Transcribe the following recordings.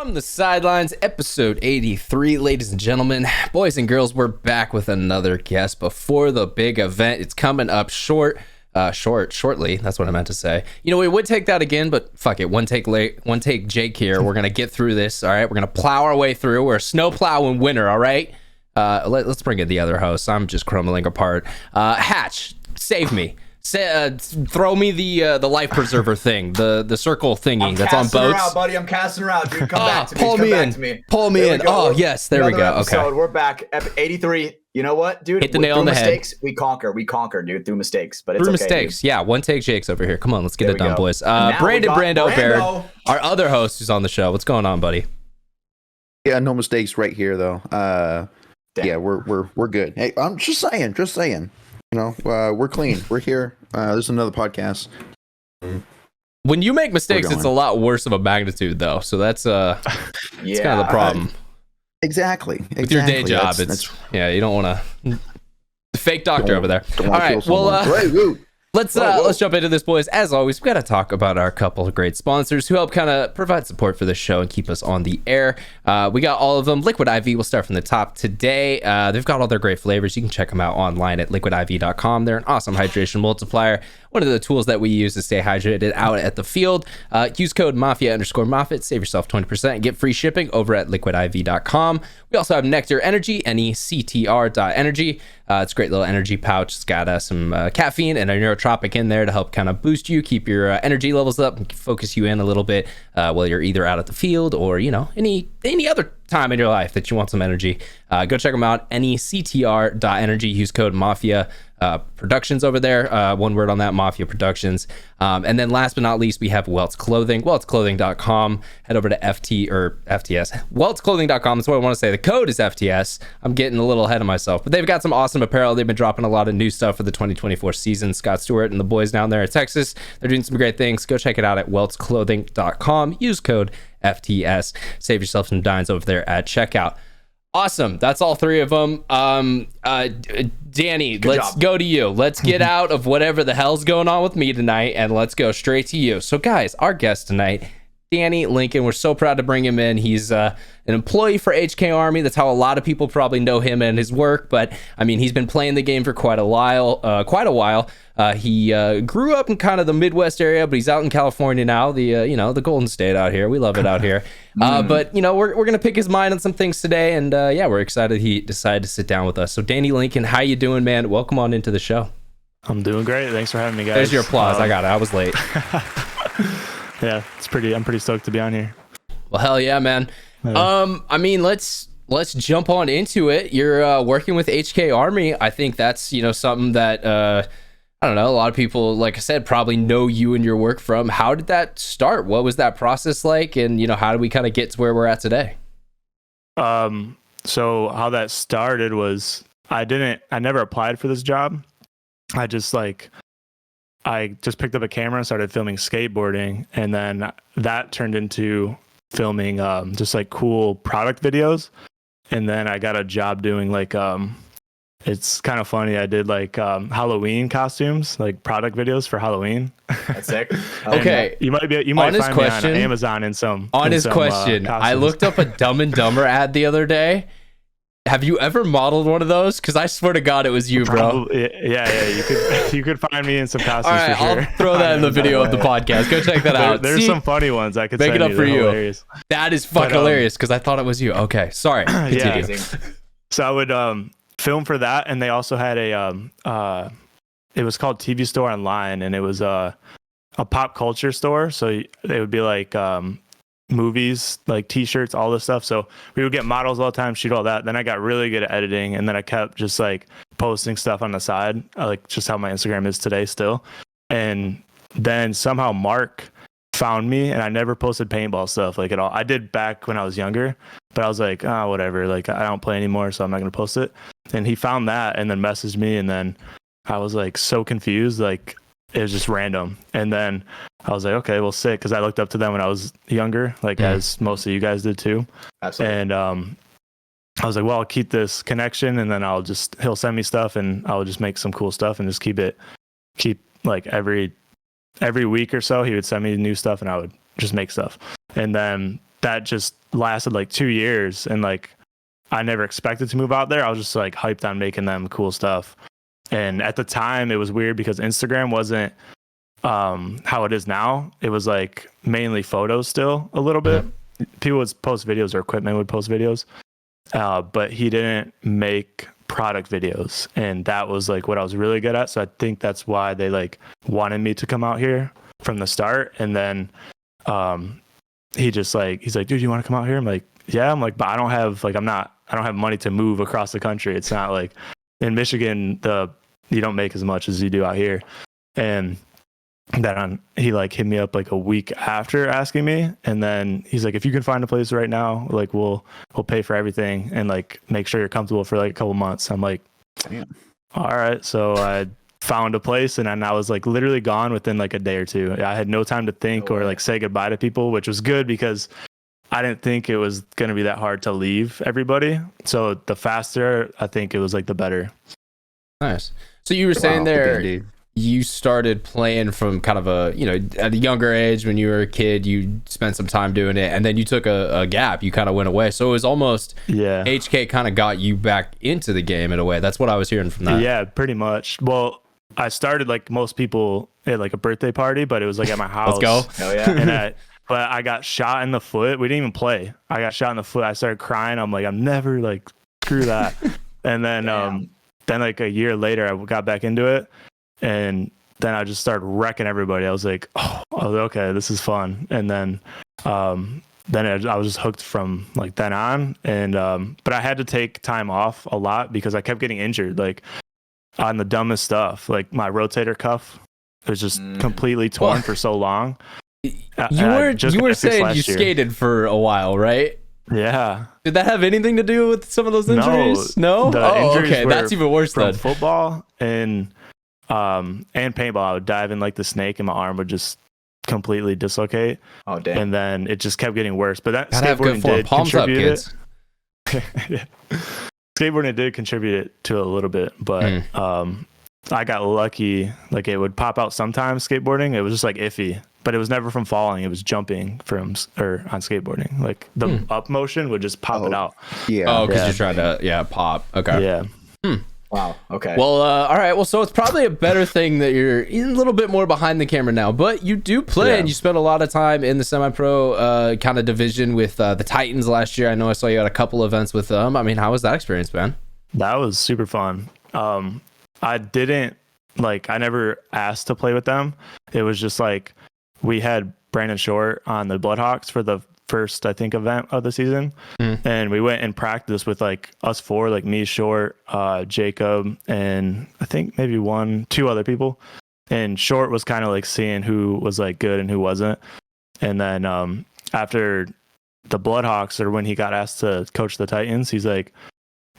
From the Sidelines, episode 83, ladies and gentlemen, boys and girls, we're back with another guest before the big event. It's coming up shortly. That's what I meant to say. You know, we would take that again, but fuck it. One take Jake here. We're going to get through this, all right? We're going to plow our way through. We're a snow plowing winner, all right? Let's bring in the other host. I'm just crumbling apart. Hatch, save me. Throw me the life preserver thing, the circle thingy that's on boats. Around, buddy. I'm casting around, dude. Come back to me. Pull me in. Oh, yes. There we go. Episode. Okay. We're back. 83. You know what, dude? Hit the nail on the head. We conquer, dude, through mistakes. But it's through okay, mistakes. Dude. Yeah, one take Jake's over here. Come on, let's get it done, boys. Brando Baird, our other host who's on the show. What's going on, buddy? Yeah, no mistakes right here, though. Yeah, we're good. Hey, I'm just saying. You know, we're clean. We're here. This is another podcast. When you make mistakes, it's a lot worse of a magnitude, though. So that's it's kind of the problem. Exactly. With your day job, you don't want to fake doctor over there. All right, well, let's jump into this, boys. As always, we've got to talk about our couple of great sponsors who help kind of provide support for the show and keep us on the air. We got all of them. Liquid IV, we'll start from the top today. They've got all their great flavors. You can check them out online at liquidiv.com. They're an awesome hydration multiplier. One of the tools that we use to stay hydrated out at the field. Use code Mafia_Moffitt. Save yourself 20% and get free shipping over at liquidiv.com. We also have NECTR Energy, NECTR.energy. It's a great little energy pouch. It's got some caffeine and a neurotropic in there to help kind of boost you, keep your energy levels up, and focus you in a little bit while you're either out at the field or, you know, any other time in your life that you want some energy. Go check them out, NECTR.energy. Use code Mafia Productions over there. One word on that, Mafia Productions. And then last but not least, we have Welts Clothing, weltsclothing.com. Head over to FTS, weltsclothing.com. That's what I want to say. The code is FTS. I'm getting a little ahead of myself, but they've got some awesome apparel. They've been dropping a lot of new stuff for the 2024 season. Scott Stewart and the boys down there in Texas, they're doing some great things. Go check it out at weltsclothing.com. Use code FTS. Save yourself some dimes over there at checkout. Awesome. That's all three of them. Danny, let's go to you. Let's get out of whatever the hell's going on with me tonight and let's go straight to you. So guys, our guest tonight, Danny Lincoln, we're so proud to bring him in. He's an employee for HK Army. That's how a lot of people probably know him and his work. But I mean, he's been playing the game for quite a while. He grew up in kind of the Midwest area, but he's out in California now. The Golden State out here. We love it out here. But you know, we're gonna pick his mind on some things today, and we're excited he decided to sit down with us. So Danny Lincoln, how you doing, man? Welcome on into the show. I'm doing great. Thanks for having me, guys. There's your applause. I got it. I was late. Yeah, I'm pretty stoked to be on here. Well, hell yeah, man. I mean, let's jump on into it. You're working with HK Army. I think that's, you know, something that I don't know, a lot of people, like I said, probably know you and your work from. How did that start? What was that process like? And, you know, how did we kind of get to where we're at today? So how that started was I never applied for this job. I just picked up a camera and started filming skateboarding, and then that turned into filming just like cool product videos. And then I got a job doing like it's kind of funny. I did like Halloween costumes, like product videos for Halloween. That's sick. Okay, you might find me on Amazon in some. On his question, I looked up a Dumb and Dumber ad the other day. Have you ever modeled one of those? Because I swear to God, it was you, bro. Yeah. You could find me in some costumes. All right, for sure. I'll throw that in the video of the podcast. Go check that out. There's some funny ones I could make it up for you. Hilarious. That is fucking hilarious because I thought it was you. Okay, sorry. Continue. Yeah. So I would film for that, and they also had a it was called TV Store Online, and it was a pop culture store. So they would be like movies, like t-shirts, all this stuff. So we would get models all the time, shoot all that. Then I got really good at editing, and then I kept just like posting stuff on the side, like just how my Instagram is today still. And then somehow Mark found me, and I never posted paintball stuff like at all. I did back when I was younger, but I was like, whatever, like I don't play anymore, so I'm not gonna post it. And he found that and then messaged me, and then I was like so confused, like it was just random. And then I was like, okay, well, sick, because I looked up to them when I was younger, like as most of you guys did too. Absolutely. And I was like, well, I'll keep this connection, and then he'll send me stuff, and I'll just make some cool stuff and just keep like every week or so he would send me new stuff, and I would just make stuff. And then that just lasted like 2 years, and like I never expected to move out there. I was just like hyped on making them cool stuff. And at the time it was weird because Instagram wasn't how it is now. It was like mainly photos still a little bit. People would post videos, or equipment would post videos. But he didn't make product videos, and that was like what I was really good at. So I think that's why they like wanted me to come out here from the start. And then he's like, dude, you want to come out here? I'm like, yeah. I'm like, but I don't have money to move across the country. It's not like in Michigan, you don't make as much as you do out here. And then he like hit me up like a week after asking me, and then he's like, if you can find a place right now, like we'll pay for everything and like make sure you're comfortable for like a couple months. I'm like, damn. All right. So I found a place, and then I was like literally gone within like a day or two. I had no time to think or like say goodbye to people, which was good because I didn't think it was going to be that hard to leave everybody. So the faster, I think it was like the better. Nice. So you were saying there, you started playing from kind of at a younger age. When you were a kid, you spent some time doing it, and then you took a gap. You kind of went away. So it was almost HK kind of got you back into the game in a way. That's what I was hearing from that. Yeah, pretty much. Well, I started like most people at like a birthday party, but it was like at my house. Let's go. Oh yeah. But I got shot in the foot. We didn't even play. I got shot in the foot. I started crying. I'm like, I'm never like, screw that. And then like a year later, I got back into it, and then I just started wrecking everybody. I was like, okay, this is fun. And then I was just hooked from like then on. And but I had to take time off a lot because I kept getting injured, like on the dumbest stuff. Like my rotator cuff was just completely torn for so long. You were saying you skated for a while, right? Yeah. Did that have anything to do with some of those injuries? No? Okay. That's even worse from than football and paintball. I would dive in like the snake, and my arm would just completely dislocate. Oh damn. And then it just kept getting worse. But that skateboarding did contribute it. Skateboarding did contribute to it a little bit, but I got lucky. Like it would pop out sometimes. Skateboarding, it was just like iffy, but it was never from falling. It was jumping on skateboarding. Like the up motion would just pop it out. Yeah. Oh, because you're trying to pop. Okay. Yeah. Wow. Okay. Well, all right. Well, so it's probably a better thing that you're a little bit more behind the camera now, but you do play and you spent a lot of time in the semi-pro kind of division with the Titans last year. I know I saw you at a couple events with them. I mean, how was that experience, man? That was super fun. I never asked to play with them. It was just like we had Brandon Short on the Bloodhawks for the first, I think, event of the season. And we went and practiced with like us four, like me, Short, Jacob, and I think maybe 2 other people. And Short was kind of like seeing who was like good and who wasn't. And then after the Bloodhawks, or when he got asked to coach the Titans, he's like,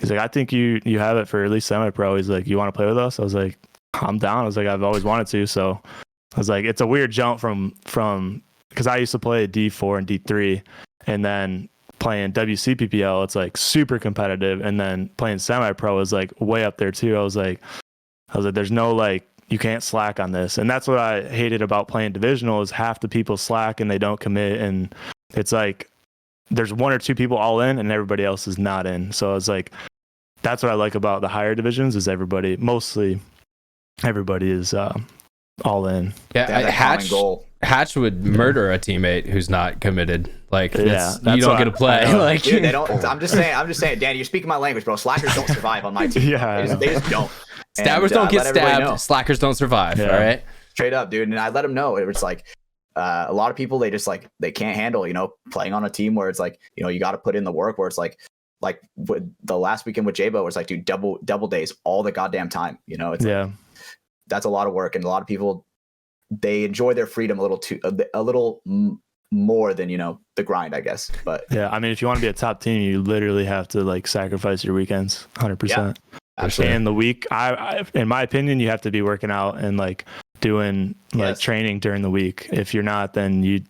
I think you have it for at least semi-pro. He's like, you want to play with us? I was like, I'm down. I was like, I've always wanted to. So I was like, it's a weird jump from because I used to play D4 and D3, and then playing WCPPL, it's like super competitive, and then playing semi-pro is like way up there too. I was like, there's no like, you can't slack on this. And that's what I hated about playing divisional, is half the people slack and they don't commit, and it's like there's 1 or 2 people all in and everybody else is not in. So I was like, that's what I like about the higher divisions, is mostly everybody is all in. Yeah, Hatch would murder a teammate who's not committed. Like, you don't get to play. Like, dude, they don't. I'm just saying, Danny, you're speaking my language, bro. Slackers don't survive on my team. They just don't. Stabbers don't get stabbed. Slackers don't survive. All right. Straight up, dude. And I let them know. It was like a lot of people, they just like, they can't handle, playing on a team where it's like, you got to put in the work, where it's like with the last weekend with J-Bo, it's like, dude, double days all the goddamn time. It's like, that's a lot of work, and a lot of people, they enjoy their freedom a little more than the grind, I guess. But yeah, I mean, if you want to be a top team, you literally have to like sacrifice your weekends 100%. Absolutely. And the week, I in my opinion, you have to be working out and like doing like training during the week. If you're not, then you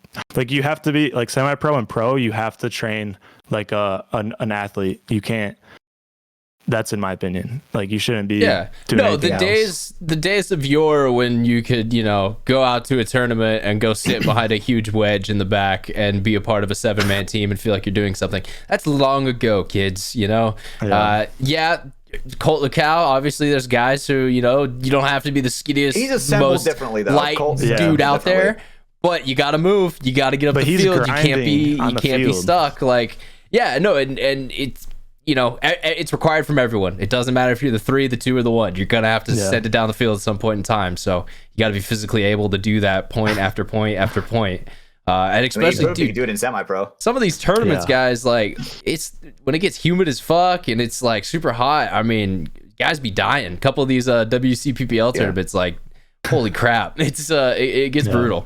have to be like semi-pro and pro. You have to train like an athlete. You can't that's in my opinion. Like, you shouldn't be Yeah. doing No, the anything else. days of yore when you could, go out to a tournament and go sit behind a huge wedge in the back and be a part of a 7-man team and feel like you're doing something. That's long ago, kids, Yeah. Colt Lacau, obviously there's guys who, you don't have to be the skinniest, He's assembled most differently though. light Colt's dude out there, but you got to move. You got to get up But the he's field. You can't be grinding stuck. Like, and it's, it's required from everyone. It doesn't matter if you're the 3, the 2, or the 1. You're going to have to send it down the field at some point in time. So you got to be physically able to do that point after point after point. And especially, you can do it in semi-pro. Some of these tournaments, guys, like, it's when it gets humid as fuck and it's like super hot. I mean, guys be dying. A couple of these WCPPL tournaments, like, holy crap, it's it gets brutal.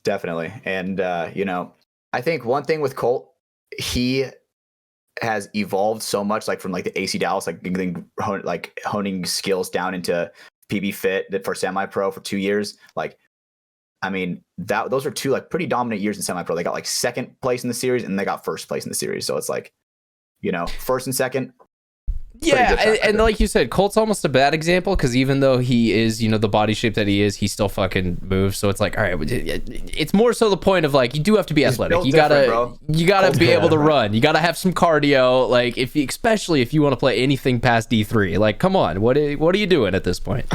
Definitely. And I think one thing with Colt, he has evolved so much, like from like the AC Dallas, like honing skills down into PB Fit for semi-pro for 2 years. Like, I mean, those are 2 like pretty dominant years in semi-pro. They got like 2nd place in the series and they got 1st place in the series. So it's like, 1st and 2nd. Yeah, and like you said, Colt's almost a bad example because even though he is, the body shape that he is, he still fucking moves. So it's like, all right, it's more so the point of like, you do have to be athletic. You gotta be able to run. You gotta have some cardio. Like, especially if you want to play anything past D3, like, come on, what are you doing at this point?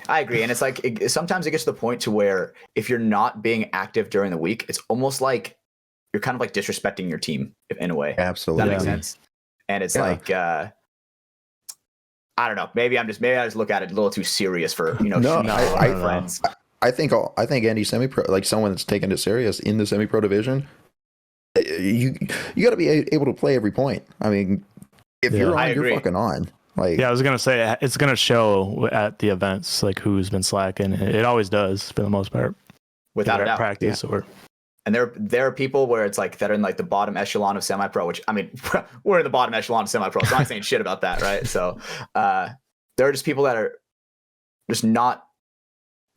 I agree, and it's like sometimes it gets to the point to where if you're not being active during the week, it's almost like you're kind of like disrespecting your team in a way. Absolutely, that makes sense. And it's like. I don't know. Maybe I just look at it a little too serious for friends. I think any semi-pro, like someone that's taking it serious in the semi-pro division, you got to be able to play every point. I mean, if you're on, you're fucking on. Like, I was gonna say it's gonna show at the events like who's been slacking. It always does for the most part, without a doubt. Practice or. And there are people where it's like that are in like the bottom echelon of semi-pro, which I mean, we're in the bottom echelon of semi-pro, so I'm not saying shit about that, right? So there are just people that are just not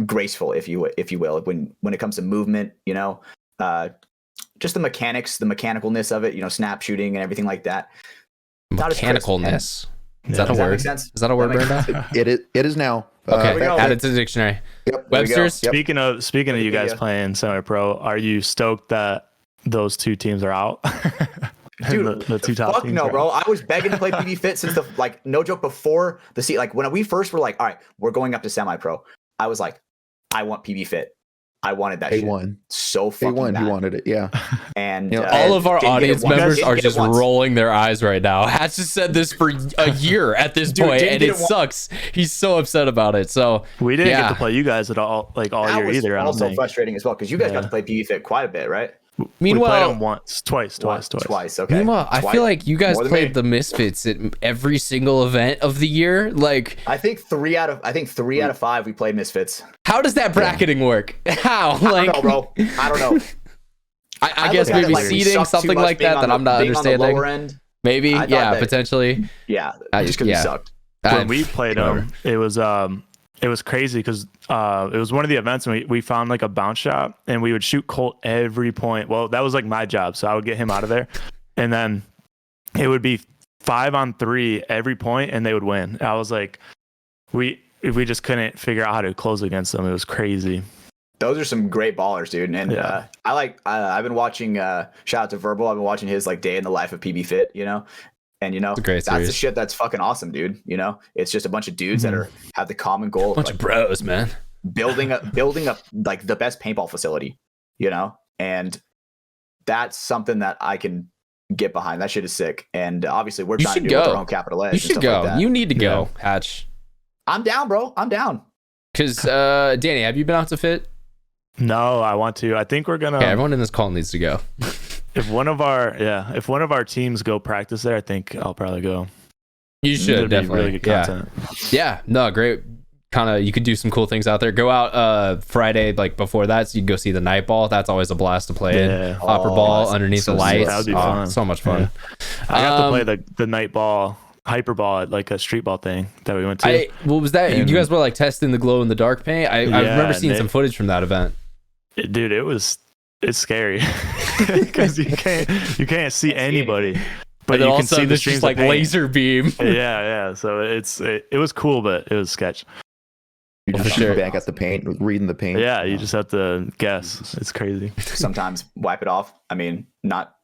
graceful, if you will, when it comes to movement, just the mechanics, the mechanicalness of it, snap shooting and everything like that. Mechanicalness. Is that a word? Is that a word, Brenda? It is now. Okay, add it to the dictionary. Yep, Webster's. Yep. Speaking of you guys playing semi-pro, are you stoked that those 2 teams are out? Dude, the 2 top teams no, bro. I was begging to play PB Fit since no joke, before the seat. Like when we first were like, all right, we're going up to semi-pro. I was like, I want PB Fit. I wanted that shit so fucking bad. You wanted it, yeah. And all of our audience members are just rolling their eyes right now. Hatch has said this for a year at this point, and it sucks. He's so upset about it. So we didn't get to play you guys at all, like all year either. That was also frustrating as well because you guys got to play PB Fit quite a bit, right? Meanwhile, we played them twice. Okay. Meanwhile, I feel like you guys played the Misfits at every single event of the year. Like, I think 3 out of 5 we played Misfits. How does that bracketing work? How? I don't know, bro. I don't know. I guess maybe seeding, something like that I'm not understanding. On the lower end. Maybe, potentially. Yeah, just because we sucked. When we played them, it was crazy because it was one of the events and we found like a bounce shot and we would shoot Colt every point. Well, that was like my job, so I would get him out of there, and then it would be 5-on-3 every point, and they would win. I was like, we just couldn't figure out how to close against them. It was crazy. Those are some great ballers, dude. And I've been watching. Shout out to Verbal. I've been watching his like day in the life of PB Fit. And that's the shit that's fucking awesome, dude. It's just a bunch of dudes that have the common goal of bunch of bros, man. Building up like the best paintball facility, and that's something that I can get behind. That shit is sick. And obviously we're trying to do it with our own capital edge. You should go. Like you need to go, Hatch. I'm down, bro. I'm down. Because Danny, have you been out to Fit? No, I want to. I think we're gonna. Yeah, everyone in this call needs to go. If one of our teams go practice there, I think I'll probably go. You should definitely. Really good content. Yeah. No, great. Kind of, you could do some cool things out there. Go out Friday, like before that, so you can go see the night ball. That's always a blast to play in. Hopper ball underneath the lights. That would be fun. So much fun. Yeah. I got to play the night ball. Hyperball at like a street ball thing that we went to. What was that? And you guys were like testing the glow in the dark paint. I remember seeing some footage from that event. Dude, it's scary because you can't see anybody. but you can see the streams like laser beam. Yeah. So it was cool, but it was sketch. You just shoot back at the paint, reading the paint. Yeah, you just have to guess. It's crazy. Sometimes wipe it off. I mean, not.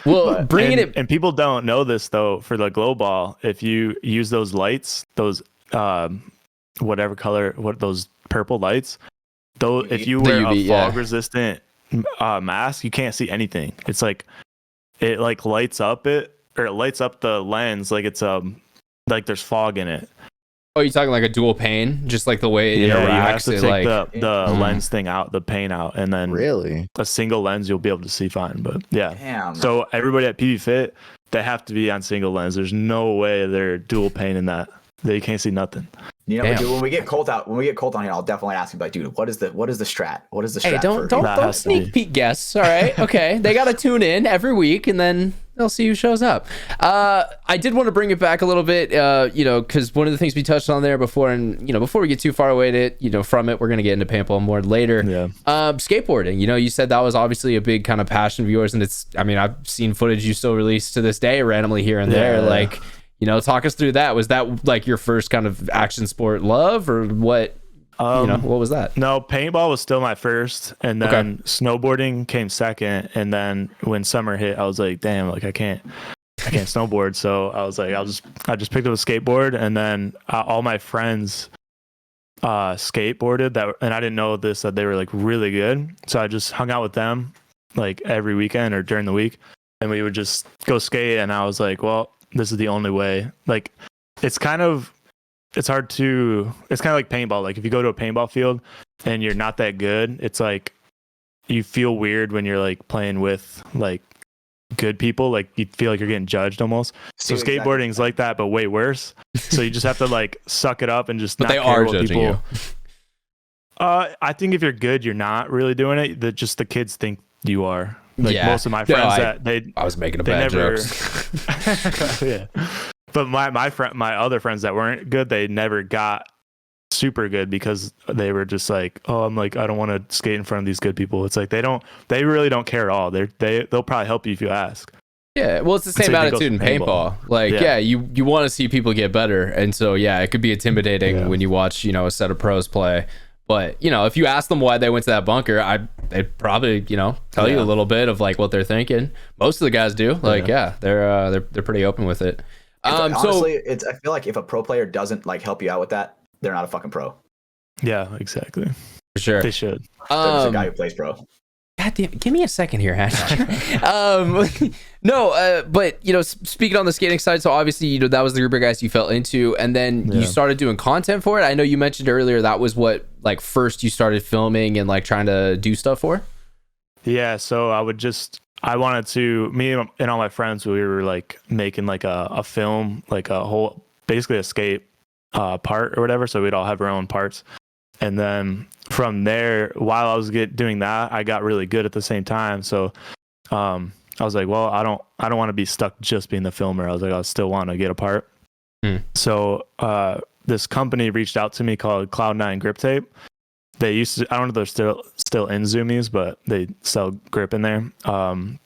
Well, bringing it, and people don't know this though. For the glow ball, if you use those lights, those whatever color, those purple lights, though, if you wear a fog resistant mask, you can't see anything. It's like it like lights up the lens like it's like there's fog in it. Oh, you're talking like a dual pane, just like the way it interacts. You have to take the lens thing out, the pane out, and then a single lens you'll be able to see fine. But yeah, damn. So everybody at PB Fit, they have to be on single lens. There's no way they're dual pane in that. They can't see nothing. You know, dude, when we get Colt on here, I'll definitely ask him, like, dude, what is the strat? What is the strat? Hey, don't sneak peek guests. All right, okay. They got to tune in every week, and then they'll see who shows up. I did want to bring it back a little bit, because one of the things we touched on there before, and before we get too far away from it, we're gonna get into paintball more later. Yeah. Skateboarding. You said that was obviously a big kind of passion of yours, and I've seen footage you still release to this day, randomly here and there, like. Talk us through that. Was that like your first kind of action sport love, or what? What was that? No, paintball was still my first, and then snowboarding came second. And then when summer hit, I was like, damn, like I can't snowboard. So I was like, I just picked up a skateboard, and then all my friends skateboarded that, and I didn't know that they were like really good. So I just hung out with them like every weekend or during the week, and we would just go skate. And I was like, well, this is the only way. Like, it's kind of like paintball. Like if you go to a paintball field and you're not that good, it's like you feel weird when you're like playing with like good people. Like you feel like you're getting judged almost. So skateboarding is like that, but way worse. So you just have to like suck it up and just. But not they care are what judging people. You. I think if you're good, you're not really doing it. The kids think you are. Like most of my friends I was making a bad jokes. Yeah. But my other friends that weren't good, they never got super good because they were just like, oh, I'm like, I don't want to skate in front of these good people. It's like they really don't care at all. They'll probably help you if you ask. Yeah, well, it's the same attitude in paintball. Like, you want to see people get better, and so it could be intimidating when you watch a set of pros play. But if you ask them why they went to that bunker, they'd probably tell you a little bit of like what they're thinking. Most of the guys do. Like they're pretty open with it. Honestly, I feel like if a pro player doesn't like help you out with that, they're not a fucking pro. Yeah, exactly. For sure, they should. There's a guy who plays pro. God damn, give me a second here, Hatch. But speaking on the skating side, so obviously that was the group of guys you fell into, and then you started doing content for it. I know you mentioned earlier that was what like first you started filming and like trying to do stuff for. Yeah, so I wanted to, me and all my friends, we were like making like a film, like a whole, basically a skate part or whatever. So we'd all have our own parts. And then from there, while I was doing that, I got really good at the same time. So I was like, well, I don't want to be stuck just being the filmer. I was like, I still want to get a part. So this company reached out to me called Cloud9 Grip Tape. They used to, I don't know if they're still in Zoomies, but they sell grip in there. And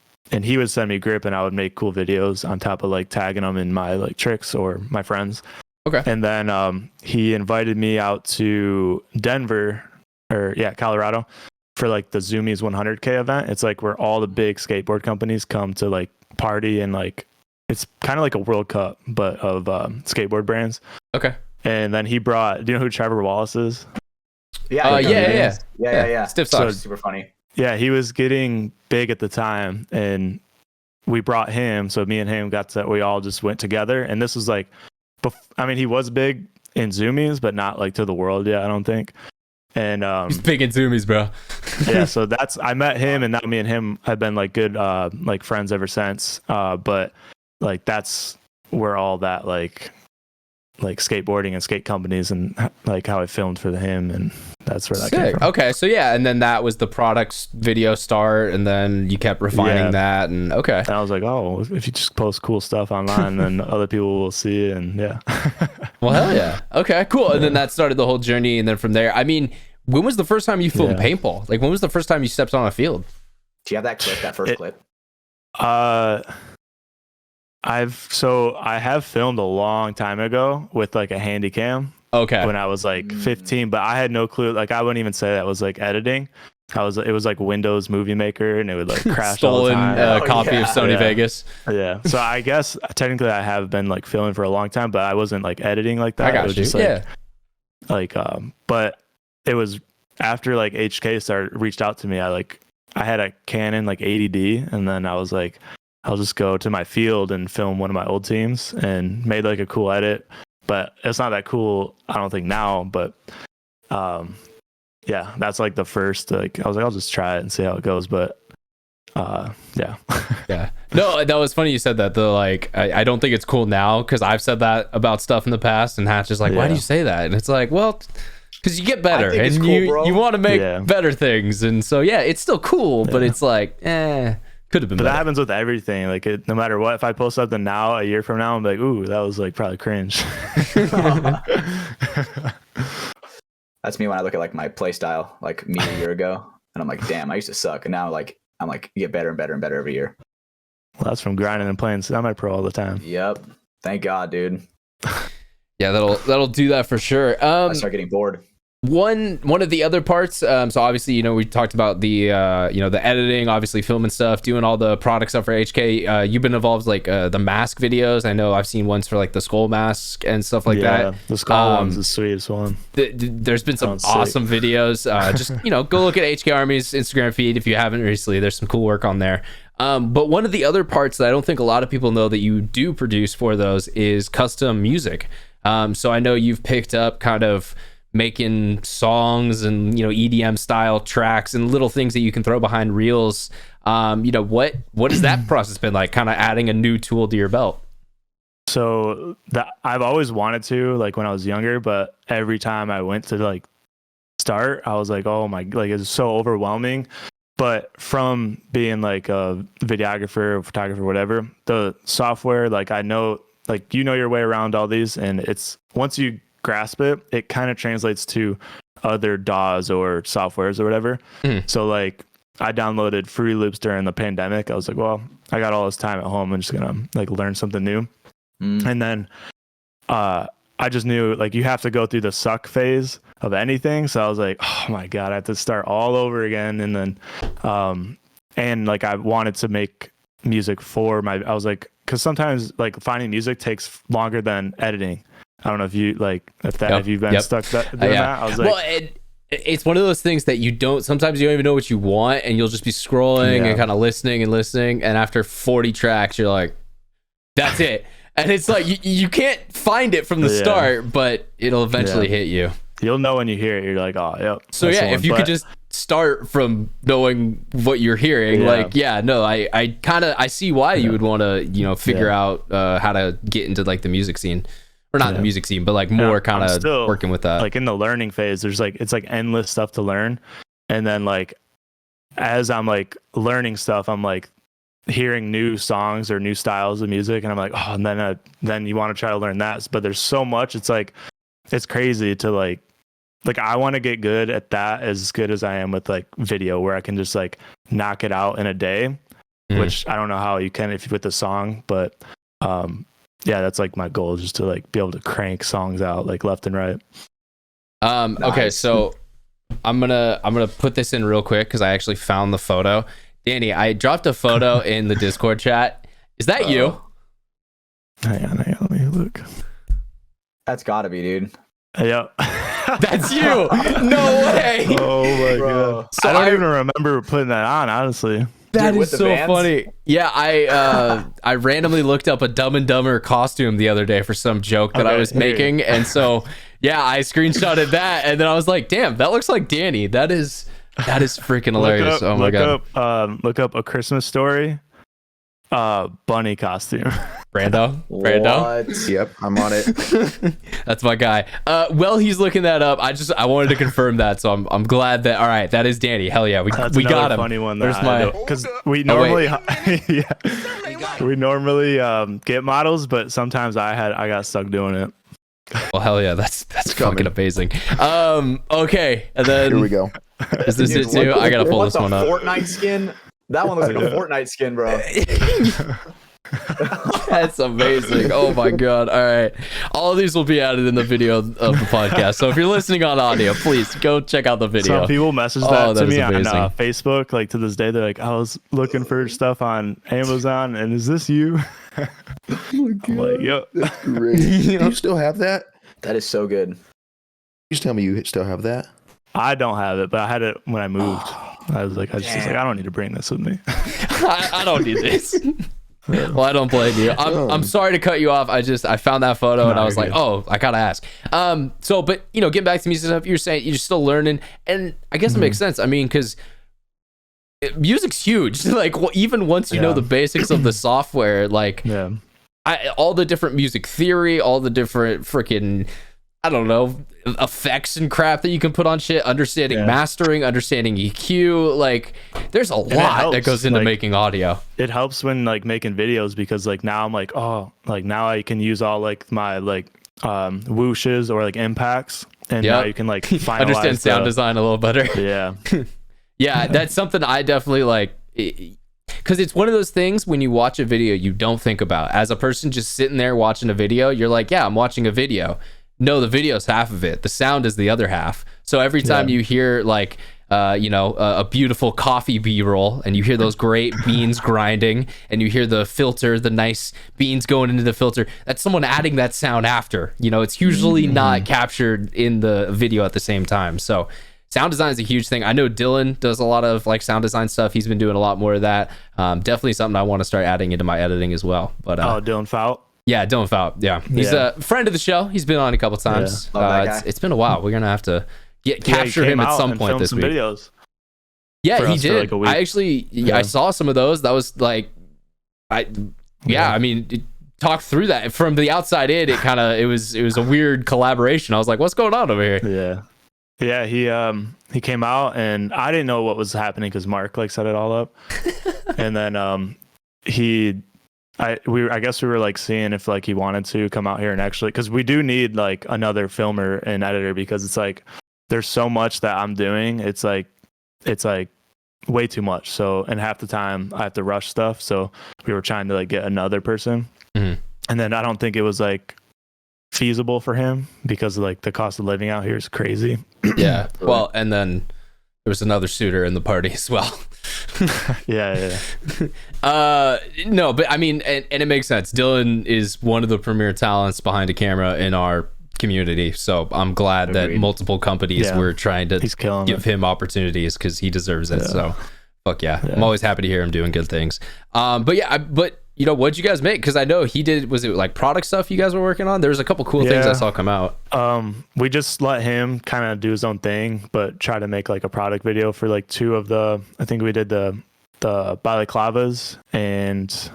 he would send me grip, and I would make cool videos on top of like tagging them in my like tricks or my friends. Okay. And then he invited me out to Denver, Colorado, for like the Zoomies 100K event. It's like where all the big skateboard companies come to like party, and like it's kind of like a World Cup, but of skateboard brands. Okay. And then he brought, do you know who Trevor Wallace is? Yeah. Stiff socks. Super funny. Yeah, he was getting big at the time, and we brought him. So me and him we all just went together. And this was like, he was big in Zoomies, but not like to the world yet, I don't think. And he's big in Zoomies, bro. Yeah, so I met him, and now me and him have been like good like friends ever since. But like that's where all that like skateboarding and skate companies and like how I filmed for him, and that's where that came from. Okay, so and then that was the product's video start, and then you kept refining that, and and I was like, oh, if you just post cool stuff online, then other people will see it, and well, hell yeah. Okay, cool. And then that started the whole journey, and then from there, when was the first time you filmed paintball? Like, when was the first time you stepped on a field? Do you have that clip, that first clip? I have filmed a long time ago with like a handy cam. Okay. When I was like 15, but I had no clue. Like I wouldn't even say that was like editing. It was like Windows Movie Maker, and it would like crash Stolen all the time. copy of Sony Vegas. Yeah. So I guess technically I have been like filming for a long time, but I wasn't like editing like that. I got it was you. Just like but it was after like HK reached out to me. I had a Canon like 80D, and then I was like, I'll just go to my field and film one of my old teams, and made like a cool edit. But it's not that cool, I don't think now. But yeah, that's like the first. Like I was like, I'll just try it and see how it goes. But yeah. Yeah. No, that was funny you said that. I don't think it's cool now, because I've said that about stuff in the past, and Hatch is like, why do you say that? And it's like, well, because you get better, and cool, you want to make better things, and so it's still cool, but it's like, could have been better. That happens with everything. Like no matter what, if I post something now, a year from now, I'm like, ooh, that was like probably cringe. That's me when I look at like my play style, like me a year ago, and I'm like, damn, I used to suck, and now like I'm like, you get better and better and better every year. Well, that's from grinding and playing semi-pro all the time. Yep. Thank God, dude. Yeah, that'll do that for sure. I start getting bored. One of the other parts, so obviously, we talked about the the editing, obviously filming stuff, doing all the product stuff for HK. You've been involved like the mask videos. I know I've seen ones for like the skull mask and stuff like that. The skull one's the sweetest one. There's been some awesome videos. Just go look at HK Army's Instagram feed if you haven't recently. There's some cool work on there. But one of the other parts that I don't think a lot of people know that you do produce for those is custom music. So I know you've picked up kind of making songs and EDM style tracks and little things that you can throw behind reels. What has that process been like, kind of adding a new tool to your belt? So I've always wanted to, like when I was younger, but every time I went to like start, I was like, oh my, like it's so overwhelming. But from being like a videographer, photographer, whatever, the software, like I know, like your way around all these, and it's once you grasp it, it kind of translates to other DAWs or softwares or whatever. So like I downloaded Fruity Loops during the pandemic. I was like, well, I got all this time at home, I'm just gonna like learn something new. And then I just knew like you have to go through the suck phase of anything. So I was like, oh my God, I have to start all over again. And then and like I wanted to make music I was like, because sometimes like finding music takes longer than editing. I don't know if you've been stuck doing that. I was like, well, it's one of those things that sometimes you don't even know what you want, and you'll just be scrolling and kind of listening, and after 40 tracks, you're like, that's it. And it's like, you can't find it from the start, but it'll eventually hit you. You'll know when you hear it. You're like, oh, yep. So if you could just start from knowing what you're hearing, I see why you would want to, figure out how to get into like the music scene. Or not the music scene, but like more kind of working with that. Like in the learning phase, there's like, it's like endless stuff to learn. And then like, as I'm like learning stuff, I'm like hearing new songs or new styles of music. And I'm like, oh, and then you want to try to learn that. But there's so much, it's like, it's crazy to like I want to get good at that as good as I am with like video, where I can just like knock it out in a day, which I don't know how you can if you with the song, but, yeah, that's like my goal, just to like be able to crank songs out like left and right. Nice. Okay, so I'm gonna put this in real quick because I actually found the photo. Danny, I dropped a photo in the Discord chat. Is that you? Hang on, let me look. That's gotta be, dude. Yep. That's you. No way. Oh my God. So I don't even remember putting that on, honestly. That is so funny. Yeah, I randomly looked up a Dumb and Dumber costume the other day for some joke that I was making, and so I screenshotted that, and then I was like, "Damn, that looks like Danny." That is freaking hilarious. Oh my God. Look up A Christmas Story. Bunny costume. Brando. What? Yep, I'm on it. That's my guy. Well, he's looking that up. I wanted to confirm that, so I'm glad that. All right, that is Danny. Hell yeah, we got him. Funny one. Because we normally we normally get models, but sometimes I got stuck doing it. Well, hell yeah, that's fucking amazing. Okay, and then here we go. Is this it too? I gotta pull this one up. Fortnite skin. That one looks like a Fortnite skin, bro. That's amazing. Oh my god. All right. All of these will be added in the video of the podcast. So if you're listening on audio, please go check out the video. Some people message that to me on Facebook. Like to this day, they're like, I was looking for stuff on Amazon and is this you? Oh my god. I'm like, yep. That's great. Do you still have that? That is so good. Just tell me you still have that. I don't have it, but I had it when I moved. I was like, I don't need to bring this with me. I don't need this. Well, I don't blame you. I'm sorry to cut you off. I found that photo and I was like, oh, I gotta ask. But getting back to music stuff, you're saying you're still learning, and I guess it makes sense. I mean, because music's huge. Like, even once you know the basics of the software, like, all the different music theory, all the different freaking, I don't know, effects and crap that you can put on shit, understanding mastering, understanding EQ, like there's a lot that goes into making audio. It helps when like making videos, because like now I'm like, oh, like now I can use all like my like whooshes or like impacts, and now you can like finalize understand sound design a little better. Yeah. That's something I definitely like, because it's one of those things when you watch a video you don't think about. As a person just sitting there watching a video, you're like, yeah, I'm watching a video. No, the video's half of it. The sound is the other half. So every time you hear like, a beautiful coffee B-roll, and you hear those great beans grinding, and you hear the filter, the nice beans going into the filter, that's someone adding that sound after. It's usually not captured in the video at the same time. So sound design is a huge thing. I know Dylan does a lot of like sound design stuff. He's been doing a lot more of that. Definitely something I want to start adding into my editing as well. But Dylan Fout. Yeah, Dylan Fout. Yeah, he's a friend of the show. He's been on a couple times. It's been a while. We're gonna have to capture him at some point this week. Videos yeah, he did. Like I actually, I saw some of those. That was like, I mean, talk through that from the outside in. It was a weird collaboration. I was like, what's going on over here? Yeah. He came out, and I didn't know what was happening because Mark like set it all up, and then I guess we were like seeing if like he wanted to come out here and actually, because we do need like another filmer and editor, because it's like there's so much that I'm doing. It's like way too much. So, and half the time I have to rush stuff. So we were trying to like get another person, and then I don't think it was like feasible for him because like the cost of living out here is crazy. Yeah. Well, and then there was another suitor in the party as well. Yeah. No, but I mean, and it makes sense. Dylan is one of the premier talents behind a camera in our community, so I'm glad that multiple companies were trying to give him opportunities, because he deserves it. So fuck yeah. I'm always happy to hear him doing good things. But what'd you guys make? Because I know he did, was it like product stuff you guys were working on? There was a couple cool things I saw come out. We just let him kind of do his own thing, but try to make like a product video for like two of the, I think we did the balaclavas and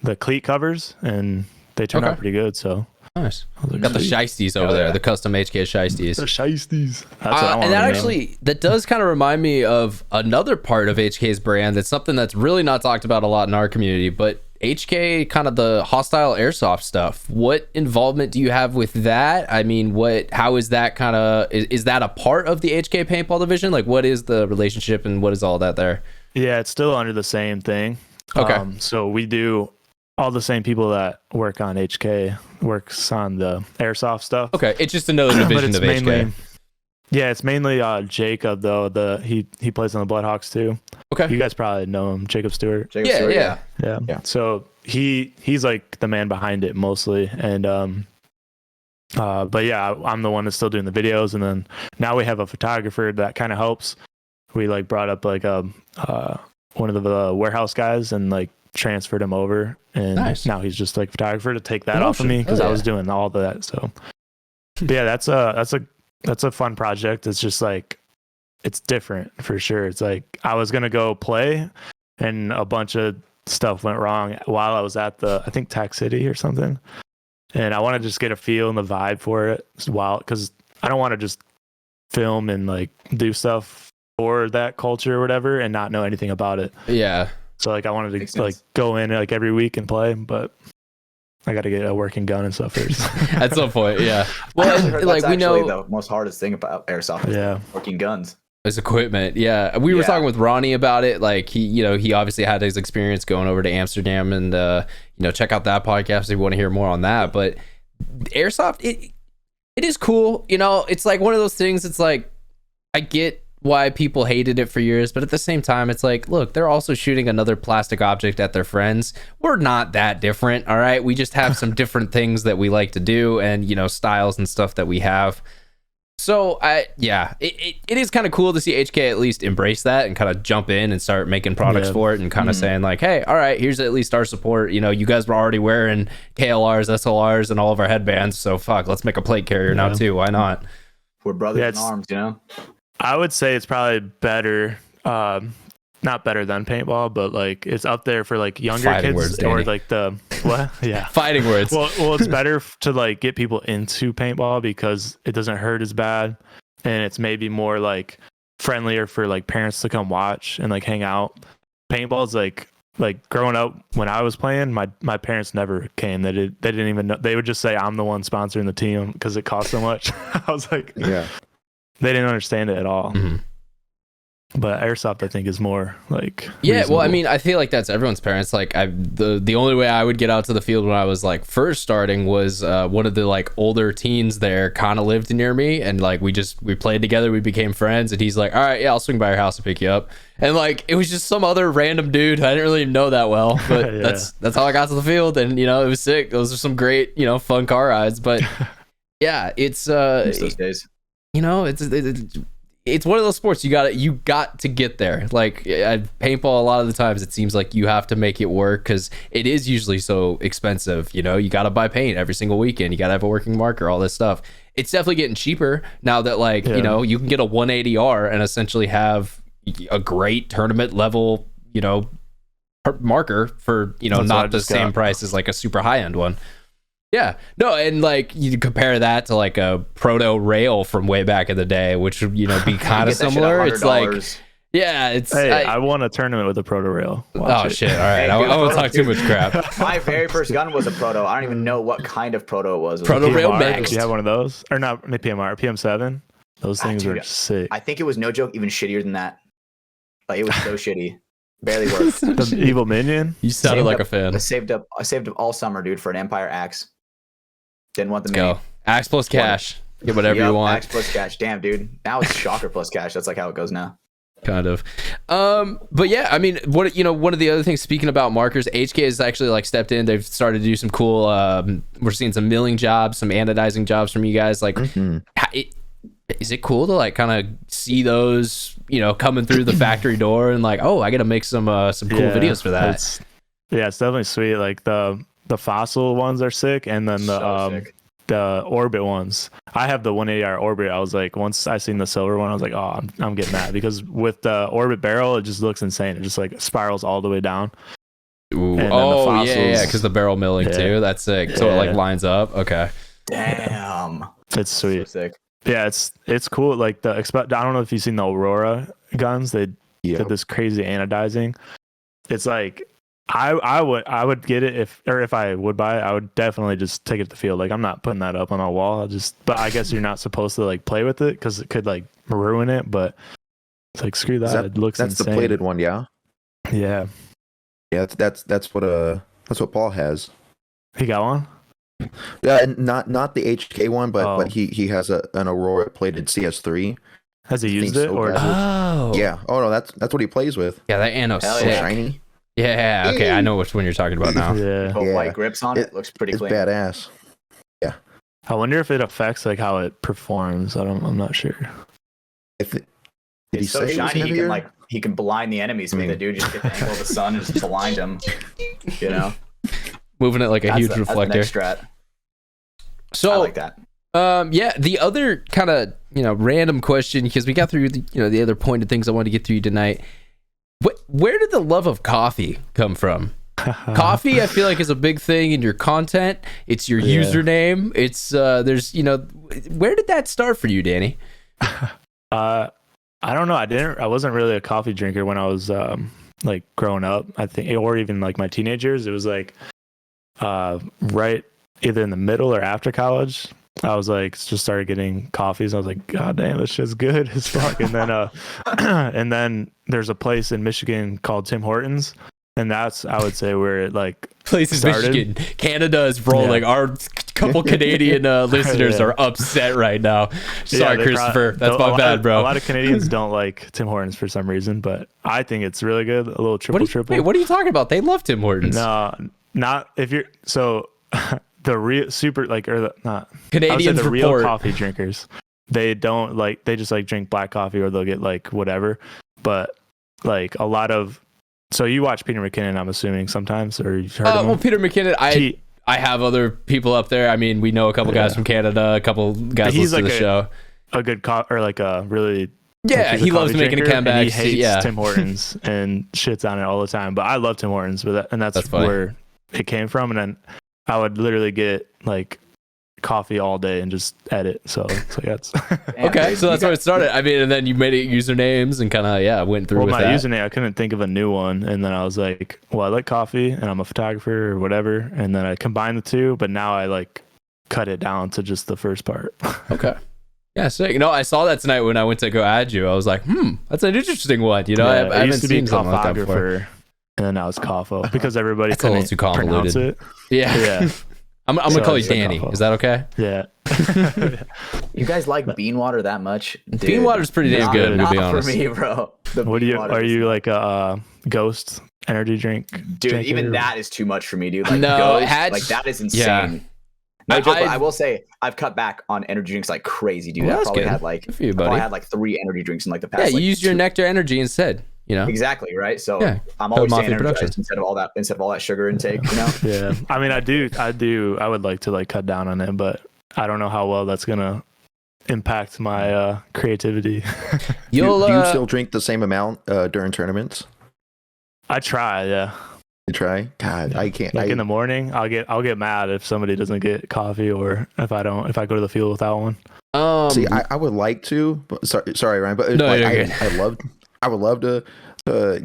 the cleat covers, and they turned out pretty good. So nice. Got the shiesties over there, the custom HK shiesties. The shiesties. That's what I want. And that does kind of remind me of another part of HK's brand. That's something that's really not talked about a lot in our community, but HK, kind of the hostile airsoft stuff. What involvement do you have with that? I mean, how is that kind of, is that a part of the HK paintball division? Like, what is the relationship and what is all that there? Yeah, it's still under the same thing. Okay. So we do, all the same people that work on HK works on the airsoft stuff. Okay, it's just another division of HK. Yeah, it's mainly Jacob though. He plays on the Bloodhawks too. Okay, you guys probably know him, Jacob Stewart. Yeah. So he's like the man behind it mostly, and but yeah, I'm the one that's still doing the videos, and then now we have a photographer that kind of helps. We like brought up like one of the warehouse guys and like transferred him over, and now he's just like photographer to take that off of me, because I was doing all of that. So but yeah, that's a fun project. It's just like, it's different for sure. It's like I was gonna go play, and a bunch of stuff went wrong while I was at I think Tac City or something, and I want to just get a feel and the vibe for it because I don't want to just film and like do stuff for that culture or whatever and not know anything about it. Yeah. So like I wanted to like go in like every week and play, but I got to get a working gun and stuff first. At some point, yeah. Well, like we know the most hardest thing about airsoft is working guns. His equipment, yeah. We were talking with Ronnie about it. Like he obviously had his experience going over to Amsterdam, and check out that podcast if you want to hear more on that. But Airsoft, it is cool. It's like one of those things. It's like I get why people hated it for years, but at the same time, it's like, look, they're also shooting another plastic object at their friends. We're not that different, all right? We just have some different things that we like to do, and styles and stuff that we have. So it is kind of cool to see HK at least embrace that and kind of jump in and start making products for it, and kind of saying like, hey, all right, here's at least our support. You guys were already wearing KLRs, SLRs, and all of our headbands, so fuck, let's make a plate carrier now too. Why not? We're brothers in arms, I would say it's probably better, not better than paintball, but like it's up there for like younger Fighting kids, words, Danny. or like the what? Yeah, fighting words. Well, it's better to like get people into paintball because it doesn't hurt as bad, and it's maybe more like friendlier for like parents to come watch and like hang out. Paintball's like growing up when I was playing, my parents never came. They didn't even know. They would just say I'm the one sponsoring the team because it costs so much. I was like, yeah, they didn't understand it at all. Mm-hmm. But Airsoft, I think, is more like reasonable. Well, I mean, I feel like that's everyone's parents. Like, the only way I would get out to the field when I was like first starting was one of the like older teens there kind of lived near me, and like we played together, we became friends, and he's like, all right, yeah, I'll swing by your house and pick you up, and like it was just some other random dude I didn't really know that well, but that's how I got to the field, and it was sick. Those are some great fun car rides, but yeah, it's those days. It's one of those sports you got to get there. Like at paintball, a lot of the times it seems like you have to make it work because it is usually so expensive. You got to buy paint every single weekend. You got to have a working marker, all this stuff. It's definitely getting cheaper now that you can get a 180R and essentially have a great tournament level marker for not the same price as like a super high end one. Yeah, no, and like you compare that to like a proto rail from way back in the day, which would be kind of similar. It's like, yeah, it's. Hey, I won a tournament with a proto rail. Watch shit! All right, I won't talk too much crap. My very first gun was a proto. I don't even know what kind of proto it was. Proto rail max. Did you have one of those, or not? PMR, PM7. Those things were sick. I think it was no joke, even shittier than that. Like it was so shitty. Barely worked. The evil minion. You sounded like a fan. I saved up all summer, dude, for an Empire axe. Didn't want the mini. Go. Axe plus cash. Get whatever you want. Axe plus cash. Damn, dude. Now it's shocker plus cash. That's like how it goes now. Kind of. But yeah, I mean, one of the other things, speaking about markers, HK has actually like stepped in. They've started to do some cool, we're seeing some milling jobs, some anodizing jobs from you guys. Like, is it cool to like kind of see those, coming through the factory door and like, oh, I got to make some cool videos for that. It's definitely sweet. Like the fossil ones are sick, and then the orbit ones. I have the 180R orbit. I was like, once I seen the silver one, I was like, oh, I'm getting that, because with the orbit barrel, it just looks insane. It just like spirals all the way down. Ooh. Oh yeah, because the barrel milling too. That's sick. So it like lines up. Okay. Damn. It's sweet. So sick. Yeah, it's cool. Like I don't know if you've seen the Aurora guns. They did this crazy anodizing. It's like. I would get it if I would buy it, I would definitely just take it to the field. Like I'm not putting that up on a wall. But I guess you're not supposed to like play with it because it could like ruin it. But it's like screw that. It looks that's insane. The plated one, yeah. Yeah. Yeah, that's what Paul has. He got one. Yeah, and not the HK one, but he has an Aurora plated CS3. Has he used it or? Yeah. Oh no, that's what he plays with. Yeah, that Ano's so shiny. Yeah, okay, I know which one you're talking about now. White grips on it. Looks pretty clean. It's badass. Yeah. I wonder if it affects like how it performs. I'm not sure. Did he say shiny? He can blind the enemies. I mean, the dude just get the angle of the sun and just blind them. Moving it like a huge reflector. That's the next strat. So I like that. The other kind of random question, because we got through the other pointed things I wanted to get through tonight. Where did the love of coffee come from? Coffee, I feel like, is a big thing in your content. It's your username. It's there's where did that start for you, Danny? I don't know. I wasn't really a coffee drinker when I was like growing up, I think, or even like my teenage years. It was like right either in the middle or after college. I was like, just started getting coffees. I was like, God damn, this shit's good as fuck. And then, and then there's a place in Michigan called Tim Hortons, and that's, I would say, where it like places Michigan. Canada is rolling. Yeah. Our couple Canadian listeners are upset right now. Sorry, Christopher. That's my bad, bro. A lot of Canadians don't like Tim Hortons for some reason, but I think it's really good. A little triple. Wait, what are you talking about? They love Tim Hortons. No, not if you're so. The real super like or the not Canadians the real coffee drinkers, they don't like, they just like drink black coffee, or they'll get like whatever. But like a lot of, so you watch Peter McKinnon, I'm assuming, sometimes, or you've heard of him? Well, Peter McKinnon, I have other people up there. I mean, we know a couple guys from Canada, a couple guys listen to the show. A good or like a really he loves making a comeback. He hates Tim Hortons and shits on it all the time. But I love Tim Hortons, but that's where it came from. And then I would literally get like coffee all day and just edit. So that's okay. So that's where it started. I mean, and then you made it usernames and kind of went through with my that. username, I couldn't think of a new one, and then I was like, well, I like coffee and I'm a photographer or whatever, and then I combined the two, but now I like cut it down to just the first part. Okay. Yeah, so I saw that tonight when I went to go add you. I was like, that's an interesting one. I haven't seen something like that before. And then now it's Coffo because everybody that's a little too convoluted. It. Yeah. I'm gonna call you Danny. Is that okay? Yeah. You guys like bean water that much? Dude, bean water's pretty damn good, to be honest. For me, bro. Are you like a Ghost energy drink? Dude, even that is too much for me, dude. Like, no, Ghost, like that is insane. Yeah. No joke, but I will say I've cut back on energy drinks like crazy, dude. Well, I probably had like I had like 3 energy drinks in like the past. Yeah, you used your NECTR energy instead. Exactly, right? So I'm always staying energized instead of all that sugar intake. Yeah, I mean, I would like to like cut down on it, but I don't know how well that's gonna impact my creativity. Do you still drink the same amount during tournaments? I try, yeah. You try? God, I can't. In the morning, I'll get mad if somebody doesn't get coffee, or if I go to the field without one. See, I would like to, but sorry, Ryan, but no, I would love to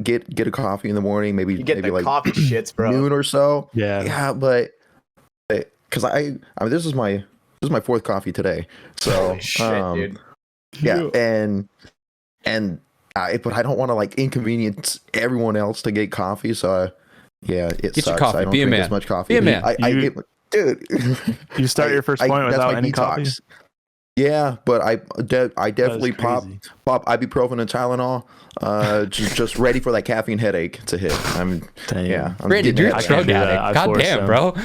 get a coffee in the morning, maybe the like coffee shits, bro. noon or so. Yeah, but because I mean this is my 4th coffee today, so holy shit, dude. Yeah, but I don't want to like inconvenience everyone else to get coffee, so it get sucks. your coffee. I don't Be a drink man. as much coffee. Be a man. Dude, you start your first point without any coffee. Yeah, but I definitely pop ibuprofen and Tylenol, just ready for that caffeine headache to hit. Brandon, you're a drug addict. God damn, bro.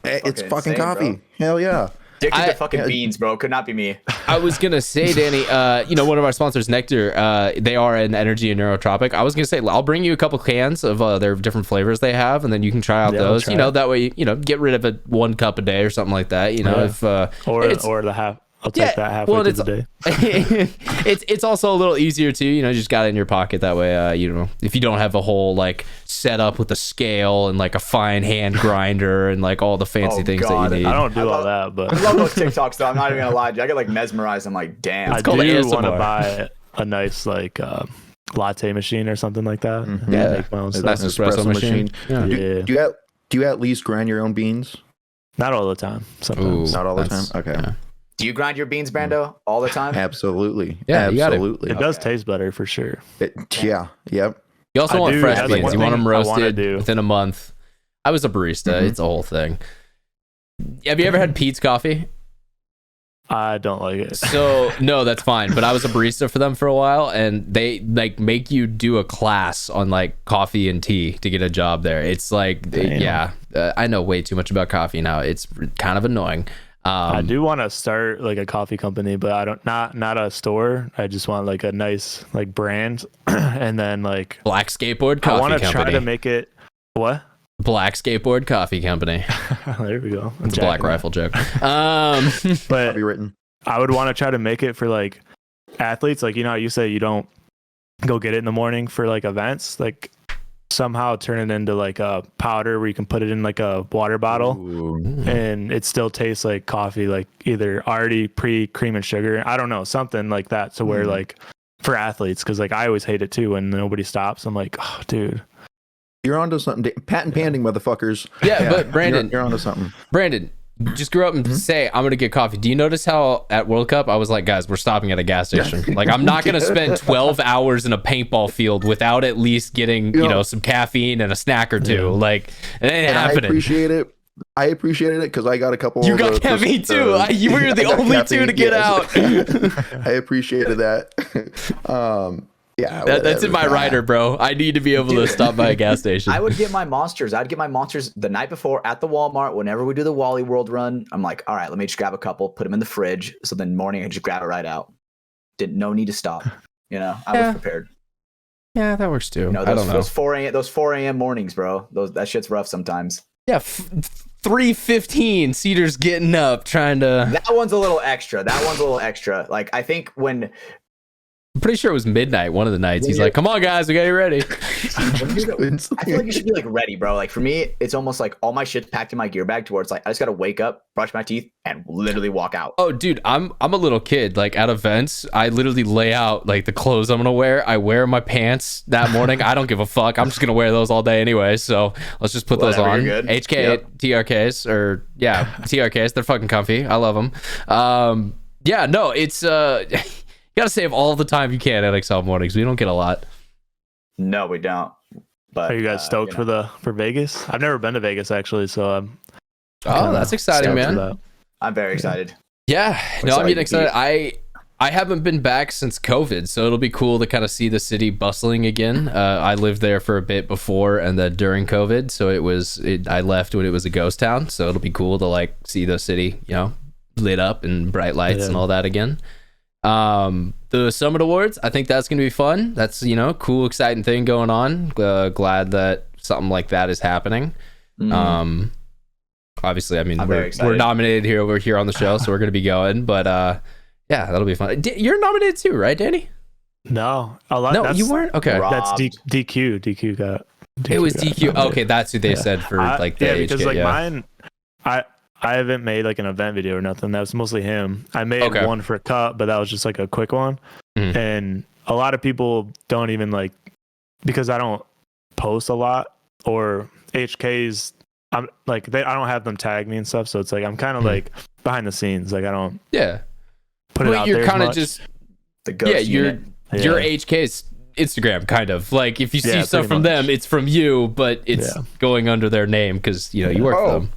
It's fucking coffee. Bro. Hell yeah. Addicted to fucking beans, bro. Could not be me. I was gonna say, Danny, one of our sponsors, NECTR, they are an energy and neurotropic. I was gonna say, I'll bring you a couple cans of their different flavors they have, and then you can try out those. That way, get rid of it 1 cup a day or something like that. If or the half. I'll take that halfway through the day. It's also a little easier too. Just got it in your pocket that way. If you don't have a whole like setup with a scale and like a fine hand grinder and like all the fancy things that you need. I don't do all that, but I love those TikToks though. I'm not even gonna lie. I get like mesmerized. I'm like, damn. I do want to buy a nice like latte machine or something like that. Mm-hmm. Yeah, make my own stuff. Nice espresso machine. Yeah. Do you at least grind your own beans? Not all the time. Sometimes. Not all the time. Okay. Yeah. Do you grind your beans, Brando, all the time? Absolutely. Yeah, absolutely. It does taste better for sure. Yeah. Yep. You also want fresh beans. You want them roasted within a month. I was a barista. Mm-hmm. It's a whole thing. Have you ever had Pete's coffee? I don't like it. So no, that's fine. But I was a barista for them for a while, and they like make you do a class on like coffee and tea to get a job there. It's like, I know way too much about coffee now. It's kind of annoying. I do want to start like a coffee company, but I don't not a store. I just want like a nice like brand, and then like Black Skateboard Coffee Company. I want to try to make it what? Black Skateboard Coffee Company. There we go. It's a Black Rifle joke. But be written. I would want to try to make it for like athletes. Like you say you don't go get it in the morning for like events. Like somehow turn it into like a powder where you can put it in like a water bottle. Ooh. And it still tastes like coffee, like either already pre-cream and sugar. I don't know, something like that. So where like for athletes, because like I always hate it too when nobody stops. I'm like, oh, dude. You're onto something. Patent pending, motherfuckers. Yeah, but Brandon, you're onto something. Brandon, just grew up and say, I'm gonna get coffee. Do you notice how at World Cup I was like, guys, we're stopping at a gas station. Like, I'm not gonna spend 12 hours in a paintball field without at least getting some caffeine and a snack or two. Like, it ain't happening. I appreciated it because I got a couple. You got caffeine too. You were the only two to get out. I appreciated that. Yeah, that's in my rider, bro. I need to be able to stop by a gas station. I would get my monsters. I'd get my monsters the night before at the Walmart. Whenever we do the Wally World run, I'm like, all right, let me just grab a couple, put them in the fridge. So then morning, I just grab it right out. No need to stop. I was prepared. Yeah, that works too. Those 4 a.m. mornings, bro. That shit's rough sometimes. Yeah, 3:15. Cedar's getting up, trying to. That one's a little extra. Like, I think when. I'm pretty sure it was midnight one of the nights. He's like, come on, guys, we got you ready. I feel like you should be like ready, bro. Like, for me, it's almost like all my shit's packed in my gear bag to where it's like I just got to wake up, brush my teeth, and literally walk out. Oh, dude, I'm a little kid. Like, at events, I literally lay out like the clothes I'm going to wear. I wear my pants that morning. I don't give a fuck. I'm just going to wear those all day anyway. So let's just put those on. HK, TRKs, or TRKs. They're fucking comfy. I love them. It's... You gotta save all the time you can at Excel mornings. We don't get a lot. No, we don't. But are you guys stoked for Vegas? I've never been to Vegas actually, so that's exciting, man. I'm very excited. Yeah, I'm getting excited. I haven't been back since COVID, so it'll be cool to kind of see the city bustling again. I lived there for a bit before and then during COVID, so I left when it was a ghost town. So it'll be cool to like see the city, lit up and bright lights and all that again. The Summit Awards, I think that's gonna be fun. That's cool, exciting thing going on. Glad that something like that is happening. Obviously, I mean, we're nominated over here on the show, so we're gonna be going. But yeah, that'll be fun. You're nominated too, right, Danny? No, you weren't. Okay, that's DQ. DQ got. It was DQ. Okay, that's who they said for like the because HK, like mine, I haven't made like an event video or nothing. That was mostly him. I made one for a cup, but that was just like a quick one. And a lot of people don't even like, because I don't post a lot, or HKs. I'm like I don't have them tag me and stuff. So it's like I'm kind of like behind the scenes. Like I don't. Yeah. Put it out you're there kind of just the ghost. Your HK's Instagram kind of like if you see stuff from them, it's from you, but it's going under their name because you work for them.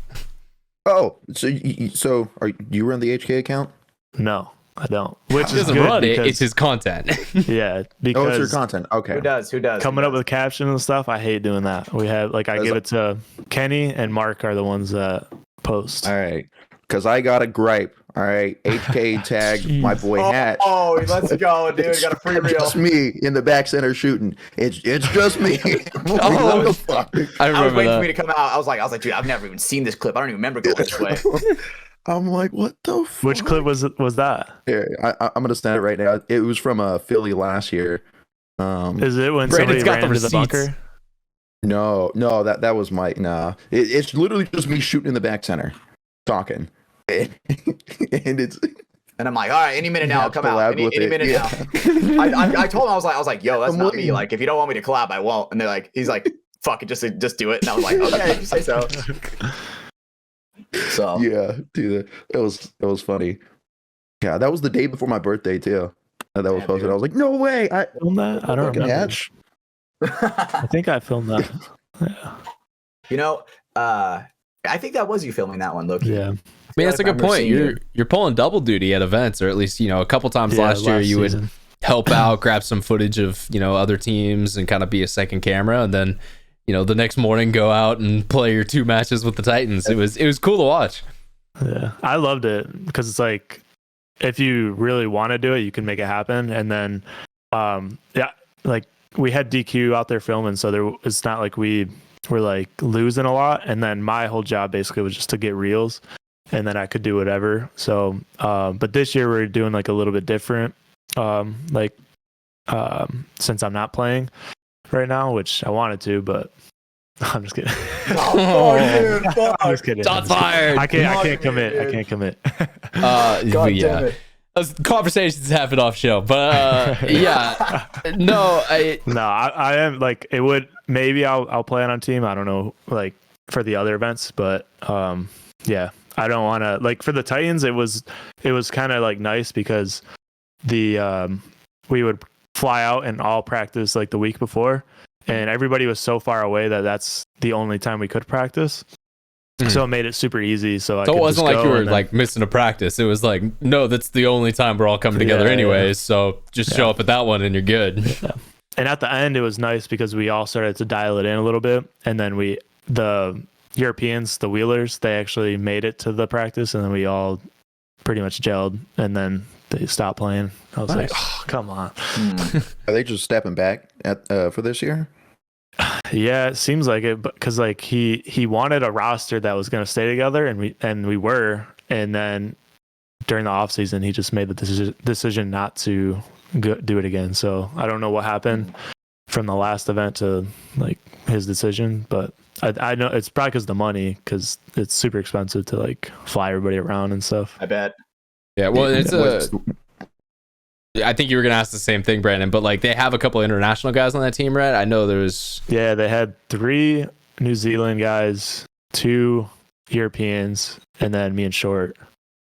Oh, so you run the HK account? No, I don't. Which he doesn't run it. It's his content. Yeah, because it's your content. Okay. Who does? Coming up with captions and stuff, I hate doing that. We have I give it to Kenny and Mark are the ones that post. All right, because I got a gripe. All right, HK tagged my boy Hat. Oh, let's go, dude! Got a free reel. Just me in the back center shooting. It's just me. What the fuck? I was waiting for me to come out. I was like, dude, I've never even seen this clip. I don't even remember going this way. I'm like, what the fuck? Which clip was that? Here, I'm gonna stand it right now. It was from Philly last year. Is it when somebody ran into the bunker? No, that was Mike. Nah, it's literally just me shooting in the back center, talking. And I'm like, all right, any minute now, I'll come out. Any minute now. I told him I was like, yo, that's not me. Like, if you don't want me to collab, I won't. And he's like, fuck it, just do it. And I was like, okay, if you say so. So yeah, dude, it was funny. Yeah, that was the day before my birthday too. That was posted. Dude. I was like, no way. I filmed that. I don't remember. I think I filmed that. Yeah. I think that was you filming that one, Loki. Yeah. I mean, that's a good point. You're pulling double duty at events, or at least, a couple times last year you would help out, grab some footage of, other teams and kind of be a second camera. And then, the next morning go out and play your 2 matches with the Titans. It was cool to watch. Yeah. I loved it because it's like, if you really want to do it, you can make it happen. And then, like we had DQ out there filming. So it's not like we were like losing a lot. And then my whole job basically was just to get reels. And then I could do whatever. So, but this year we're doing like a little bit different. Since I'm not playing right now, which I wanted to, but I'm just kidding. Dude, I'm just kidding. Shots fired. I can't commit. Dude. I can't commit. God damn it. Conversations happen off show, but I am like it would. Maybe I'll play it on team. I don't know, like for the other events, but yeah. I don't want to, like, for the Titans, it was kind of like nice because we would fly out and all practice like the week before, and everybody was so far away that that's the only time we could practice. So it made it super easy. So it wasn't like you were like missing a practice. It was like, no, that's the only time we're all coming together anyways. So just show up at that one and you're good. Yeah. And at the end, it was nice because we all started to dial it in a little bit. And then the Europeans, the wheelers, they actually made it to the practice, and then we all pretty much gelled, and then they stopped playing. I was like, oh, come on. Are they just stepping back for this year? Yeah, it seems like it, because like he wanted a roster that was going to stay together, and we were, and then during the off season, he just made the decision not to do it again. So I don't know what happened from the last event to like his decision, but I know it's probably because of the money, because it's super expensive to like fly everybody around and stuff. I bet. Yeah, well, I think you were gonna ask the same thing, Brandon, but like they have a couple international guys on that team, right? I know there's. Yeah, they had 3 New Zealand guys, 2 Europeans, and then me and Short,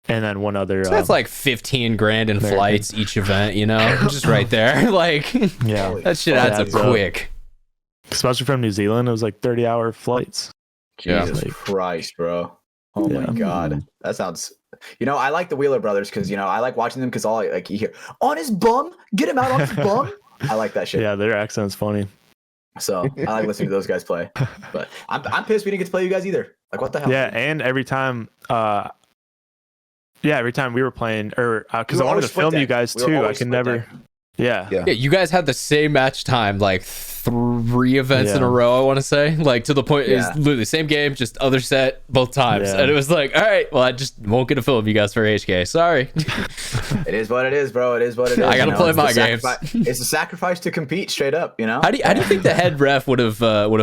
and then one other. So that's like 15 grand in American flights each event, you know, just right there. Like, yeah, that shit adds up quick. Especially from New Zealand, it was like 30-hour flights. Jesus Christ, bro! Oh my God, that sounds. You know, I like the Wheeler brothers because, you know, I like watching them because all like you hear on his bum, get him out on his bum. I like that shit. Yeah, their accent's funny. So I like listening to those guys play. But I'm pissed we didn't get to play you guys either. Like, what the hell? Yeah, and every time we were playing, or because I wanted to film you guys too, I can never. Yeah, you guys had the same match time, like 3 events in a row, I want to say, like to the point is literally same game, just other set both times, and it was like, all right, well, I just won't get to film you guys for HK, sorry. It is what it is, bro. It is what it is. I gotta play my games. It's a sacrifice to compete, straight up, you know. How do you think the head ref would have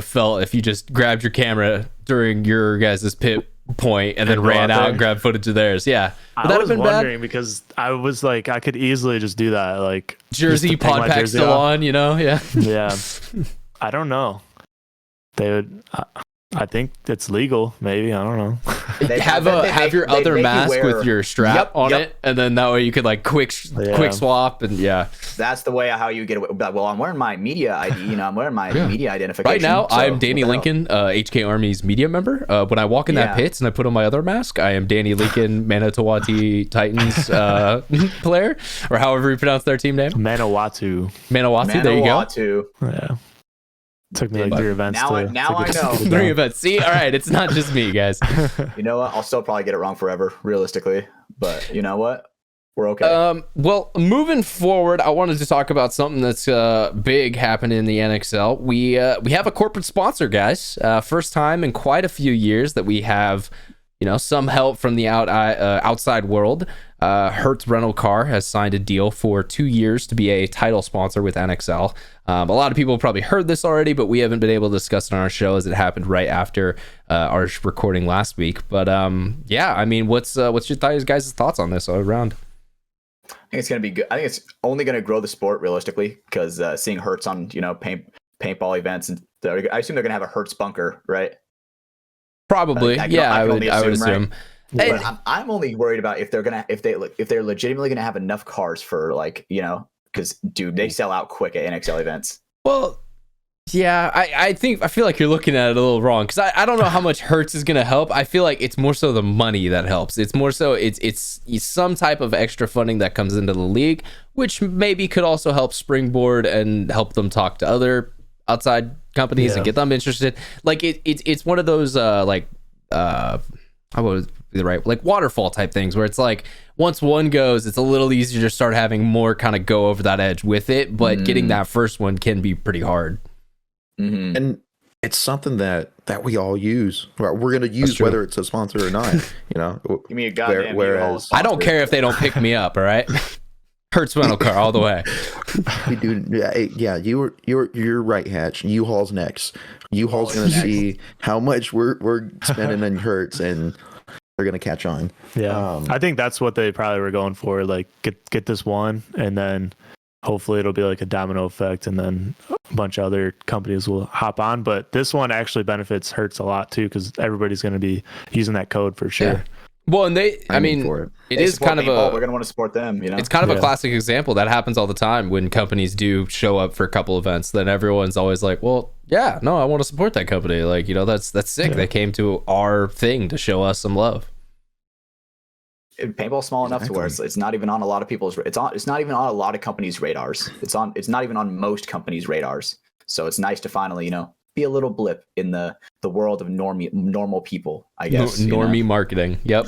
felt if you just grabbed your camera during your guys' pit point and then ran out and grabbed footage of theirs? Yeah, would I was wondering because I was like, I could easily just do that, like jersey pod pack still on, you know. Yeah. I don't know. They would. I think it's legal. Maybe, I don't know. Have your other mask with your strap on it, and then that way you could like quick swap, and that's the way how you get away. Well, I'm wearing my media ID. You know, I'm wearing my media identification. Right now, I'm Danny Lincoln, HK Army's media member. When I walk in that pits and I put on my other mask, I am Danny Lincoln, Manitowati Titans player, or however you pronounce their team name. Manawatu. There you go. Yeah. Took me like 3 events. Now I know. 3 events. See, all right, it's not just me, guys. You know what? I'll still probably get it wrong forever, realistically. But you know what? We're okay. Well, moving forward, I wanted to talk about something that's big happening in the NXL. We have a corporate sponsor, guys. First time in quite a few years that we have, you know, some help from the outside world. Herz Rental Car has signed a deal for 2 years to be a title sponsor with NXL. A lot of people have probably heard this already, but we haven't been able to discuss it on our show as it happened right after our recording last week. But yeah, I mean, what's your guys' thoughts on this all around? I think it's gonna be good. I think it's only gonna grow the sport realistically because seeing Hertz on, you know, paintball events, and I assume they're gonna have a Hertz bunker, right? Probably, I would assume. Right? But I'm only worried about if they're legitimately gonna have enough cars for, like, you know, because dude, they sell out quick at NXL events. Well, yeah, I feel like you're looking at it a little wrong because I don't know how much Hertz is gonna help. I feel like it's more so the money that helps. It's more so it's some type of extra funding that comes into the league, which maybe could also help springboard and help them talk to other outside companies and get them interested. Like it's one of those I would be right, like waterfall type things where it's like once one goes, it's a little easier to start having more kind of go over that edge with it, but getting that first one can be pretty hard. And it's something that we all use. We're going to use whether it's a sponsor or not. You know, give me a goddamn. Whereas I don't care if they don't pick me up. All right, Hertz Rental Car all the way. Dude, yeah, you're right, Hatch. U-Haul's next. U-Haul's going to see how much we're spending in Hertz, and they're going to catch on. Yeah, I think that's what they probably were going for. Like get this one, and then hopefully it'll be like a domino effect, and then a bunch of other companies will hop on. But this one actually benefits Hertz a lot too, because everybody's going to be using that code for sure. Yeah. Well, and it is kind of we're gonna want to support them. It's kind of a classic example that happens all the time when companies do show up for a couple events. Then everyone's always like, "Well, yeah, no, I want to support that company." Like, that's sick. They came to our thing to show us some love. Paintball's small enough to where it's not even on a lot of people's. It's not even on a lot of companies' radars. It's not even on most companies' radars. So it's nice to finally, be a little blip in the world of normal people, I guess. Normy marketing. Yep.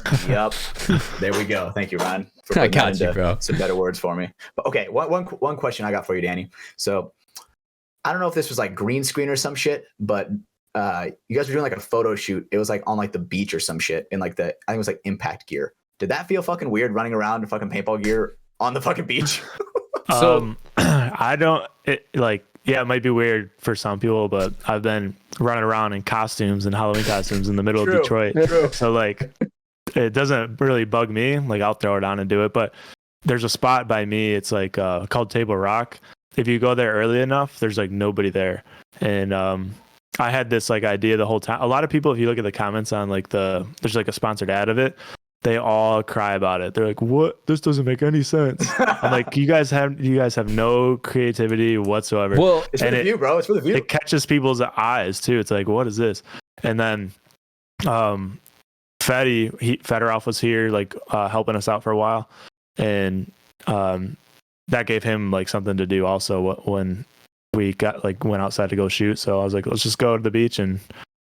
There we go. Thank you, Ryan. I got you, bro. Some better words for me. But okay, one question I got for you, Danny. So I don't know if this was like green screen or some shit, but you guys were doing like a photo shoot. It was like on like the beach or some shit in like I think it was like impact gear. Did that feel fucking weird running around in fucking paintball gear on the fucking beach? I don't it might be weird for some people, but I've been running around in costumes and Halloween costumes in the middle of Detroit. True. So like, it doesn't really bug me. Like, I'll throw it on and do it. But there's a spot by me. It's like called Table Rock. If you go there early enough, there's like nobody there. And I had this like idea the whole time. A lot of people, if you look at the comments on like there's like a sponsored ad of it, they all cry about it. They're like, "What? This doesn't make any sense." I'm like, you guys have no creativity whatsoever. Well, it's for the view, bro. It's for the view. It catches people's eyes too. It's like, what is this? And then Fedorov was here, like helping us out for a while, and that gave him like something to do also when we went outside to go shoot. So I was like, let's just go to the beach and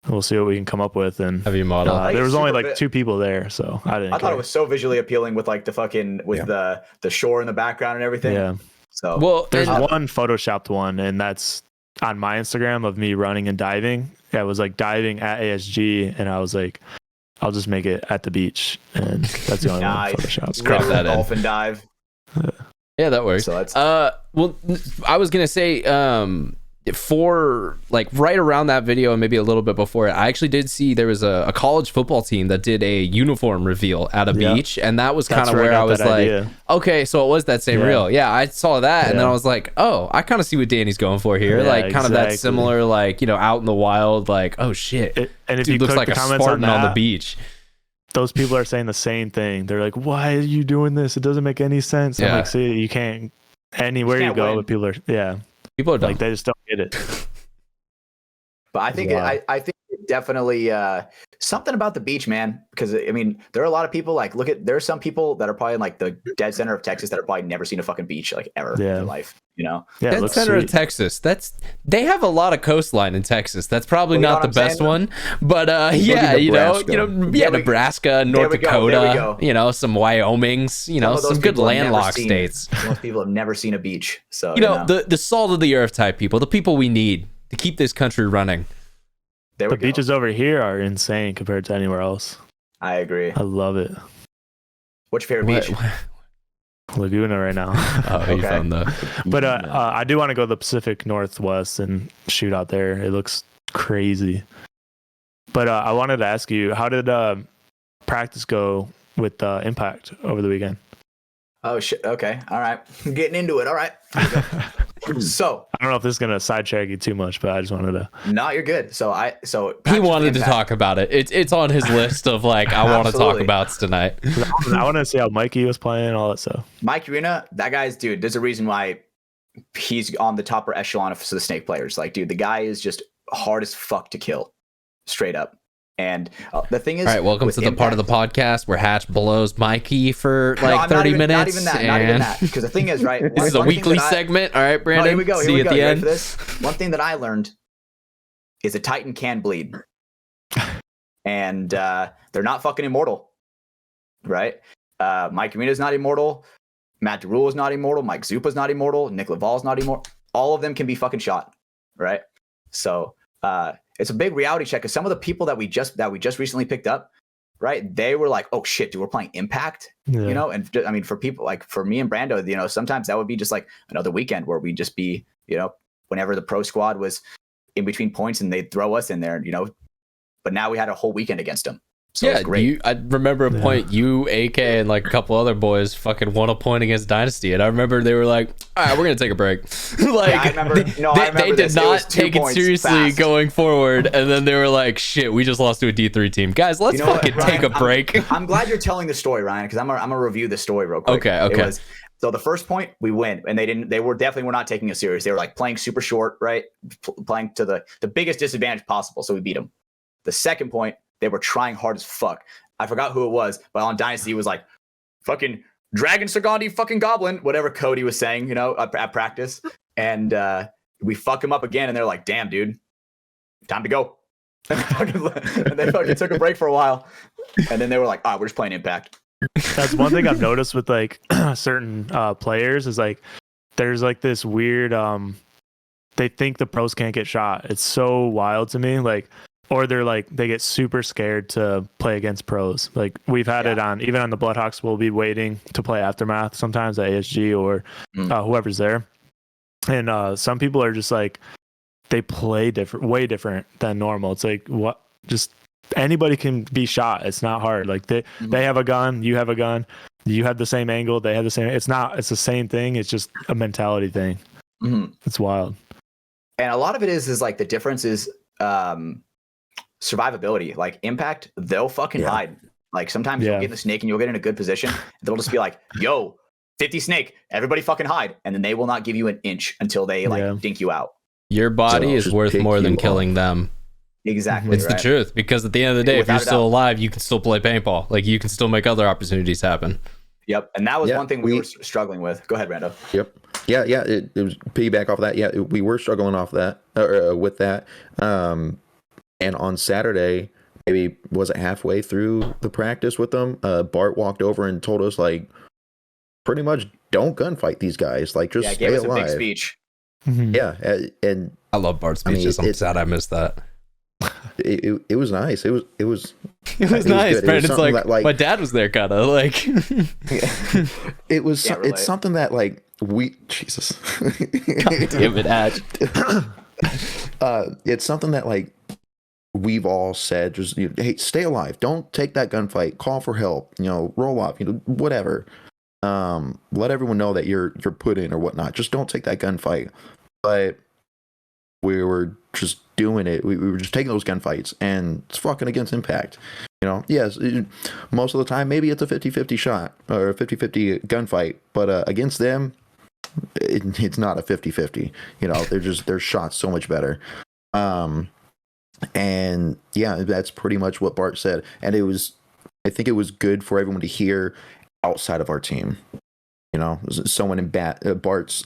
we'll see what we can come up with. And have you model? There was only like 2 people there, so I thought it was so visually appealing with like the fucking the shore in the background and everything. Yeah. So there's one photoshopped one, and that's on my Instagram of me running and diving. I was like diving at ASG, and I was like, I'll just make it at the beach, and that's the only one photoshopped. Crop that in. Dolphin dive. Yeah, that works. So that's well, I was gonna say for like right around that video and maybe a little bit before it, I actually did see there was a college football team that did a uniform reveal at a beach, and that was kind of where I was like, idea. Okay, so it was that same reel. Yeah, I saw that, and then I was like, oh, I kind of see what Danny's going for here, like kind of that similar, like, out in the wild, like, oh shit, and if dude you looks like a Spartan on the beach. Those people are saying the same thing. They're like, why are you doing this? It doesn't make any sense. I'm like, see, you can't anywhere you go, but people are people are dumb. Like, they just don't get it. But I think I think it definitely something about the beach, man. Because I mean, there are a lot of people like there are some people that are probably in like the dead center of Texas that are probably never seen a fucking beach like ever in their life. Yeah, dead center of Texas. They have a lot a coastline in Texas. That's probably not the best one, but Nebraska, North Dakota, some Wyomings, some good landlocked states. Most people have never seen a beach. So the salt of the earth type people, the people we need to keep this country running. The beaches over here are insane compared to anywhere else. I agree. I love it. What's your favorite beach? Laguna right now. You found that. But I do want to go to the Pacific Northwest and shoot out there. It looks crazy. But I wanted to ask you, how did practice go with Impact over the weekend? Oh shit. Okay. All right. I'm getting into it. All right. So I don't know if this is gonna sidetrack you too much, but I just wanted to. No, you're good. So he wanted to talk about it. It's on his list of like I want to talk about tonight. I want to see how Mikey was playing, all that stuff. Mike Arena, that guy's dude. There's a reason why he's on the top echelon of the Snake players. Like, dude, the guy is just hard as fuck to kill, straight up. And the thing is, all right, welcome to the part of the podcast where Hatch blows Mikey for like 30 minutes. Not even that. Because the thing is, right? This is a weekly segment. All right, Brandon. Here we go. See you at the end. This? One thing that I learned is a Titan can bleed. And they're not fucking immortal. Right? Mike Arena's not immortal. Matt DeRule is not immortal. Mike Zupa's not immortal. Nick Laval's not immortal. All of them can be fucking shot. Right? So it's a big reality check because some of the people that we just recently picked up, right? They were like, "Oh shit, dude, we're playing Impact," And I mean, for people like for me and Brando, sometimes that would be just like another weekend where we'd just be, whenever the pro squad was in between points and they'd throw us in there, But now we had a whole weekend against them, So yeah, great. I remember a point you, AK, and like a couple other boys fucking won a point against Dynasty, and I remember they were like, "All right, we're gonna take a break." Like I remember, they did not take it seriously going forward, and then they were like, "Shit, we just lost to a D3 team, guys. Let's fucking take a break." I'm glad you're telling the story, Ryan, because I'm gonna review the story real quick. Okay. So the first point we win, and they were definitely not taking it serious. They were like playing super short, right? Playing to the biggest disadvantage possible. So we beat them. The second point, they were trying hard as fuck. I forgot who it was, but on Dynasty, it was like fucking Dragon Sagandi fucking Goblin, whatever Cody was saying, at practice. And we fuck him up again, and they're like, damn, dude, time to go. And they fucking took a break for a while. And then they were like, we're just playing Impact. That's one thing I've noticed with like certain players is like there's like this weird they think the pros can't get shot. It's so wild to me. Like, or they're like they get super scared to play against pros. Like we've had it on even on the Bloodhawks. We'll be waiting to play Aftermath sometimes at ASG or whoever's there. And some people are just like they play way different than normal. It's like what just anybody can be shot. It's not hard. Like they have a gun, you have a gun, you have the same angle, they have the same. It's the same thing. It's just a mentality thing. It's wild. And a lot of it is like the difference is survivability. Like Impact, they'll fucking hide. Like sometimes you'll get the snake and you'll get in a good position. They'll just be like, yo, 50 snake, everybody fucking hide. And then they will not give you an inch until they dink you out. Your body is worth more than killing them. Exactly. It's the truth, because at the end of the day, if you're still alive, you can still play paintball. Like you can still make other opportunities happen. Yep. And that was one thing we were struggling with. Go ahead, Rando. Yep. Yeah. It was piggyback off of that. Yeah, we were struggling off that with that. And on Saturday, maybe was it halfway through the practice with them, Bart walked over and told us like pretty much don't gunfight these guys. Like just stay alive. A big speech. Yeah. And I love Bart's speeches. I'm sad I missed that. It was nice. It was nice. Brandon's like my dad was there, kind of like. It was. It's something that like Jesus. God damn it, Ad. It's something that like we've all said. Just hey, stay alive. Don't take that gunfight. Call for help. Roll off. Whatever. Let everyone know that you're put in or whatnot. Just don't take that gunfight. But we were just doing it. We were just taking those gunfights, and it's fucking against Impact. Yes, most of the time, maybe it's a 50-50 shot or a 50-50 gunfight, but against them, it's not a 50-50. Their shots so much better. And yeah, that's pretty much what Bart said. And I think it was good for everyone to hear outside of our team. Someone in Bart's,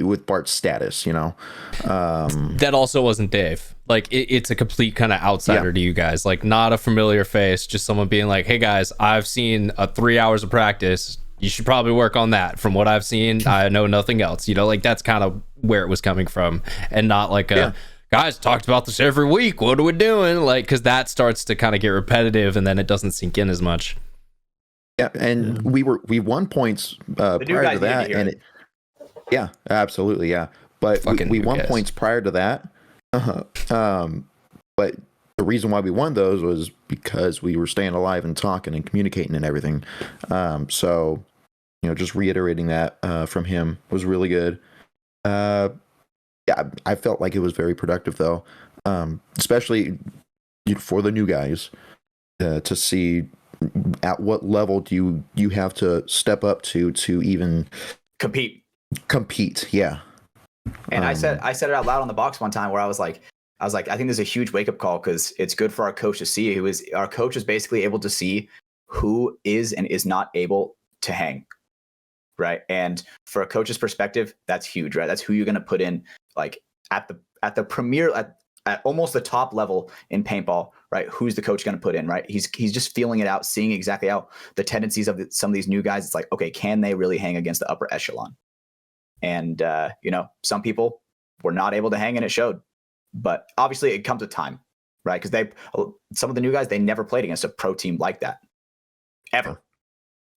with Bart's status, that also wasn't Dave. Like it's a complete kind of outsider to you guys, like not a familiar face, just someone being like, hey guys, I've seen 3 hours of practice, you should probably work on that. From what I've seen, I know nothing else. Like that's kind of where it was coming from, and not like guys talked about this every week, what are we doing? Like, because that starts to kind of get repetitive, and then it doesn't sink in as much. Yeah, and we won points prior to that, and yeah, absolutely, yeah. But we won points prior to that. But the reason why we won those was because we were staying alive and talking and communicating and everything. So, just reiterating that from him was really good. Yeah, I felt like it was very productive though, especially for the new guys to see at what level do you have to step up to even compete. Yeah. And I said it out loud on the box one time where I was like, I think there's a huge wake up call, because it's good for our coach to see. Our coach is basically able to see who is and is not able to hang, right? And for a coach's perspective, that's huge, right? That's who you're going to put in, like at the premier, at almost the top level in paintball, right? Who's the coach going to put in, right? He's just feeling it out, seeing exactly how the tendencies of some of these new guys. It's like, okay, can they really hang against the upper echelon? And some people were not able to hang, and it showed. But obviously, it comes with time, right? Because some of the new guys, they never played against a pro team like that, ever.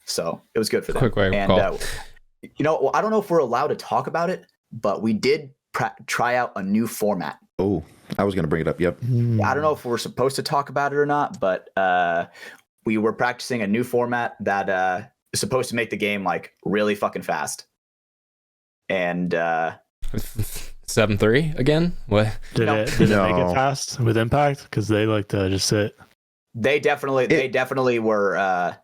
So it was good for them. Quick way and I don't know if we're allowed to talk about it, but we did try out a new format. Oh, I was going to bring it up. Yep. I don't know if we're supposed to talk about it or not, but we were practicing a new format that is supposed to make the game like really fucking fast. And 7-3 again? What? Did it make it fast with impact? Because they like to just sit. They definitely were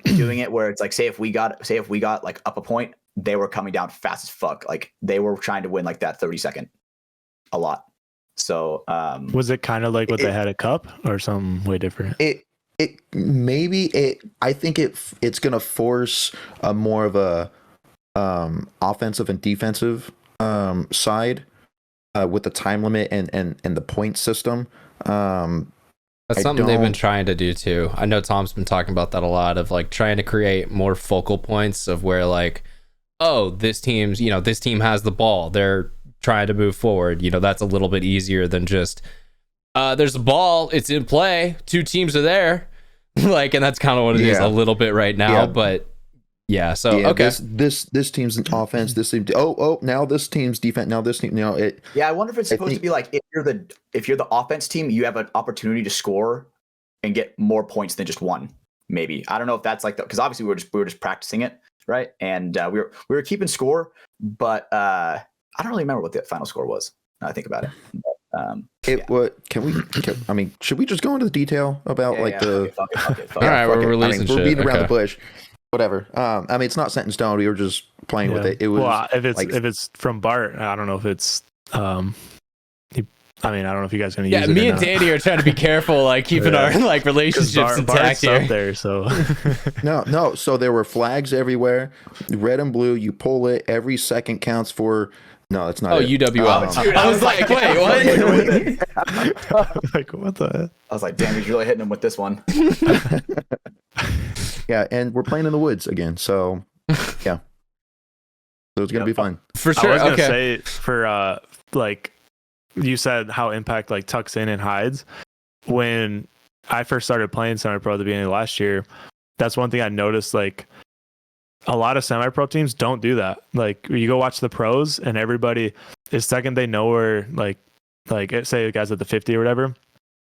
doing it where it's like, say if we got like up a point, they were coming down fast as fuck. Like they were trying to win like that 30-second a lot. So was it kind of like what they had at Cup or something way different? I think it's gonna force a more of a offensive and defensive side with the time limit and the point system. That's something they've been trying to do too. I know Tom's been talking about that a lot, of like trying to create more focal points of where like, oh, this team has the ball, they're trying to move forward. That's a little bit easier than just there's a ball, it's in play, 2 teams are there. Like, and that's kind of what it is a little bit right now. But okay, this team's offense, this team now this team's defense, now this team, I wonder if it's supposed to be like, if you're the offense team, you have an opportunity to score and get more points than just one. Maybe, I don't know if that's like that, because obviously we were just practicing it, right? And we were keeping score, but I don't really remember what the final score was. Now I think about it. Should we just go into the detail about fuck it. All right, we're releasing shit. We're beating around the bush. Whatever. It's not set in stone. We were just playing with it. It was if it's from Bart, I don't know if it's I don't know if you guys are gonna use it. Yeah, me and Danny are trying to be careful, like keeping our like relationships intact here. Up there, so no. So there were flags everywhere, red and blue. You pull it. Every second counts for. No, it's not. Oh, UWL. Dude, I was like, wait, what? Like, what the? I was like, damn, he's really hitting him with this one. Yeah, and we're playing in the woods again, so yeah. So it's gonna be fun for sure. I was gonna say for like you said how Impact like tucks in and hides. When I first started playing semi-pro at the beginning of last year, that's one thing I noticed. Like a lot of semi-pro teams don't do that. Like you go watch the pros, and everybody is second they know where like say the guys at the 50 or whatever.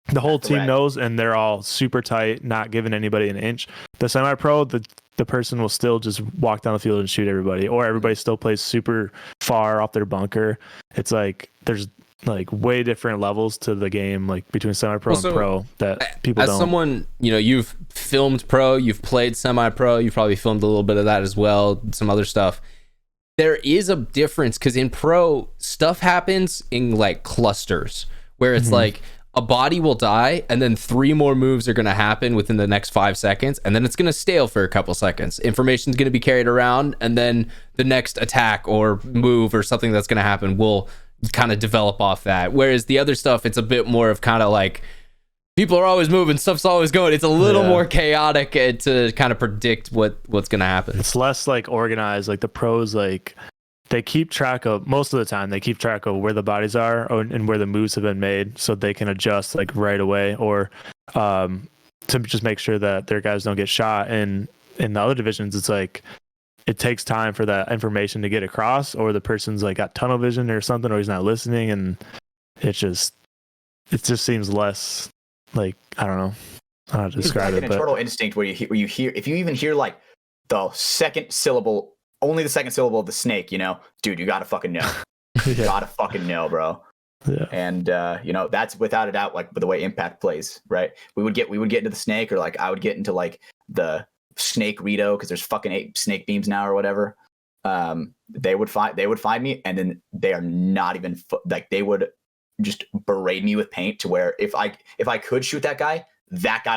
The whole team knows, and they're all super tight, not giving anybody an inch. The semi-pro, the person will still just walk down the field and shoot everybody, or everybody still plays super far off their bunker. It's like there's like way different levels to the game, like between semi-pro and pro, that people don't. As someone, you've filmed pro, you've played semi-pro, you've probably filmed a little bit of that as well, some other stuff. There is a difference, because in pro, stuff happens in like clusters, where it's like a body will die, and then 3 more moves are going to happen within the next 5 seconds, and then it's going to stale for a couple seconds. Information's going to be carried around, and then the next attack or move or something that's going to happen will kind of develop off that. Whereas the other stuff, it's a bit more of kind of like people are always moving, stuff's always going. It's a little more chaotic to kind of predict what's going to happen. It's less like organized. Like the pros, like they keep track of, most of the time they keep track of where the bodies are and where the moves have been made, so they can adjust like right away, or to just make sure that their guys don't get shot. And in the other divisions, it's like it takes time for that information to get across, or the person's like got tunnel vision or something, or he's not listening, and it just seems less like, I don't know how to describe it. An internal instinct where you hear, if you even hear like the second syllable, only the second syllable of the snake, dude, you gotta fucking know. You gotta fucking know, bro. Yeah. And that's without a doubt like the way Impact plays, right? We would get into the snake, or like I would get into like the snake Rito, because there's fucking 8 snake beams now or whatever. They would find me, and then they are not even like, they would just berate me with paint to where if I could shoot that guy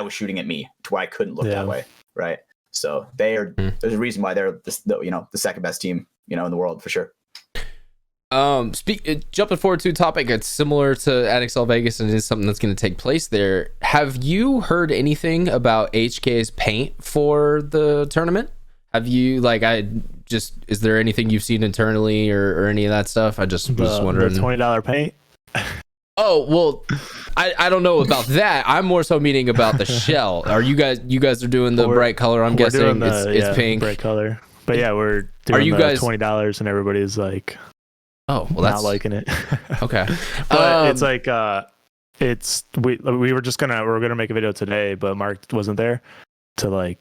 was shooting at me, to where I couldn't look that way, right? So there's a reason why they're the second best team in the world for sure. Jumping forward to a topic that's similar to NXL Vegas and is something that's going to take place there. Have you heard anything about HK's paint for the tournament? Have you is there anything you've seen internally or any of that stuff? I just was wondering. The $20 paint. Oh, well, I don't know about that. I'm more so meaning about the shell. Are you guys are doing the bright color? I'm guessing it's pink. Bright color. But yeah, we're doing $20 and everybody's like Oh, well, that's not liking it. okay. But it's like we were gonna make a video today, but Mark wasn't there to like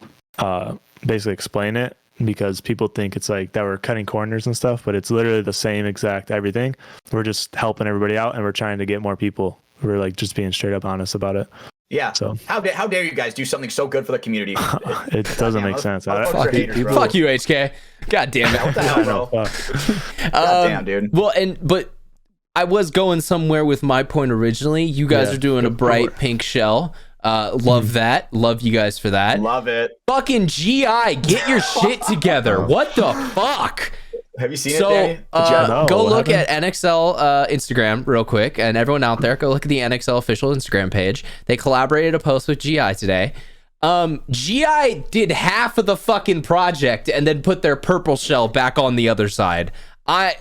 basically explain it, because people think it's like that we're cutting corners and stuff, but it's literally the same exact everything. We're just helping everybody out, and we're trying to get more people. We're like just being straight up honest about it. Yeah. So how dare you guys do something so good for the community? It doesn't make sense. Fuck you, HK. God damn it. What the hell, bro? God damn, dude. Well, but I was going somewhere with my point originally. You guys are doing a bright pink shell. Love that. Love you guys for that. Love it. Fucking GI, get your shit together. What the fuck? Have you seen it, Danny? Go look at NXL Instagram real quick, and everyone out there, go look at the NXL official Instagram page. They collaborated a post with GI today. GI did half of the fucking project and then put their purple shell back on the other side. I've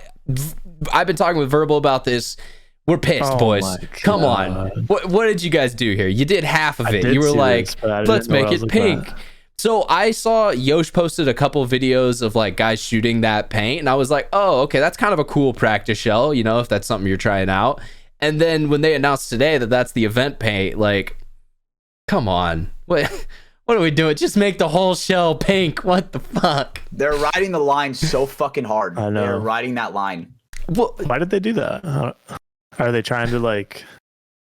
been talking with Verbal about this. We're pissed, boys. Come on. What did you guys do here? You did half of it. You were like, let's make it pink. So I saw Yosh posted a couple of videos of like guys shooting that paint, and I was like, oh, okay, that's kind of a cool practice shell, you know, if that's something you're trying out. And then when they announced today that that's the event paint, like, come on. What are we doing? Just make the whole shell pink. What the fuck? They're riding the line so fucking hard. I know. They're riding that line. Why did they do that? Are they trying to like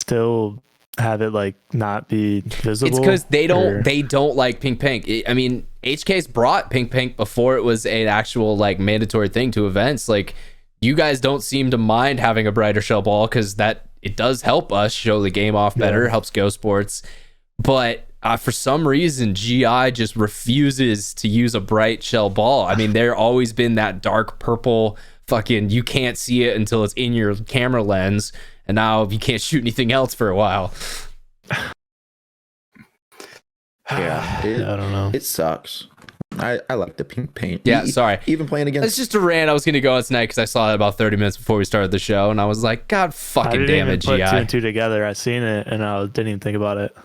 still have it like not be visible? It's because they don't like pink. I mean, HK's brought pink before it was an actual like mandatory thing to events. Like, you guys don't seem to mind having a brighter shell ball because that it does help us show the game off better, helps Go Sports. But for some reason, GI just refuses to use a bright shell ball. I mean, they're always been that dark purple fucking, you can't see it until it's in your camera lens, and now you can't shoot anything else for a while. Yeah, I don't know. It sucks. I like the pink paint. Yeah, sorry. Even playing against... It's just a rant I was going to go on tonight because I saw it about 30 minutes before we started the show, and I was like, God fucking damn it, GI. I didn't even put two and two together. I seen it, and I didn't even think about it.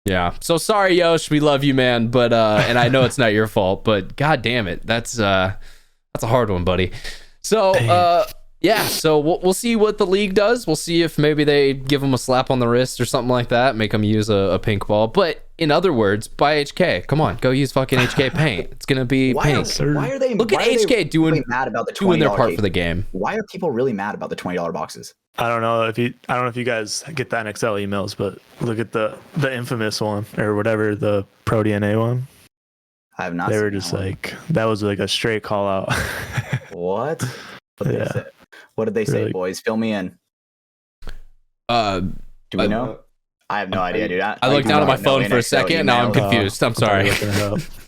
Yeah. So sorry, Yosh. We love you, man. But and I know it's not your fault, but God damn it. That's a hard one, buddy. So yeah, so we'll see what the league does. We'll see if maybe they give them a slap on the wrist or something like that, make them use a pink ball. But in other words, buy HK. Come on, go use fucking HK paint. It's gonna be pink. Why are they? Look at HK doing really mad about the doing their part $20 for the game. Why are people really mad about the $20 boxes? I don't know if you guys get the NXL emails, but look at the infamous one or whatever, the Pro DNA one. I have not. They were just like, that was like a straight call out. What? What did they say, boys? Fill me in. Do we know? I have no idea, dude. I looked down at my phone for a second. Now I'm confused. I'm sorry.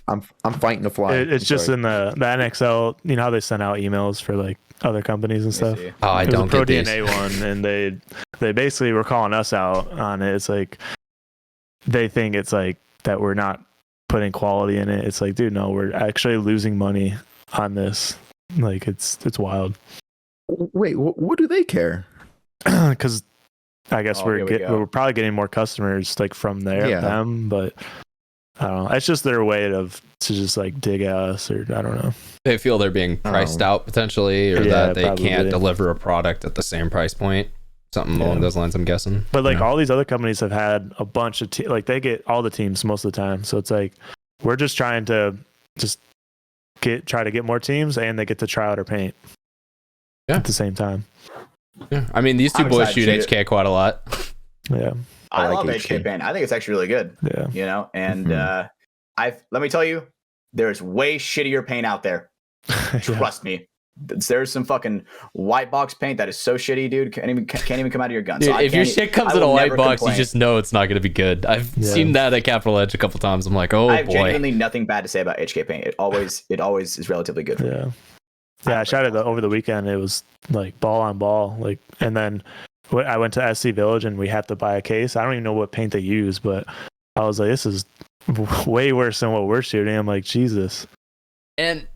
I'm fighting to fly. It's just in the NXL. You know how they send out emails for like other companies and stuff. Oh, I don't get these. Pro DNA one, and they basically were calling us out on it. It's like they think it's like that we're not putting quality in it. It's like, dude, no, we're actually losing money on this. Like it's wild. Wait, what do they care? Because I guess we're probably getting more customers like from them, but I don't know. It's just their way to just like dig at us, or I don't know. They feel they're being priced out potentially, or that they can't deliver a product at the same price point. Something along those lines, I'm guessing. But like all these other companies have had a bunch of like they get all the teams most of the time. So it's like we're just trying to try to get more teams, and they get to try out our paint at the same time. Yeah, I mean, these two boys shoot HK quite a lot. Yeah, I love HK paint. I think it's actually really good. Yeah, you know, and let me tell you, there's way shittier paint out there. Trust me. There's some fucking white box paint that is so shitty, dude. Can't even come out of your gun. Dude, so if your shit comes in a white box, you just know it's not going to be good. I've seen that at Capital Edge a couple times. I'm like, oh boy. I have genuinely nothing bad to say about HK paint. It always is relatively good. Yeah, I shot it over the weekend. It was like ball on ball. Like, and then I went to SC Village and we had to buy a case. I don't even know what paint they use, but I was like, this is way worse than what we're shooting. I'm like, Jesus. And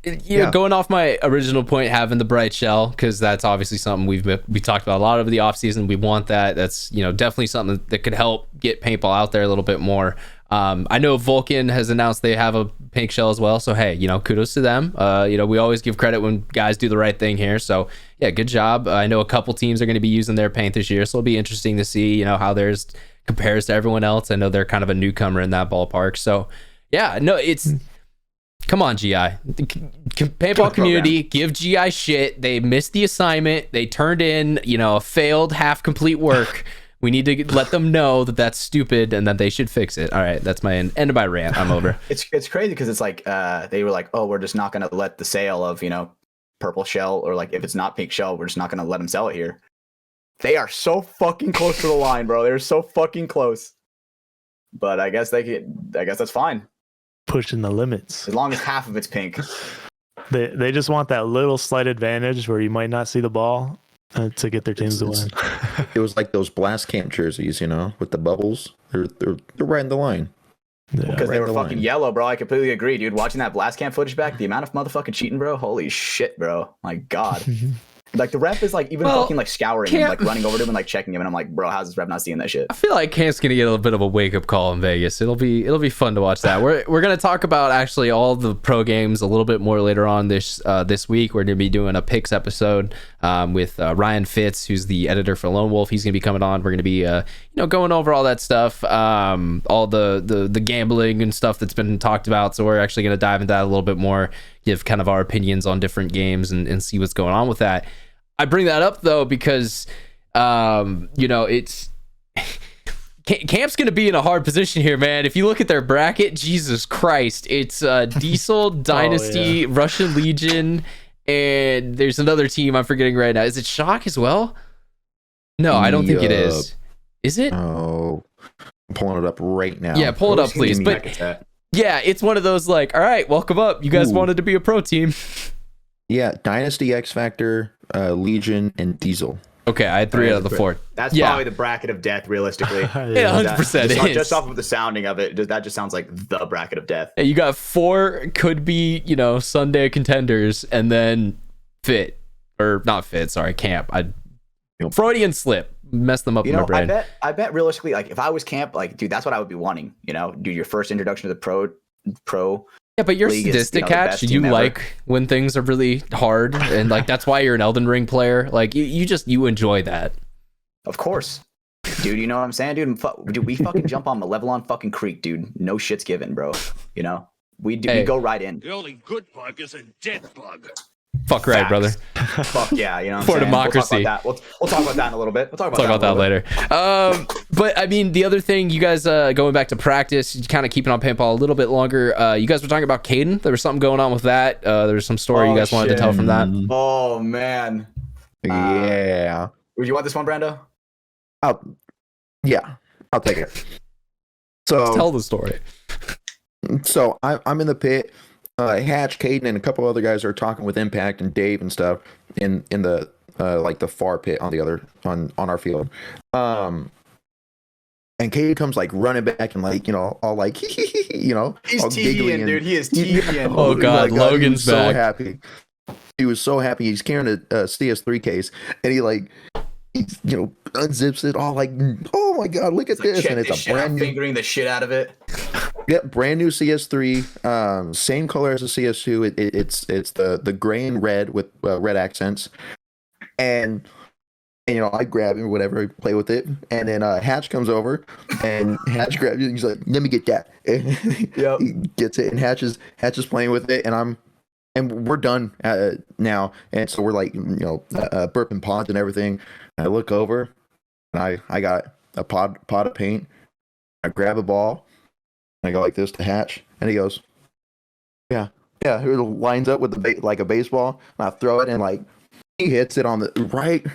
going off my original point, having the bright shell, because that's obviously something we talked about a lot over the off season. We want that. That's definitely something that could help get paintball out there a little bit more. I know Vulcan has announced they have a pink shell as well. So, hey, kudos to them. We always give credit when guys do the right thing here. So, yeah, good job. I know a couple teams are going to be using their paint this year. So it'll be interesting to see, how theirs compares to everyone else. I know they're kind of a newcomer in that ballpark. So, yeah, no, come on, GI. The paintball community, give GI shit. They missed the assignment. They turned in, a failed half-complete work. We need to let them know that that's stupid and that they should fix it. All right, that's my end of my rant. I'm over. It's crazy because it's like they were like, oh, we're just not going to let the sale of purple shell, or like if it's not pink shell, we're just not going to let them sell it here. They are so fucking close to the line, bro. They're so fucking close. But I guess that's fine. Pushing the limits. As long as half of it's pink. They just want that little slight advantage where you might not see the ball. To get their teams to win. It was like those blast camp jerseys, with the bubbles. They're right in the line. Because they were fucking yellow, bro. I completely agree, dude. Watching that blast camp footage back, the amount of motherfucking cheating, bro. Holy shit, bro. My God. Like the ref is like even fucking like scouring him, like running over to him and like checking him, and I'm like, bro, how's this ref not seeing that shit? I feel like Camp's gonna get a little bit of a wake up call in Vegas. It'll be fun to watch that. We're gonna talk about actually all the pro games a little bit more later on this week. We're gonna be doing a picks episode with Ryan Fitz, who's the editor for Lone Wolf. He's gonna be coming on. We're gonna be going over all that stuff, all the gambling and stuff that's been talked about. So we're actually gonna dive into that a little bit more, give kind of our opinions on different games and see what's going on with that. I bring that up though because it's Camp's gonna be in a hard position here, man. If you look at their bracket, Jesus Christ, it's Diesel, Dynasty, Russian Legion, and there's another team I'm forgetting right now. Is it Shock as well? No, I don't think it is. Is it? Oh, I'm pulling it up right now. Yeah, pull it up, please. But yeah, it's one of those like, all right, welcome up. You guys wanted to be a pro team. Yeah, Dynasty, X Factor, Legion, and Diesel. Okay, I had 3 out of the 4. That's probably the bracket of death, realistically. Yeah, 100%. Just off of the sounding of it, that just sounds like the bracket of death. Hey, you got 4 could be, Sunday contenders, and then Fit. Or not Fit, sorry, Camp. Freudian slip. Messed them up in my brain. I bet realistically, like if I was Camp, like, dude, that's what I would be wanting. Do your first introduction to the pro. Yeah, but you're sadistic, Catch. You like when things are really hard, and like that's why you're an Elden Ring player. Like you enjoy that. Of course, dude. You know what I'm saying, dude? We fucking jump on the level on fucking creek, dude. No shit's given, bro. We we go right in. The only good bug is a dead bug. Fuck right, brother. Fuck yeah, for democracy. We'll talk about that in a little bit. We'll talk about that later. But I mean, the other thing, you guys going back to practice, kind of keeping on paintball a little bit longer. You guys were talking about Caden. There was something going on with that. There was some story you guys wanted to tell from that. Oh man. Yeah. Would you want this one, Brando? Yeah, I'll take it. So let's tell the story. So I'm in the pit. Hatch, Caden, and a couple other guys are talking with Impact and Dave and stuff in the like the far pit on our field. And Caden comes like running back and like all like he's all TVing, dude. He is TVing. Oh god, Logan's back. So happy. He was so happy. He's carrying a CS3 case, and he unzips it all like, oh my god, look at this, and it's a brand new, fingering the shit out of it. Yep, brand new CS3, same color as the CS2. It's the gray and red with red accents, and I grab it or whatever, play with it, and then Hatch comes over, and Hatch grabs it, and he's like, let me get that. Yep. He gets it, and Hatch is playing with it, and we're done now, and so we're like burping pods and everything. And I look over, and I got a pot of paint. I grab a ball, and I go like this to Hatch, and he goes, yeah, it lines up with like a baseball, and I throw it, and like he hits it on the right.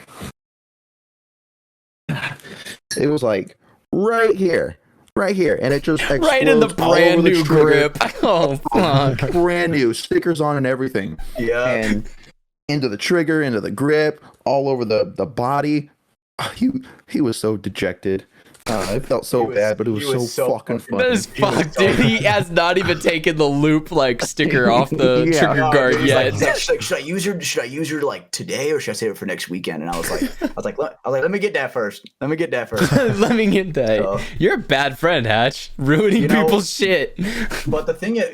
It was like right here, and it just explodes right in the brand new grip. Oh fuck! Brand new stickers on and everything. Yeah, and into the trigger, into the grip, all over the body. He was so dejected. It felt so bad, but it was so fucking funny. That is fucked, dude. He has not even taken the loop like sticker off the trigger guard yet. He's like, should I use her like today, or should I save it for next weekend? And I was like, let me get that first. Let me get that. So, you're a bad friend, Hatch. Ruining people's shit. But the thing is,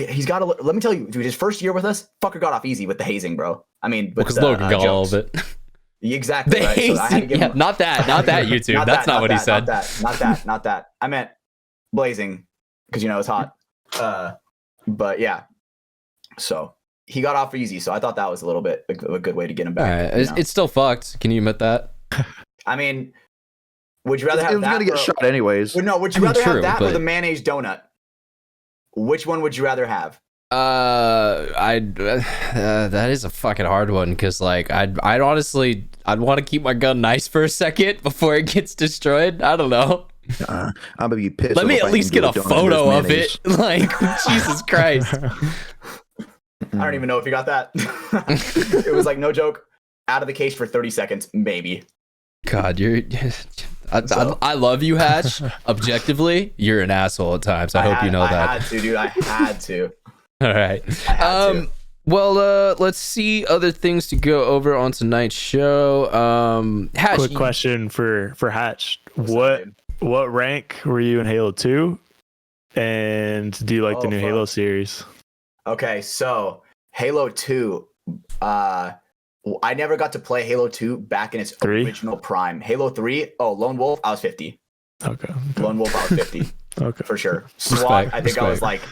he's got to. Let me tell you, dude. His first year with us, fucker got off easy with the hazing, bro. I mean, because Logan got all of it. Exactly. The right? hazing, so I had to give him, not that YouTube. That's not what he said. Not that. I meant blazing, because it's hot. But yeah. So he got off easy. So I thought that was a little bit a good way to get him back. It's still fucked. Can you admit that? I mean, would you rather have that? It was gonna get shot anyways. No, would you rather have that or the mayonnaise donut? Which one would you rather have? That is a fucking hard one, because like I'd want to keep my gun nice for a second before it gets destroyed. I don't know. I'm gonna be pissed. Let me at least get a photo of it. Like, Jesus Christ. I don't even know if you got that. It was like, no joke, out of the case for 30 seconds, maybe. God, I love you, Hatch. Objectively, you're an asshole at times. I hope you know that. I had to, dude. I had to. All right. Well, let's see other things to go over on tonight's show. Hatch, quick question for Hatch. What rank were you in Halo 2? And do you like the new Halo series? Okay, so Halo 2, I never got to play Halo 2 back in its original prime. Halo 3, Lone Wolf, I was 50. Okay. Lone Wolf, I was 50. Okay. For sure. SWAT, I think I was like,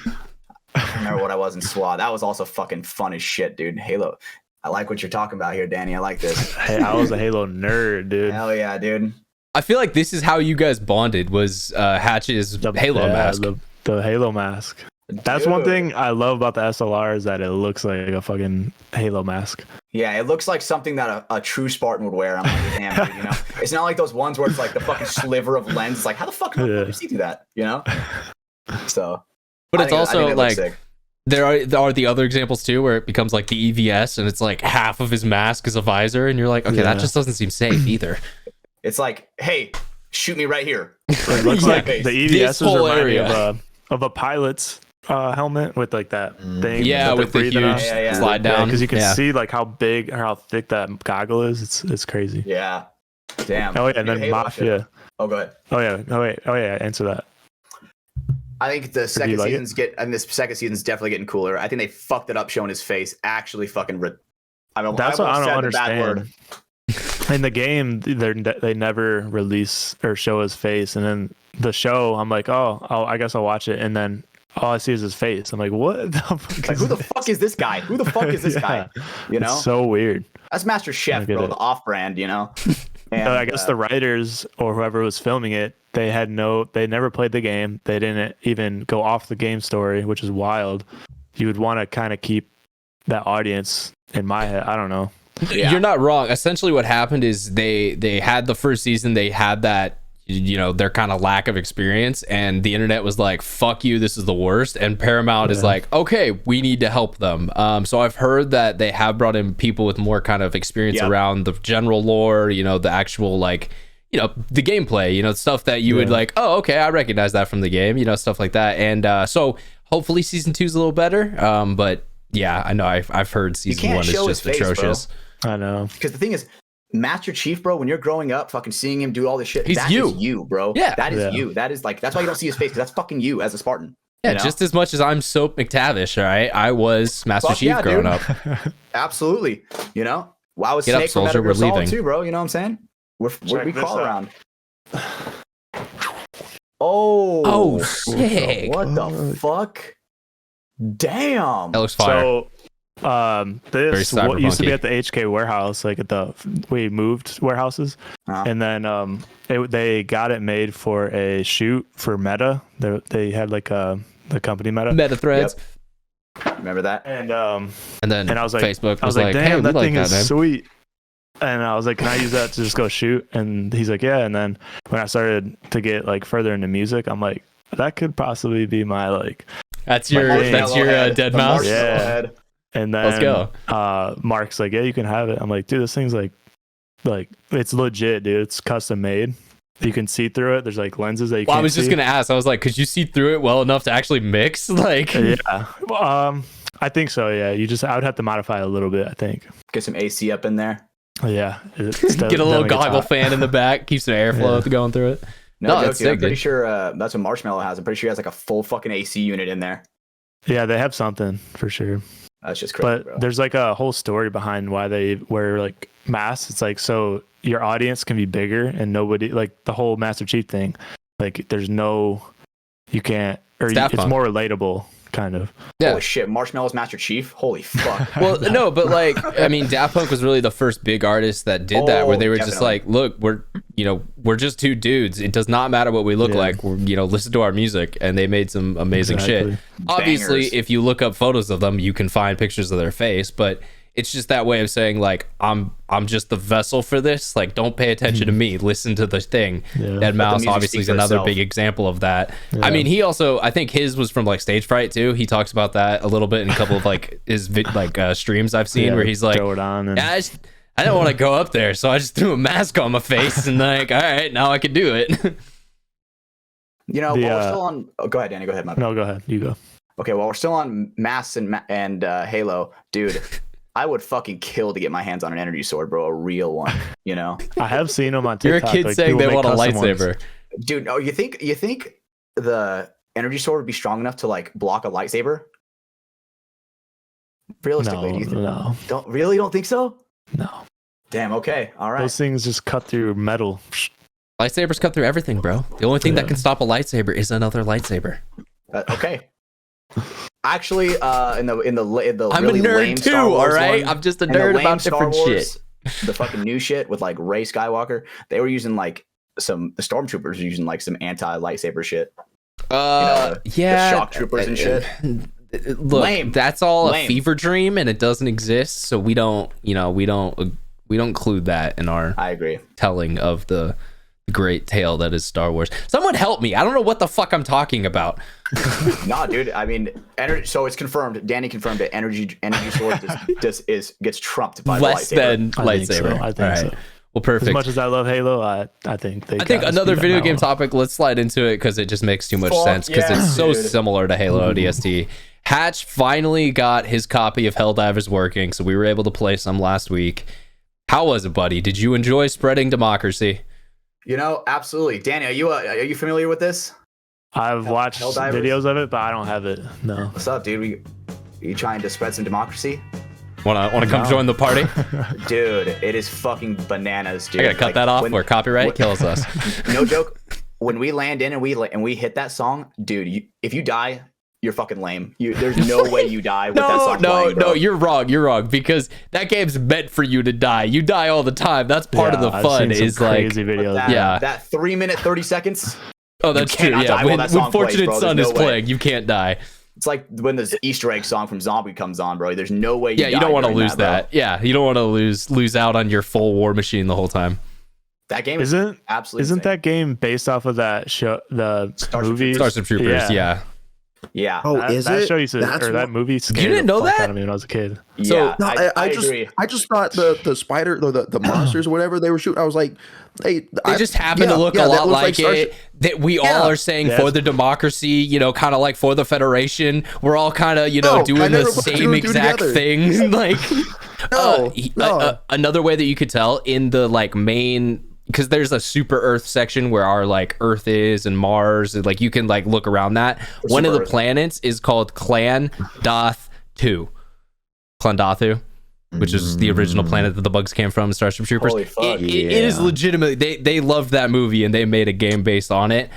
I don't remember what I was in SWAT. That was also fucking fun as shit, dude. Halo. I like what you're talking about here, Danny. I like this. Hey, I was a Halo nerd, dude. Hell yeah, dude. I feel like this is how you guys bonded, was Hatch's Halo mask. The Halo mask. That's one thing I love about the SLR, is that it looks like a fucking Halo mask. Yeah, it looks like something that a true Spartan would wear. I'm like, damn, dude, It's not like those ones where it's like the fucking sliver of lens. It's like, how the fuck did you see through that, So... But it's also like there are the other examples too, where it becomes like the EVS and it's like half of his mask is a visor, and you're like, okay, that just doesn't seem safe either. It's like, hey, shoot me right here. It looks like the EVS remind me of a pilot's helmet with like that thing. Yeah, with the huge slide down. Because you can see like how big or how thick that goggle is. It's crazy. Yeah. Damn. Oh yeah, and then Mafia. Oh, go ahead. Oh yeah. Answer that. I think the second season's definitely getting cooler. I think they fucked it up showing his face. Actually, fucking. That's what I don't understand. In the game, they never release or show his face, and then the show, I'm like, I guess I'll watch it, and then all I see is his face. I'm like, what? Who the fuck is this guy? Who the fuck is this guy? It's so weird. That's Master Chef, bro. The off-brand, And, I guess the writers or whoever was filming it, they never played the game. They didn't even go off the game story, which is wild. You would want to kind of keep that audience in my head. I don't know. Yeah. You're not wrong. Essentially what happened is they had the first season, they had that, their kind of lack of experience, and the internet was like, fuck you, this is the worst. And Paramount is like, okay, we need to help them. So I've heard that they have brought in people with more kind of experience around the general lore, the actual like, the gameplay, stuff that you would like, oh, okay, I recognize that from the game, stuff like that. And so hopefully season 2 is a little better. But yeah, I know I've heard season 1 is just atrocious. I know. Because the thing is, Master Chief, bro, when you're growing up, fucking seeing him do all this shit, is you, bro. Yeah. That is you. That is like, that's why you don't see his face, because that's fucking you as a Spartan. Yeah, just as much as I'm Soap McTavish, all right? I was Master Chief growing up. Absolutely. Well, I was Get Snake up, soldier, from Metal Gear Solid too, bro. You know what I'm saying? We crawl around. Oh, sick. What the fuck? Damn. That looks fire. So, this used to be at the HK warehouse, like we moved warehouses, and then they got it made for a shoot for Meta. They had like the company Meta Threads. Yep. Remember that? And I was like, Facebook I was like, damn, hey, that thing is name. sweet. And I was like, can I use that to just go shoot? And he's like, yeah. And then when I started to get like further into music, I'm like, that could possibly be my like. That's your dead mouse. Yeah. And then let's go. Mark's like, yeah, you can have it. I'm like, dude, this thing's like it's legit, dude. It's custom made. you can see through it. There's like lenses that you Well, can't I was just see. gonna ask. I was like, could you see through it well enough to actually mix? Like, Yeah. I think so. Yeah. I would have to modify a little bit, I think. Get some AC up in there. Yeah. get a little goggle fan in the back, keeps some airflow going through it. No, that's joke, dude, I'm sick, pretty dude. sure that's what Marshmallow has. I'm pretty sure he has like a full fucking AC unit in there. Yeah, they have something for sure. That's just crazy, But bro. there's like a whole story behind why they wear like masks. It's like so your audience can be bigger and nobody like the whole Master Chief thing. Like there's no, you can't, or Daft it's Punk. more relatable kind of. Yeah. Holy shit, Marshmallow's Master Chief? Holy fuck. Well, no, but like, I mean, Daft Punk was really the first big artist that did that, where they were just definitely. like, look, we're just two dudes. It does not matter what we look like. Listen to our music, and they made some amazing shit. Obviously, Bangers. if you look up photos of them, you can find pictures of their face, but it's just that way of saying like, I'm just the vessel for this. Like, don't pay attention to me. Listen to the thing. Yeah. Ed Mouse music obviously speak is for another itself. big example of that. Yeah. I mean, he also, I think his was from like Stage Fright too. He talks about that a little bit in a couple of like his streams I've seen where he's like, throw it on and I didn't want to go up there, so I just threw a mask on my face and like, all right, now I can do it. You know, The, while we're still on... Oh, go ahead, Danny. Go ahead, my bad. no, go ahead. You go. Okay, while we're still on masks and Halo, dude, I would fucking kill to get my hands on an energy sword, bro. A real one, you know? I have seen them on You're a TikTok. kid like, saying they people want a make custom ones. lightsaber. Dude, no, you think the energy sword would be strong enough to like block a lightsaber? Realistically, do you think? No, Don't think so? no. Damn, okay. All right. Those things just cut through metal. Lightsabers cut through everything, bro. The only thing that Yeah. can stop a lightsaber is another lightsaber. Okay. Actually, in the I'm really a nerd lame too, Star Wars all right? one, I'm just a and the nerd lame about Star different Wars, shit. The fucking new shit with like Rey Skywalker, they were using like the stormtroopers were using like some anti lightsaber shit. Yeah, the shock troopers and shit. Look, Lame. that's all Lame. a fever dream, and it doesn't exist. So we don't include that in our I agree. telling of the great tale that is Star Wars. Someone help me! I don't know what the fuck I'm talking about. Nah, dude. I mean, so it's confirmed. Danny confirmed that energy sword gets trumped by Less the lightsaber. than I think so. lightsaber. I think All right. so. Well, As perfect. much as I love Halo, I think they. I think gotta another speed up video that game one. topic. Let's slide into it because it just makes too much Fuck sense because yeah, it's so dude. similar to Halo ODST. Hatch finally got his copy of Helldivers working, so we were able to play some last week. How was it, buddy? Did you enjoy spreading democracy? You know, absolutely. Danny, are you familiar with this? I've watched Helldivers? videos of it, but I don't have it. No. What's up, dude? You trying to spread some democracy? Wanna come No. join the party? Dude, it is fucking bananas, dude. I gotta cut Like, that off when- where copyright kills us. No joke. When we land in and we hit that song, dude, if you die, you're fucking lame. There's no way you die with that song playing, bro. No, you're wrong because that game's meant for you to die. You die all the time. That's part of the I've fun. seen some Is like, crazy videos. Yeah. That 3 minute 30 seconds. oh, that's true. cannot die Yeah, while when that song plays, Fortunate bro. Son There's is no way. playing, you can't die. It's like when the Easter egg song from Zombie comes on, bro. There's no way. Yeah, you die don't want to during lose that. Yeah, you don't want to lose out on your full war machine the whole time. That game is Isn't absolutely. isn't insane. that game based off of that show, the Starship movie? Starship Troopers. Yeah. Yeah. Oh, that, is that it? show used to, That's or that what- movie scared didn't the know fuck that? out of me when I was a kid. Yeah. No, I just agree. I just thought the spider the monsters or whatever they were shooting. I was like, hey, They just happen to look a lot that looks like Starship. it. That we all Yeah. are saying Yeah. for the democracy, kind of like for the Federation. We're all kind of, No, I doing the never put two same and two exact together. thing. Like, No. another way that you could tell in the like main, because there's a super Earth section where our like Earth is and Mars, and like you can like look around that. One of the Super Earth. planets is called Clandathu. Clandathu. Which is the original planet that the bugs came from, Starship Troopers. Holy fuck. It is Yeah. legitimately they loved that movie and they made a game based on it.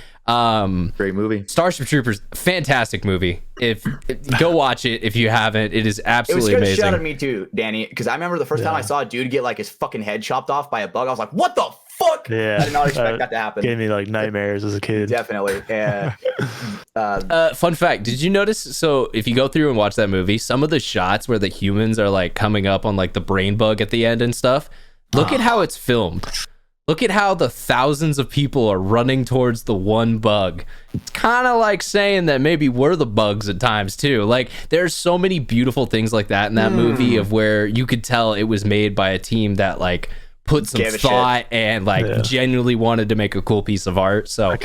Great movie. Starship Troopers, fantastic movie. If go watch it if you haven't. It is It was absolutely good amazing. shout at me too, Danny, because I remember the first time I saw a dude get like his fucking head chopped off by a bug. I was like, "What the fuck?" Yeah, I did not expect that to happen. Gave me like nightmares as a kid. Definitely. Yeah. Fun fact, did you notice, so if you go through and watch that movie, some of the shots where the humans are like coming up on like the brain bug at the end and stuff, look at how it's filmed. Look at how the thousands of people are running towards the one bug. It's kind of like saying that maybe we're the bugs at times too. Like there's so many beautiful things like that in that movie of where you could tell it was made by a team that like put some thought and like genuinely wanted to make a cool piece of art. So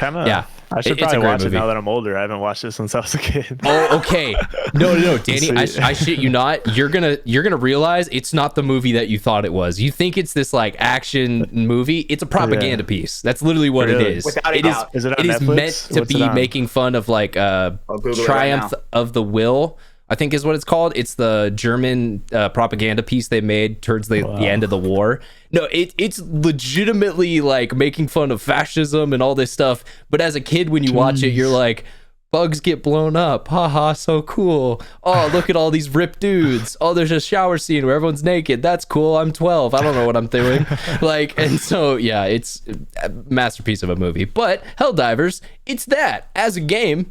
I should probably watch it now that I'm older. I haven't watched it since I was a kid. Oh, okay. No, Danny, I shit you not. You're gonna realize it's not the movie that you thought it was. You think it's this like action movie. It's a propaganda piece. That's literally what it is. Without a doubt. Is it on It is Netflix? meant to be making fun of like Triumph of the Will, I think is what it's called. It's the German propaganda piece they made towards the end of the war. No, it's legitimately like making fun of fascism and all this stuff. But as a kid, when you watch it, you're like, bugs get blown up. Haha, so cool. Oh, look at all these ripped dudes. Oh, there's a shower scene where everyone's naked. That's cool. I'm 12. I don't know what I'm doing. Like, and so, yeah, it's a masterpiece of a movie. But Helldivers, it's that as a game.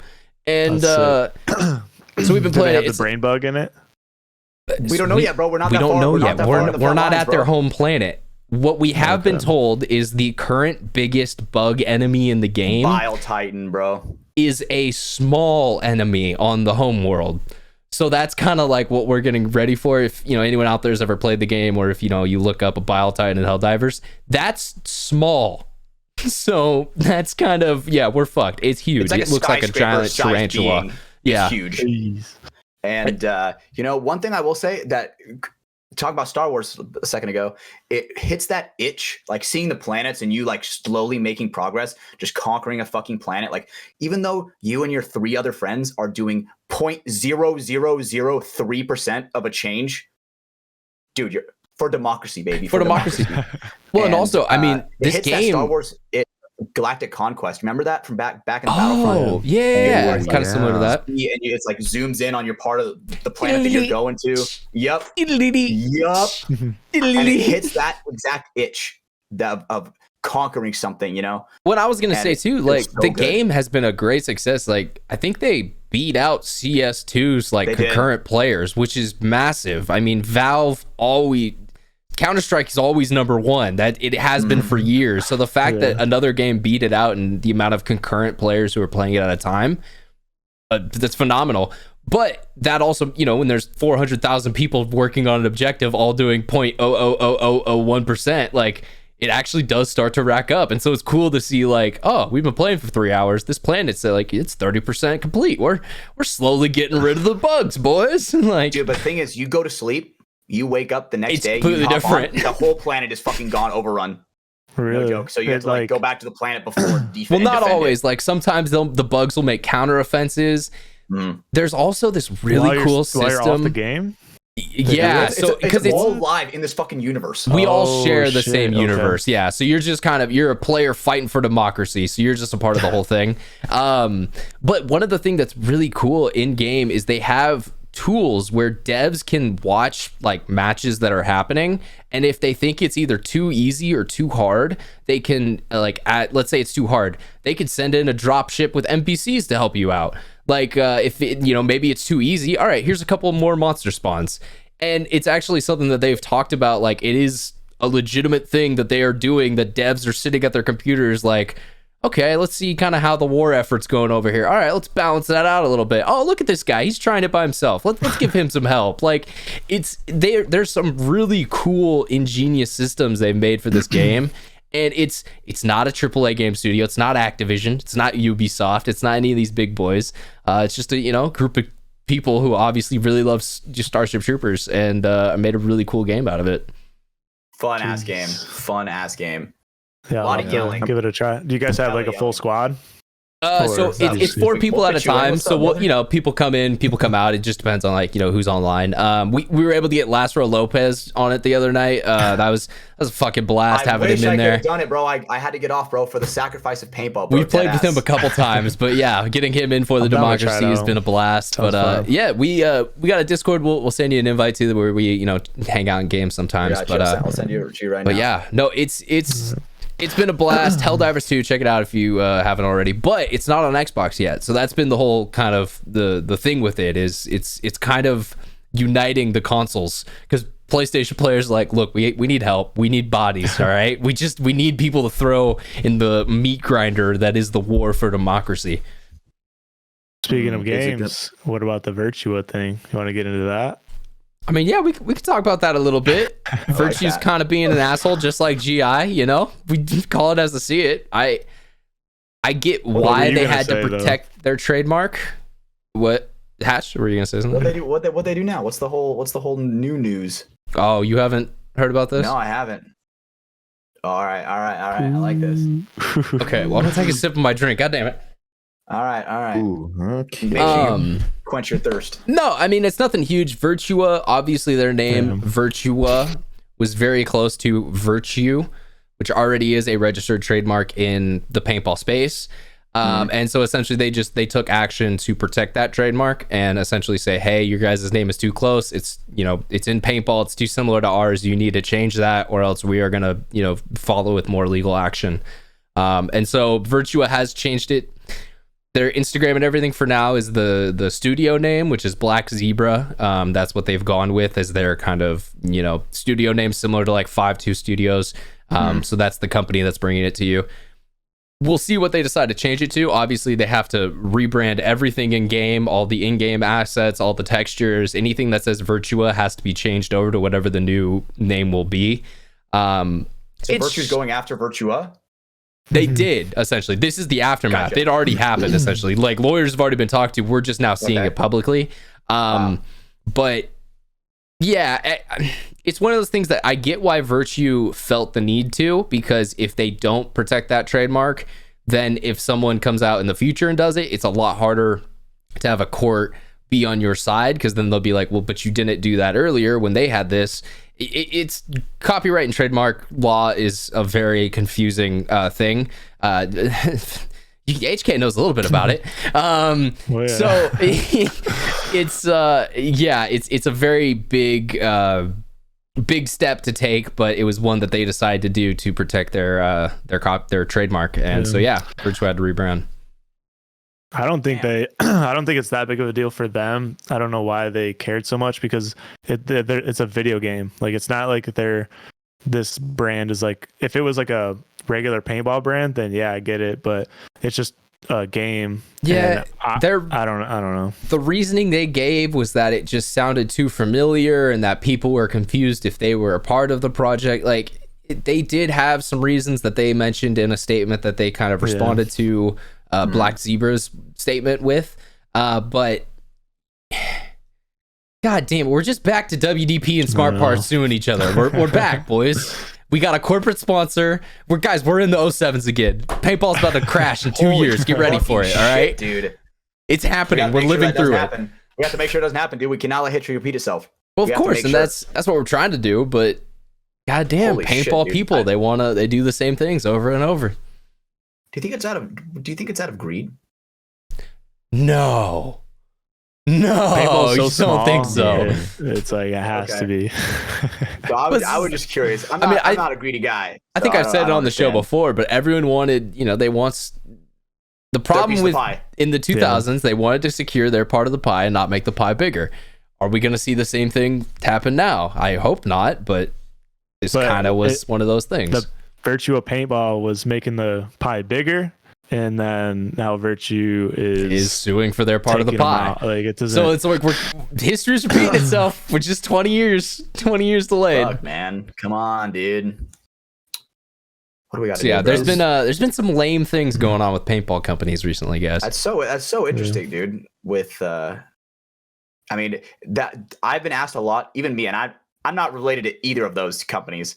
And so we've been playing it. Have the brain bug in it? We don't know yet, bro. We're not. We that don't far. know We're yet. We're not at their home planet. What we have been told is the current biggest bug enemy in the game, Bile Titan, bro, is a small enemy on the home world. So that's kind of like what we're getting ready for. If anyone out there has ever played the game, or if you look up a Bile Titan in Helldivers, that's small. So that's kind of we're fucked. It's huge. Like it looks like a giant tarantula. It's huge. Jeez. And one thing I will say that. Talk about Star Wars a second ago, it hits that itch, like seeing the planets and you like slowly making progress, just conquering a fucking planet. Like, even though you and your 3 other friends are doing 0.0003% of a change, dude, you're for democracy, baby. For democracy. Well, and also, I mean, this game, Star Wars, Galactic Conquest. Remember that from back in Battlefront? Oh, yeah. It's kind of similar to that. And it's like zooms in on your part of the planet that you're going to. Yup. And it hits that exact itch of conquering something, What I was going to say too, like the game has been a great success. Like I think they beat out CS2's like concurrent players, which is massive. I mean, Valve Counter-Strike is always number one. That it has been for years. So the fact that another game beat it out and the amount of concurrent players who are playing it at a time, that's phenomenal. But that also, when there's 400,000 people working on an objective, all doing 0.00001%, like it actually does start to rack up. And so it's cool to see like, oh, we've been playing for 3 hours. This planet's like it's 30% complete. We're slowly getting rid of the bugs, boys. Like, dude, but the thing is, you go to sleep. You wake up the next day, completely different. The whole planet is fucking gone, overrun. Really? No joke. So you have to like go back to the planet before defend. Well, not always. Like sometimes the bugs will make counter offenses. There's also this really cool system. While you're off the game? Yeah, so because it's all live in this fucking universe. We all share the same universe. Okay. Yeah, so you're just you're a player fighting for democracy. So you're just a part of the whole thing. But one of the things that's really cool in game is they have tools where devs can watch like matches that are happening, and if they think it's either too easy or too hard, they can let's say it's too hard, they could send in a drop ship with NPCs to help you out. Like if it, maybe it's too easy, all right, here's a couple more monster spawns. And it's actually something that they've talked about, like it is a legitimate thing that they are doing, that devs are sitting at their computers like, okay, let's see kind of how the war effort's going over here. All right, let's balance that out a little bit. Oh, look at this guy. He's trying it by himself. Let's give him some help. Like there's some really cool, ingenious systems they've made for this game. And it's not a AAA game studio. It's not Activision. It's not Ubisoft. It's not any of these big boys. It's just a group of people who obviously really love Starship Troopers and made a really cool game out of it. Fun ass game. Yeah, a lot of killing. Give it a try. Do you guys have like a full squad? So it's 4 people at a time. So people come in, people come out. It just depends on who's online. We were able to get Lázaro Lopez on it the other night. That was a fucking blast having him in there. I could have done it, bro. I had to get off, bro, for the sacrifice of paintball. We've played with him a couple times, but yeah, getting him in for the democracy has been a blast. But yeah, we got a Discord. We'll send you an invite to where we hang out in games sometimes. But I'll send you right now. But yeah, no, it's been a blast. Helldivers 2, check it out if you haven't already. But it's not on Xbox yet, so that's been the whole kind of the thing with it. Is it's kind of uniting the consoles, because PlayStation players are like, look, we need help. We need bodies. All right, we need people to throw in the meat grinder that is the war for democracy. Speaking of games, what about the Virtua thing? You want to get into that? I mean, yeah, we could talk about that a little bit. Virtue's kind of being an asshole, just like GI. You know, we call it as I see it. I get why they had to protect their trademark. What, Hatch? Were you gonna say something? What they do now? What's the whole new news? Oh, you haven't heard about this? No, I haven't. All right. I like this. Okay, well, I'm gonna take a sip of my drink. God damn it. All right. Ooh, okay. Make sure you quench your thirst. No, I mean, it's nothing huge. Virtua, obviously their name, Virtua, was very close to Virtue, which already is a registered trademark in the paintball space. And so essentially they took action to protect that trademark and essentially say, hey, your guys' name is too close. It's, you know, it's in paintball. It's too similar to ours. You need to change that or else we are going to, you know, follow with more legal action. And so Virtua has changed it. Their Instagram and everything for now is the studio name, which is Black Zebra. That's what they've gone with as their kind of, you know, studio name, similar to like 5-2 Studios. So that's the company that's bringing it to you. We'll see what they decide to change it to. Obviously, they have to rebrand everything in game, all the in-game assets, all the textures, anything that says Virtua has to be changed over to whatever the new name will be. So Virtue's going after Virtua? They did, essentially. This is the aftermath. Gotcha. It already happened, essentially. Like, lawyers have already been talked to. We're just now seeing it publicly. But yeah, it's one of those things that I get why Virtue felt the need to, because if they don't protect that trademark, then if someone comes out in the future and does it, it's a lot harder to have a court be on your side, because then they'll be like, well, but you didn't do that earlier when they had this. It's copyright and trademark law is a very confusing thing. HK knows a little bit about it. So it's a very big step to take, but it was one that they decided to do to protect their trademark. And so Virtua had to rebrand. I don't think it's that big of a deal for them. I don't know why they cared so much, because it's a video game. Like, it's not like this brand is like, if it was like a regular paintball brand, then yeah, I get it. But it's just a game. Yeah, I don't know. The reasoning they gave was that it just sounded too familiar and that people were confused if they were a part of the project. Like, they did have some reasons that they mentioned in a statement that they kind of responded to Black Zebra's statement with, but god damn, we're just back to WDP and Smart Parts suing each other. We're back, boys. We got a corporate sponsor. We're in the 07s again. Paintball's about to crash in 2 years. Get ready for it, all right? Dude. It's happening. We're living through it. We have to make sure it doesn't happen, dude. We cannot let history repeat itself. Well, of course, and that's what we're trying to do, but goddamn, paintball people, they do the same things over and over. Do you think it's out of greed? No, you don't think so. Yeah, it's like, it has to be. So I was just curious. I'm not a greedy guy. I think I've said it on the show before, but everyone wanted, the problem with in the 2000s, they wanted to secure their part of the pie and not make the pie bigger. Are we going to see the same thing happen now? I hope not, but this kind of was one of those things. The Virtua Paintball was making the pie bigger, and then now Virtue is suing for their part of the pie. Like, it doesn't. So it's like history's repeating itself, which is 20 years delayed. Fuck, man, come on, dude. What do we got? So there's been some lame things going on with paintball companies recently, guys. That's so interesting, dude. With that I've been asked a lot, even me, and I'm not related to either of those companies.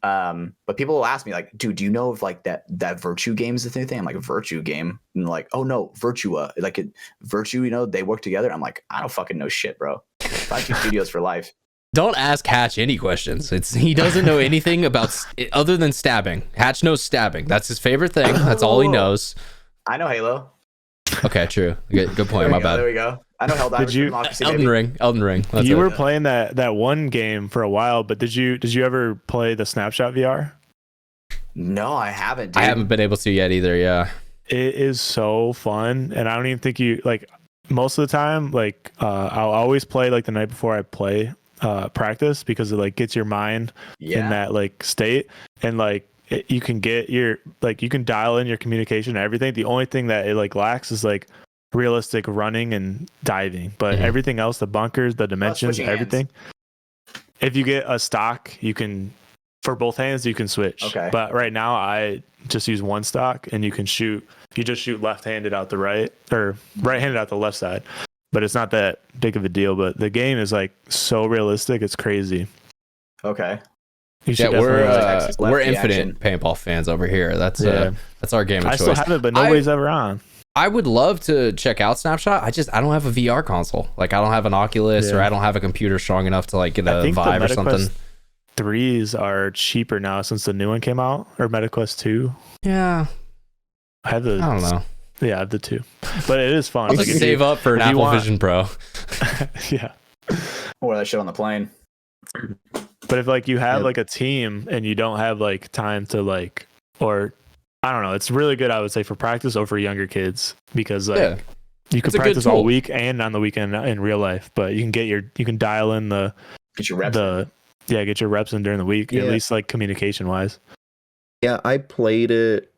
But people will ask me, like, dude, do you know if like that Virtue game is the thing? I'm like, a Virtue game? And like, oh no, Virtua, like Virtue, they work together. I'm like, I don't fucking know shit, bro. 5-2 Studios for life. Don't ask Hatch any questions. He doesn't know anything about other than stabbing. Hatch knows stabbing. That's his favorite thing. That's all he knows. I know Halo. Okay, true. Good point. My bad. There we go. I know Helldivers. Elden Ring. That's you were playing that one game for a while, but did you ever play the Snapshot VR? No, I haven't. Dude. I haven't been able to yet either. Yeah, it is so fun, and I don't even think you like. Most of the time, like I'll always play like the night before I play practice, because it like gets your mind in that like state, and like you can get you can dial in your communication and everything. The only thing that it like lacks is like realistic running and diving, but everything else, the bunkers, the dimensions, everything. if you get a stock, you can, for both hands, you can switch. Okay. But right now, I just use one stock, and you can shoot. You just shoot left-handed out the right, or right-handed out the left side. But it's not that big of a deal. But the game is like so realistic, it's crazy. Okay. Yeah, we're infinite paintball fans over here. That's our game of choice. I still have it, but nobody's ever on. I would love to check out Snapshot. I don't have a VR console. Like I don't have an Oculus or I don't have a computer strong enough to like get a Vive or something. 3s are cheaper now since the new one came out, or MetaQuest 2. Yeah. I don't know. Yeah, I have the 2. But it is fun. I'll like save up for an Apple Vision Pro. Yeah. Or that shit on the plane. But if like you have like a team and you don't have like time to like, or I don't know, it's really good, I would say, for practice or for younger kids, because like you can practice all week and on the weekend in real life, but you can dial in get your reps get your reps in during the week, at least like communication wise. Yeah, I played it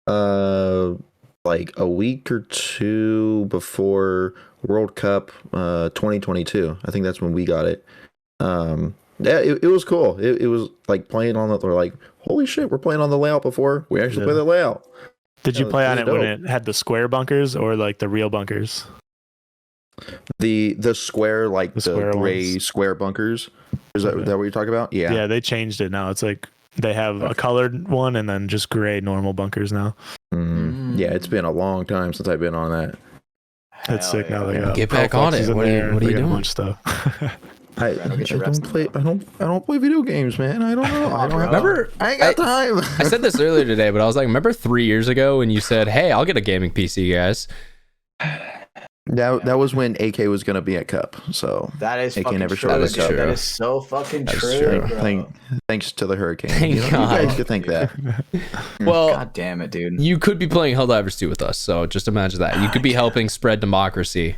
like a week or two before World Cup 2022. I think that's when we got it. Yeah, it was cool. It was like playing on we're like, holy shit, we're playing on the layout before we actually play the layout. Did you play on it when it had the square bunkers or like the real bunkers? The square, like the gray square bunkers. Is that what you're talking about? Yeah. Yeah, they changed it now. It's like they have a colored one and then just gray normal bunkers now. Yeah, it's been a long time since I've been on that. That's sick. Now they got get back on it. What are you doing? Stuff. I don't play video games, man. I don't know. I ain't got time. I said this earlier today, but I was like, remember 3 years ago when you said, "Hey, I'll get a gaming PC, guys." That was when AK was gonna be at Cup. So that is AK fucking never true. showed That is so fucking true. Thanks to the hurricane. Thank you guys could think that. Well, God damn it, dude. You could be playing Helldivers 2 with us, so just imagine that. You could be helping spread democracy.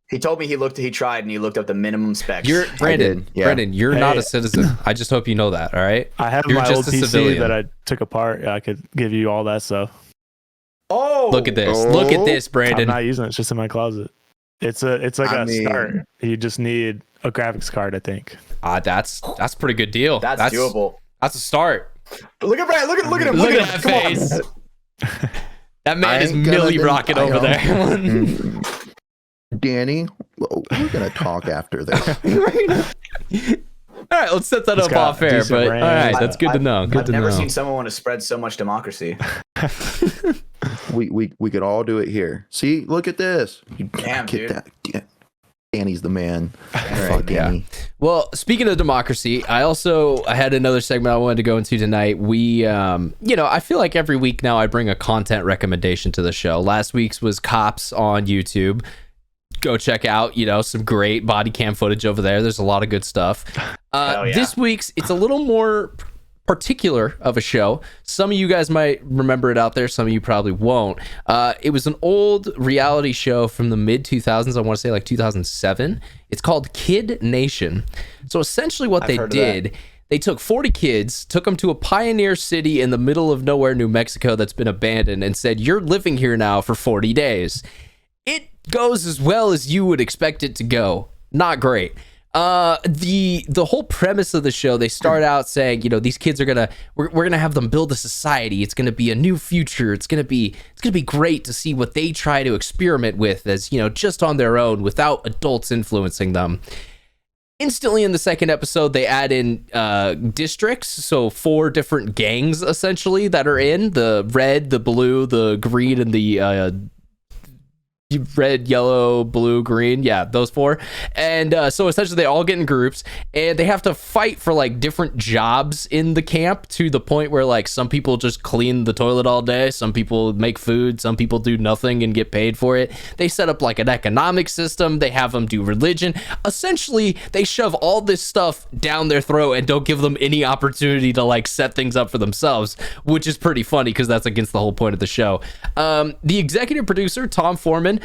He told me he tried and he looked up the minimum specs. Brandon, you're not a citizen. I just hope you know that, all right? I have my old PC that I took apart. I could give you all that stuff. Oh, look at this. Look at this, Brandon. I'm not using it. It's just in my closet. It's like a start. You just need a graphics card, I think. That's a pretty good deal. That's doable. That's a start. Look at Brad. Look at him. Look at that face. That man is Millie Rocket over there. Danny, we're gonna talk after this. All right, let's set that up off air. But all right, that's good to know. I've never seen someone want to spread so much democracy. we could all do it here. See, look at this. Damn, dude. That. Danny's the man. Right, Danny. Well, speaking of democracy, I had another segment I wanted to go into tonight. We, I feel like every week now I bring a content recommendation to the show. Last week's was Cops on YouTube. Go check out, some great body cam footage over there. There's a lot of good stuff. This week's, it's a little more particular of a show. Some of you guys might remember it out there. Some of you probably won't. It was an old reality show from the mid 2000s. I want to say like 2007. It's called Kid Nation. So essentially what they did, they took 40 kids, took them to a pioneer city in the middle of nowhere, New Mexico, that's been abandoned, and said, you're living here now for 40 days. It goes as well as you would expect it to go. Not great. The whole premise of the show, they start out saying, these kids are we're gonna have them build a society. It's gonna be a new future. It's gonna be great to see what they try to experiment with as just on their own without adults influencing them. Instantly in the second episode, they add in districts, so 4 different gangs essentially that are in the red, the blue, the green, and the red, yellow, blue, green, those 4. And so essentially they all get in groups and they have to fight for like different jobs in the camp, to the point where like some people just clean the toilet all day, some people make food, some people do nothing and get paid for it. They set up like an economic system, they have them do religion. Essentially they shove all this stuff down their throat and don't give them any opportunity to like set things up for themselves, which is pretty funny because that's against the whole point of the show. The executive producer, Tom Foreman,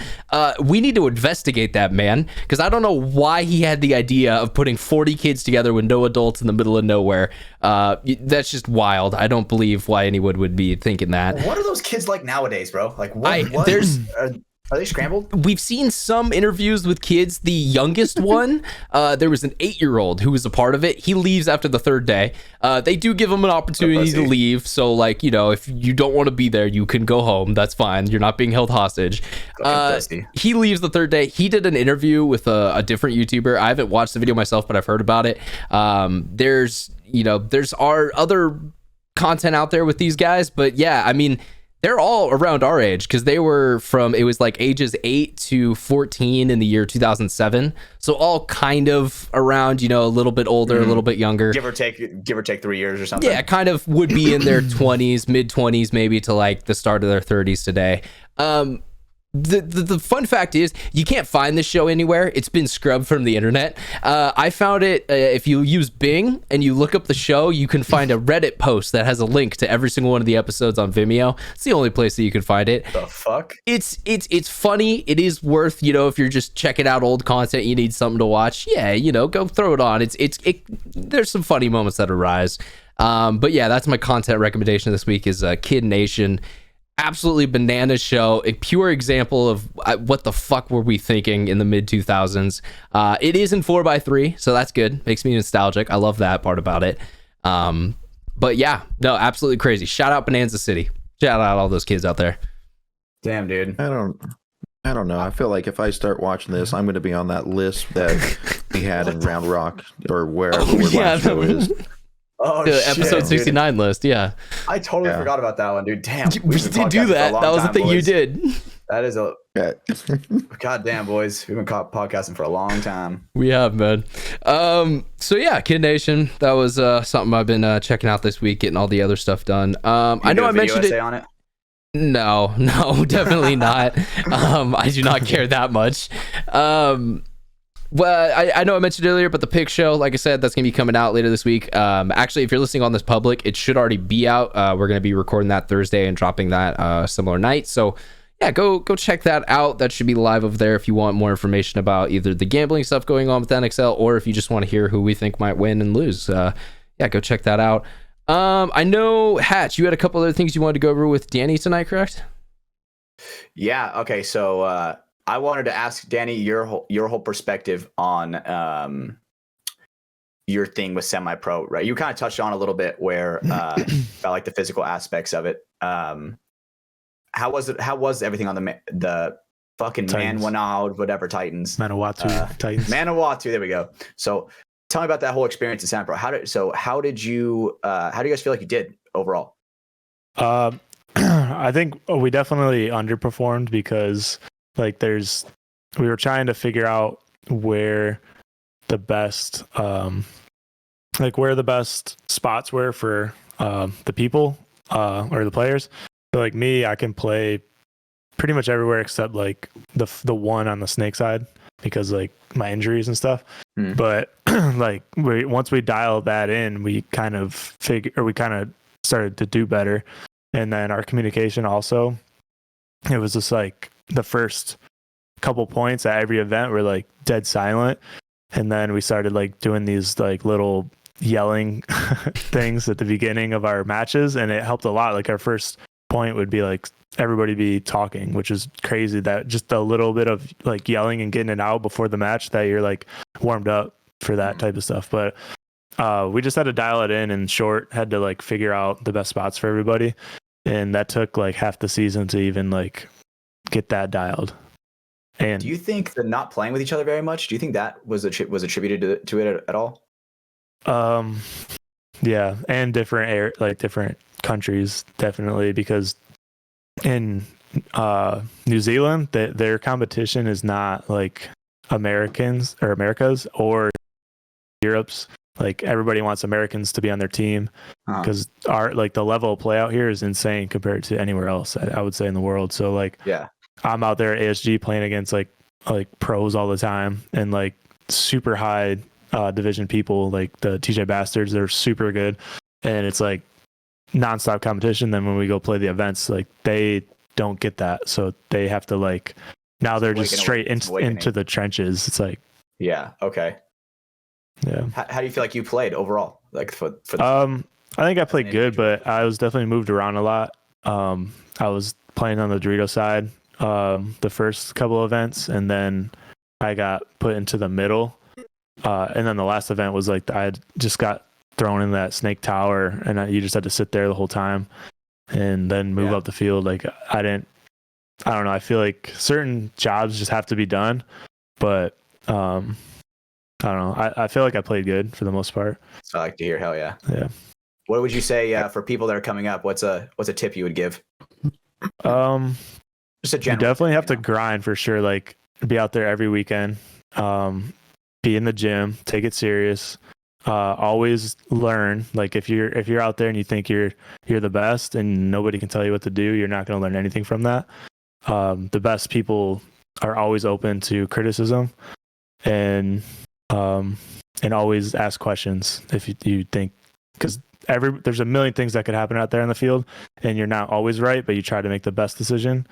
we need to investigate that man, because I don't know why he had the idea of putting 40 kids together with no adults in the middle of nowhere. That's just wild. I don't believe why anyone would be thinking that. What are those kids like nowadays, bro? Like what Are they scrambled? We've seen some interviews with kids. The youngest one, there was an 8-year-old who was a part of it. He leaves after the 3rd day. They do give him an opportunity to leave. So, like, you know, if you don't want to be there, you can go home. That's fine. You're not being held hostage. He leaves the 3rd day. He did an interview with a different YouTuber. I haven't watched the video myself, but I've heard about it. There's our other content out there with these guys. But yeah, I mean, they're all around our age because they were it was like ages 8 to 14 in the year 2007. So all kind of around, you know, a little bit older, a little bit younger. Give or take 3 years or something. Yeah, kind of would be in their 20s, mid 20s, maybe to like the start of their 30s today. The fun fact is you can't find this show anywhere. It's been scrubbed from the internet. I found it if you use Bing and you look up the show, you can find a Reddit post that has a link to every single one of the episodes on Vimeo. It's the only place that you can find it. The fuck? It's funny. It is worth, you know, if you're just checking out old content, you need something to watch. Yeah, you know, go throw it on. There's some funny moments that arise. But yeah, that's my content recommendation this week is Kid Nation. Absolutely bananas show, a pure example of what the fuck were we thinking in the mid 2000s. It is in 4x3, so that's good. Makes me nostalgic. I love that part about it. But yeah, no, absolutely crazy. Shout out Bonanza City. Shout out all those kids out there. Damn, dude. I don't know. I feel like if I start watching this, I'm going to be on that list that we had in Round Rock or wherever last show is. Oh, the episode 69 list, yeah. I totally forgot about that one, dude. Damn. We did do that. That was the thing you did. That is goddamn, boys. We've been podcasting for a long time. We have, man. So yeah, Kid Nation. That was something I've been checking out this week, getting all the other stuff done. I know I mentioned it. On it. No, definitely not. I do not care that much. Well, I know I mentioned earlier, but the pick show, like I said, that's going to be coming out later this week. Actually, if you're listening on this public, it should already be out. We're going to be recording that Thursday and dropping that similar night. So yeah, go check that out. That should be live over there if you want more information about either the gambling stuff going on with NXL or if you just want to hear who we think might win and lose. Yeah, go check that out. I know, Hatch, you had a couple other things you wanted to go over with Danny tonight, correct? Yeah. Okay. So I wanted to ask Danny your whole perspective on your thing with semi-pro, right? You kind of touched on a little bit where about like the physical aspects of it. How was it? How was everything on the fucking Manawatu Titans? Manawatu Titans. Manawatu. There we go. So tell me about that whole experience in semi-pro. How did you guys feel like you did overall? I think we definitely underperformed because like we were trying to figure out where the best where the best spots were for the people or the players. So like me, I can play pretty much everywhere except like the one on the snake side because like my injuries and stuff. But like once we dialed that in, we kind of started to do better. And then our communication also, it was just like the first couple points at every event were like dead silent. And then we started like doing these like little yelling things at the beginning of our matches. And it helped a lot. Like our first point would be like everybody be talking, which is crazy that just a little bit of like yelling and getting it out before the match that you're like warmed up for that type of stuff. But we just had to dial it in and had to like figure out the best spots for everybody. And that took like half the season to even like get that dialed. And do you think the not playing with each other very much, do you think that was attributed to it at all? Yeah, and different countries definitely, because in New Zealand their competition is not like America's or Europe's. Like everybody wants Americans to be on their team because our like the level of play out here is insane compared to anywhere else I would say in the world. So like yeah, I'm out there at ASG playing against like pros all the time and like super high division people like the TJ Bastards. They're super good and it's like nonstop competition. Then when we go play the events, like they don't get that, so they have to like now they're just straight into the trenches. It's like okay. Yeah. How do you feel like you played overall? Like for I think I played good, but I was definitely moved around a lot. I was playing on the Dorito side the first couple events, and then I got put into the middle. And then the last event was like I just got thrown in that snake tower, and you just had to sit there the whole time, and then move up the field. Like I don't know. I feel like certain jobs just have to be done, but I don't know. I feel like I played good for the most part. So I like to hear. Hell yeah. Yeah. What would you say for people that are coming up? What's a tip you would give? Just a general. You definitely have to grind for sure. Like be out there every weekend. Be in the gym. Take it serious. Always learn. Like if you're out there and you think you're the best and nobody can tell you what to do, you're not going to learn anything from that. The best people are always open to criticism, and always ask questions if you think, because there's a million things that could happen out there in the field, and you're not always right, but you try to make the best decision,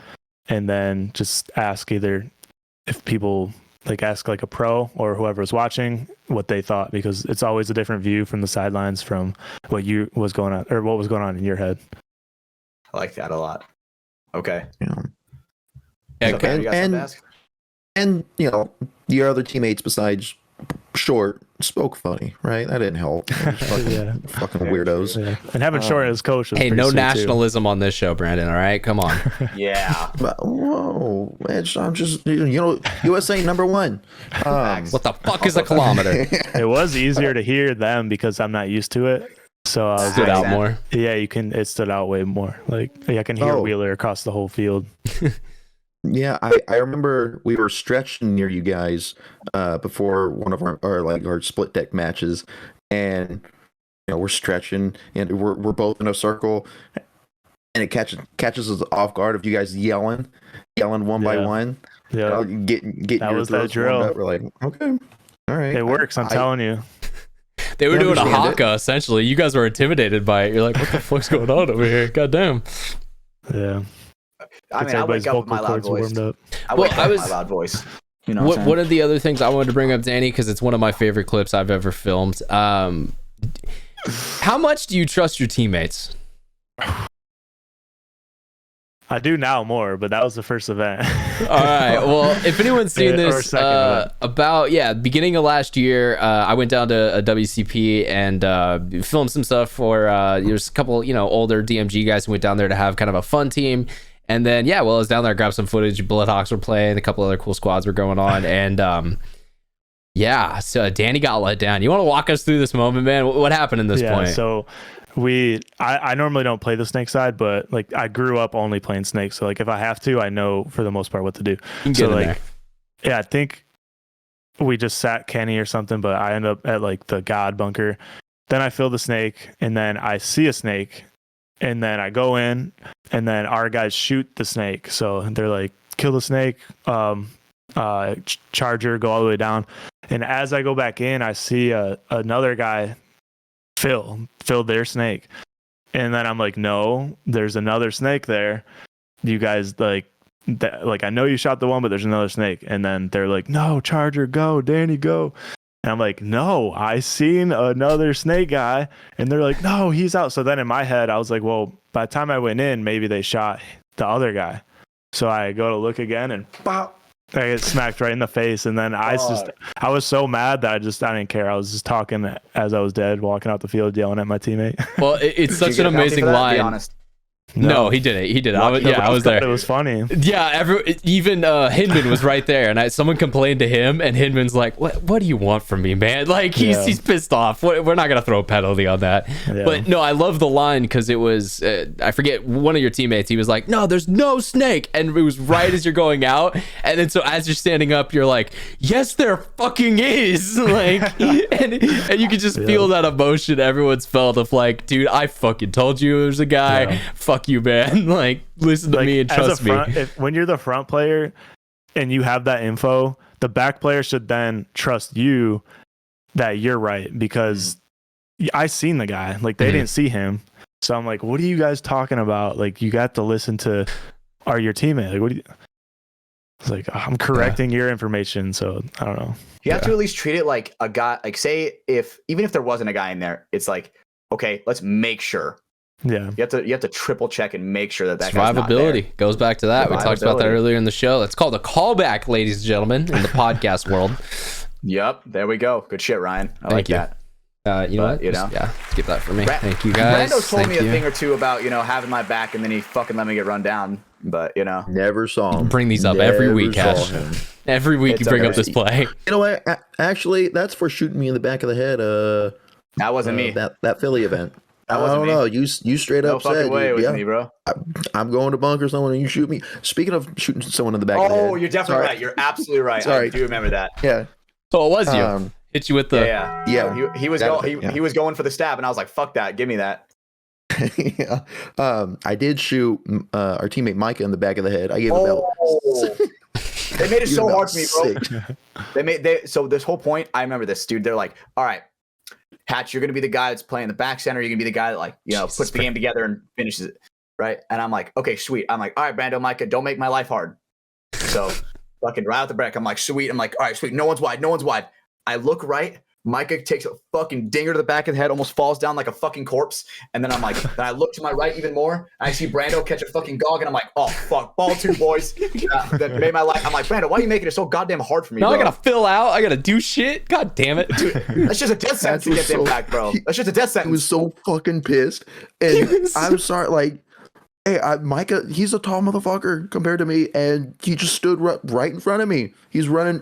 and then just ask either if people ask like a pro or whoever's watching what they thought, because it's always a different view from the sidelines from what was going on in your head. I like that a lot. Okay. Yeah. And your other teammates besides Short spoke funny, right? That didn't help. Fucking weirdos. Yeah. And having Short as coach was hey, no nationalism on this show, Brandon. All right, come on. Yeah. But, whoa, man, I'm just USA number one. What the fuck is a kilometer? It was easier to hear them because I'm not used to it. So I stood out more. Yeah, it stood out way more. Like I can hear Wheeler across the whole field. Yeah, I remember we were stretching near you guys before one of our split deck matches, and we're stretching and we're both in a circle, and it catches us off guard of you guys yelling one by one. Yeah, getting that was that drill. We're like, okay, all right, it works. I'm telling you. They were doing a haka essentially. You guys were intimidated by it. You're like, what the fuck's going on over here? Goddamn. Yeah. I mean, I wake up with my loud voice. I wake up with my loud voice. One of the other things I wanted to bring up, Danny, because it's one of my favorite clips I've ever filmed. How much do you trust your teammates? I do now more, but that was the first event. All right. Well, if anyone's seen this, beginning of last year, I went down to a WCP and filmed some stuff for there's a couple, older DMG guys who went down there to have kind of a fun team. And then, I was down there, grabbed some footage. Bloodhawks were playing, a couple other cool squads were going on, and so Danny got let down. You want to walk us through this moment, man? What happened in this point? So I normally don't play the snake side, but I grew up only playing snakes. So if I have to, I know for the most part what to do. So I think we just sat Kenny or something, but I end up at the God bunker. Then I fill the snake, and then I see a snake, and then I go in, and then our guys shoot the snake. So they're like, kill the snake, charger, go all the way down. And as I go back in, I see another guy fill their snake. And then I'm like, no, there's another snake there. You guys I know you shot the one, but there's another snake. And then they're like, no, charger, go, Danny, go. And I'm like, no, I seen another snake guy. And they're like, no, he's out. So then in my head, I was like, well, by the time I went in, maybe they shot the other guy. So I go to look again and pop, I get smacked right in the face. And then I was so mad that I didn't care. I was just talking as I was dead, walking out the field, yelling at my teammate. Well, it's such an amazing line. Be honest. No, he did it. He did it. I was there. It was funny. Yeah, even Hinman was right there, and someone complained to him, and Hinman's like, "What do you want from me, man?" He's pissed off. We're not gonna throw a penalty on that. Yeah. But no, I love the line because it was I forget, one of your teammates. He was like, "No, there's no snake," and it was right as you're going out, and then so as you're standing up, you're like, "Yes, there fucking is!" and you can just feel that emotion everyone's felt of dude, I fucking told you there's a guy. Yeah. Fuck you, man. Listen to me and trust me. When you're the front player and you have that info, the back player should then trust you that you're right, because I seen the guy. They didn't see him. So I'm like, what are you guys talking about? You got to listen to your teammate. What do you... It's I'm correcting your information. So I don't know. You have to at least treat it like a guy. Say even if there wasn't a guy in there, it's okay, let's make sure. Yeah. You have to triple check and make sure that guy's not Survivability there. goes back to that. We talked about that earlier in the show. It's called a callback, ladies and gentlemen, in the podcast world. Yep, there we go. Good shit, Ryan. I like that. You know what? Yeah, skip that for me. Thank you, guys. Brando's told me a thing or two about, having my back, and then he fucking let me get run down. But, Never saw him. Bring these up every week, Ash. Every week you bring up this play. You know what? Actually, that's for shooting me in the back of the head. That wasn't me. That Philly event. That wasn't me. No, you straight up said, fucking way it was me, bro. I'm going to bunker someone and you shoot me. Speaking of shooting someone in the back of the head. Oh, you're definitely right. You're absolutely right. Sorry. I do remember that. Yeah. So it was you. Hit you with the yeah. He was going for the stab, and I was like, "Fuck that, give me that." Yeah. I did shoot our teammate Micah in the back of the head. I gave him about. They made it so hard for me, bro. So this whole point, I remember this, dude. They're like, "All right, Hatch, you're gonna be the guy that's playing the back center. You're gonna be the guy that puts the game together and finishes it, right?" And I'm like, "Okay, sweet." I'm like, "All right, Brando, Micah, don't make my life hard." So fucking right out the back, I'm like, "Sweet." I'm like, "All right, sweet. No one's wide. I look right. Micah takes a fucking dinger to the back of the head, almost falls down like a fucking corpse. And then I'm like, then I look to my right even more. I see Brando catch a fucking gog, and I'm like, oh fuck, ball two, boys. That made my life. I'm like, Brando, why are you making it so goddamn hard for me? Now bro? I gotta fill out. I gotta do shit. God damn it, dude. That's just a death sentence to get the impact, bro. That's just a death sentence. He was so fucking pissed, and I'm sorry, like. Hey, Micah, he's a tall motherfucker compared to me, and he just stood right in front of me. He's running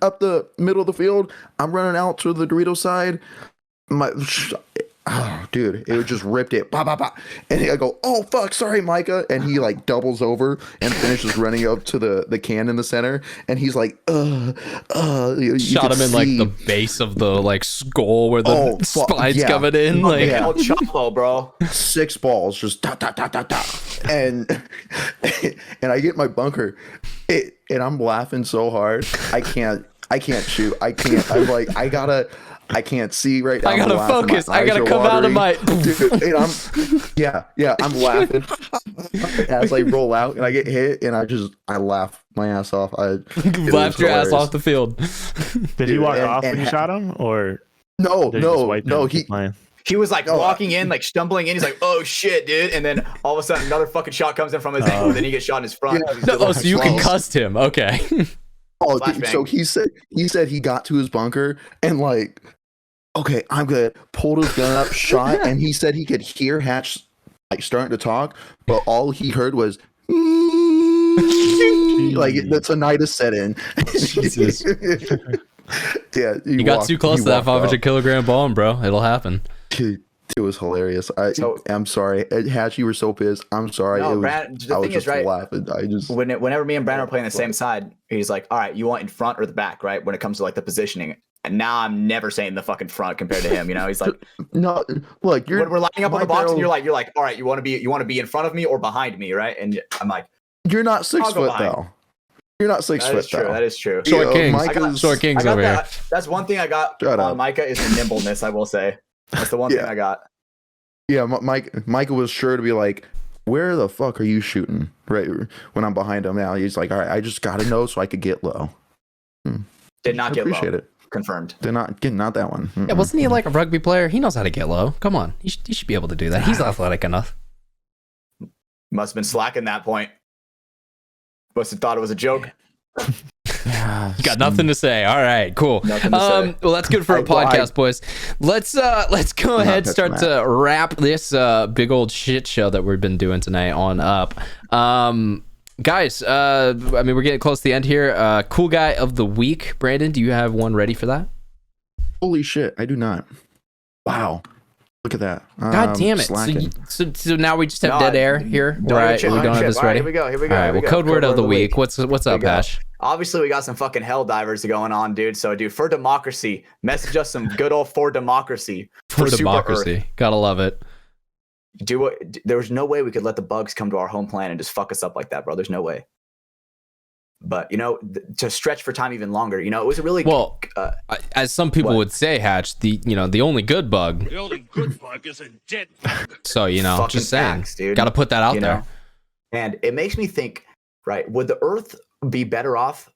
up the middle of the field. I'm running out to the Dorito side. Dude, it just ripped it. Bah, bah, bah. And I go, oh, fuck, sorry, Micah. And he like doubles over and finishes running up to the can in the center. And he's like, shot him in like the base of the like skull where the spine's coming in. Like, El Chapo, bro. 6 balls, just dot, dot, dot, dot, dot. And I get my bunker, and I'm laughing so hard. I can't shoot. I can't see right now. I gotta focus. I gotta come out of my. Dude, and I'm laughing as I roll out and I get hit, and I laugh my ass off. Laughed your ass off the field. Did he walk off when you shot him, or no? He was like walking in, like stumbling in. He's like, "Oh shit, dude!" And then all of a sudden, another fucking shot comes in from his ankle. Then he gets shot in his front. Yeah. So you concussed him? Okay. Oh, dude, so he said he got to his bunker and like, okay, I'm good. Pulled his gun up, shot, and he said he could hear Hatch like starting to talk, but all he heard was like the tinnitus set in. Jesus. Yeah, you got too close to that 500 kilogram bomb, bro. It'll happen. It was hilarious. I'm sorry, Hatch. You were so pissed. I'm sorry. No, Brand, the thing is, right? Laughing. Whenever me and Brandon are playing the same side, he's like, "All right, you want in front or the back, right?" When it comes to like the positioning, and now I'm never saying the fucking front compared to him. He's like, "No, look, when we're lining up on the box, and you're like, "All right, you want to be in front of me or behind me, right?" And I'm like, "You're not 6 foot though. You're not 6 foot though. That is true. Short Kings, Short Kings over here. That's one thing I got on Micah is the nimbleness. I will say that's the one thing I got. Yeah, Micah was sure to be like, where the fuck are you shooting? Right when I'm behind him now, he's like, all right, I just gotta know so I could get low. Did not get low. Appreciate it. Confirmed. Not that one. Yeah, wasn't he like a rugby player? He knows how to get low. Come on, he should be able to do that. He's athletic enough. Must have been slacking that point. Must have thought it was a joke. Got nothing to say. All right, cool. Well, that's good for a podcast, boys. Let's go ahead and start to wrap this big old shit show that we've been doing tonight on up. Guys, I mean, we're getting close to the end here. Cool guy of the week, Brandon. Do you have one ready for that? Holy shit, I do not. Wow. Look at that. God damn it. So now we just have dead air here. Right. We don't have this ready. Here we go. All right. Well, code word of the week. What's up, Ash? Obviously, we got some fucking hell divers going on, dude. So, dude, for democracy, message us some good old for democracy. For democracy. Gotta love it. There's no way we could let the bugs come to our home planet and just fuck us up like that, bro. There's no way. But, to stretch for time even longer, it was a really... Well, as some people would say, Hatch, the only good bug... The only good bug is a dead bug. So, just saying. Facts, dude. Gotta put that out there. And it makes me think, right, would the Earth be better off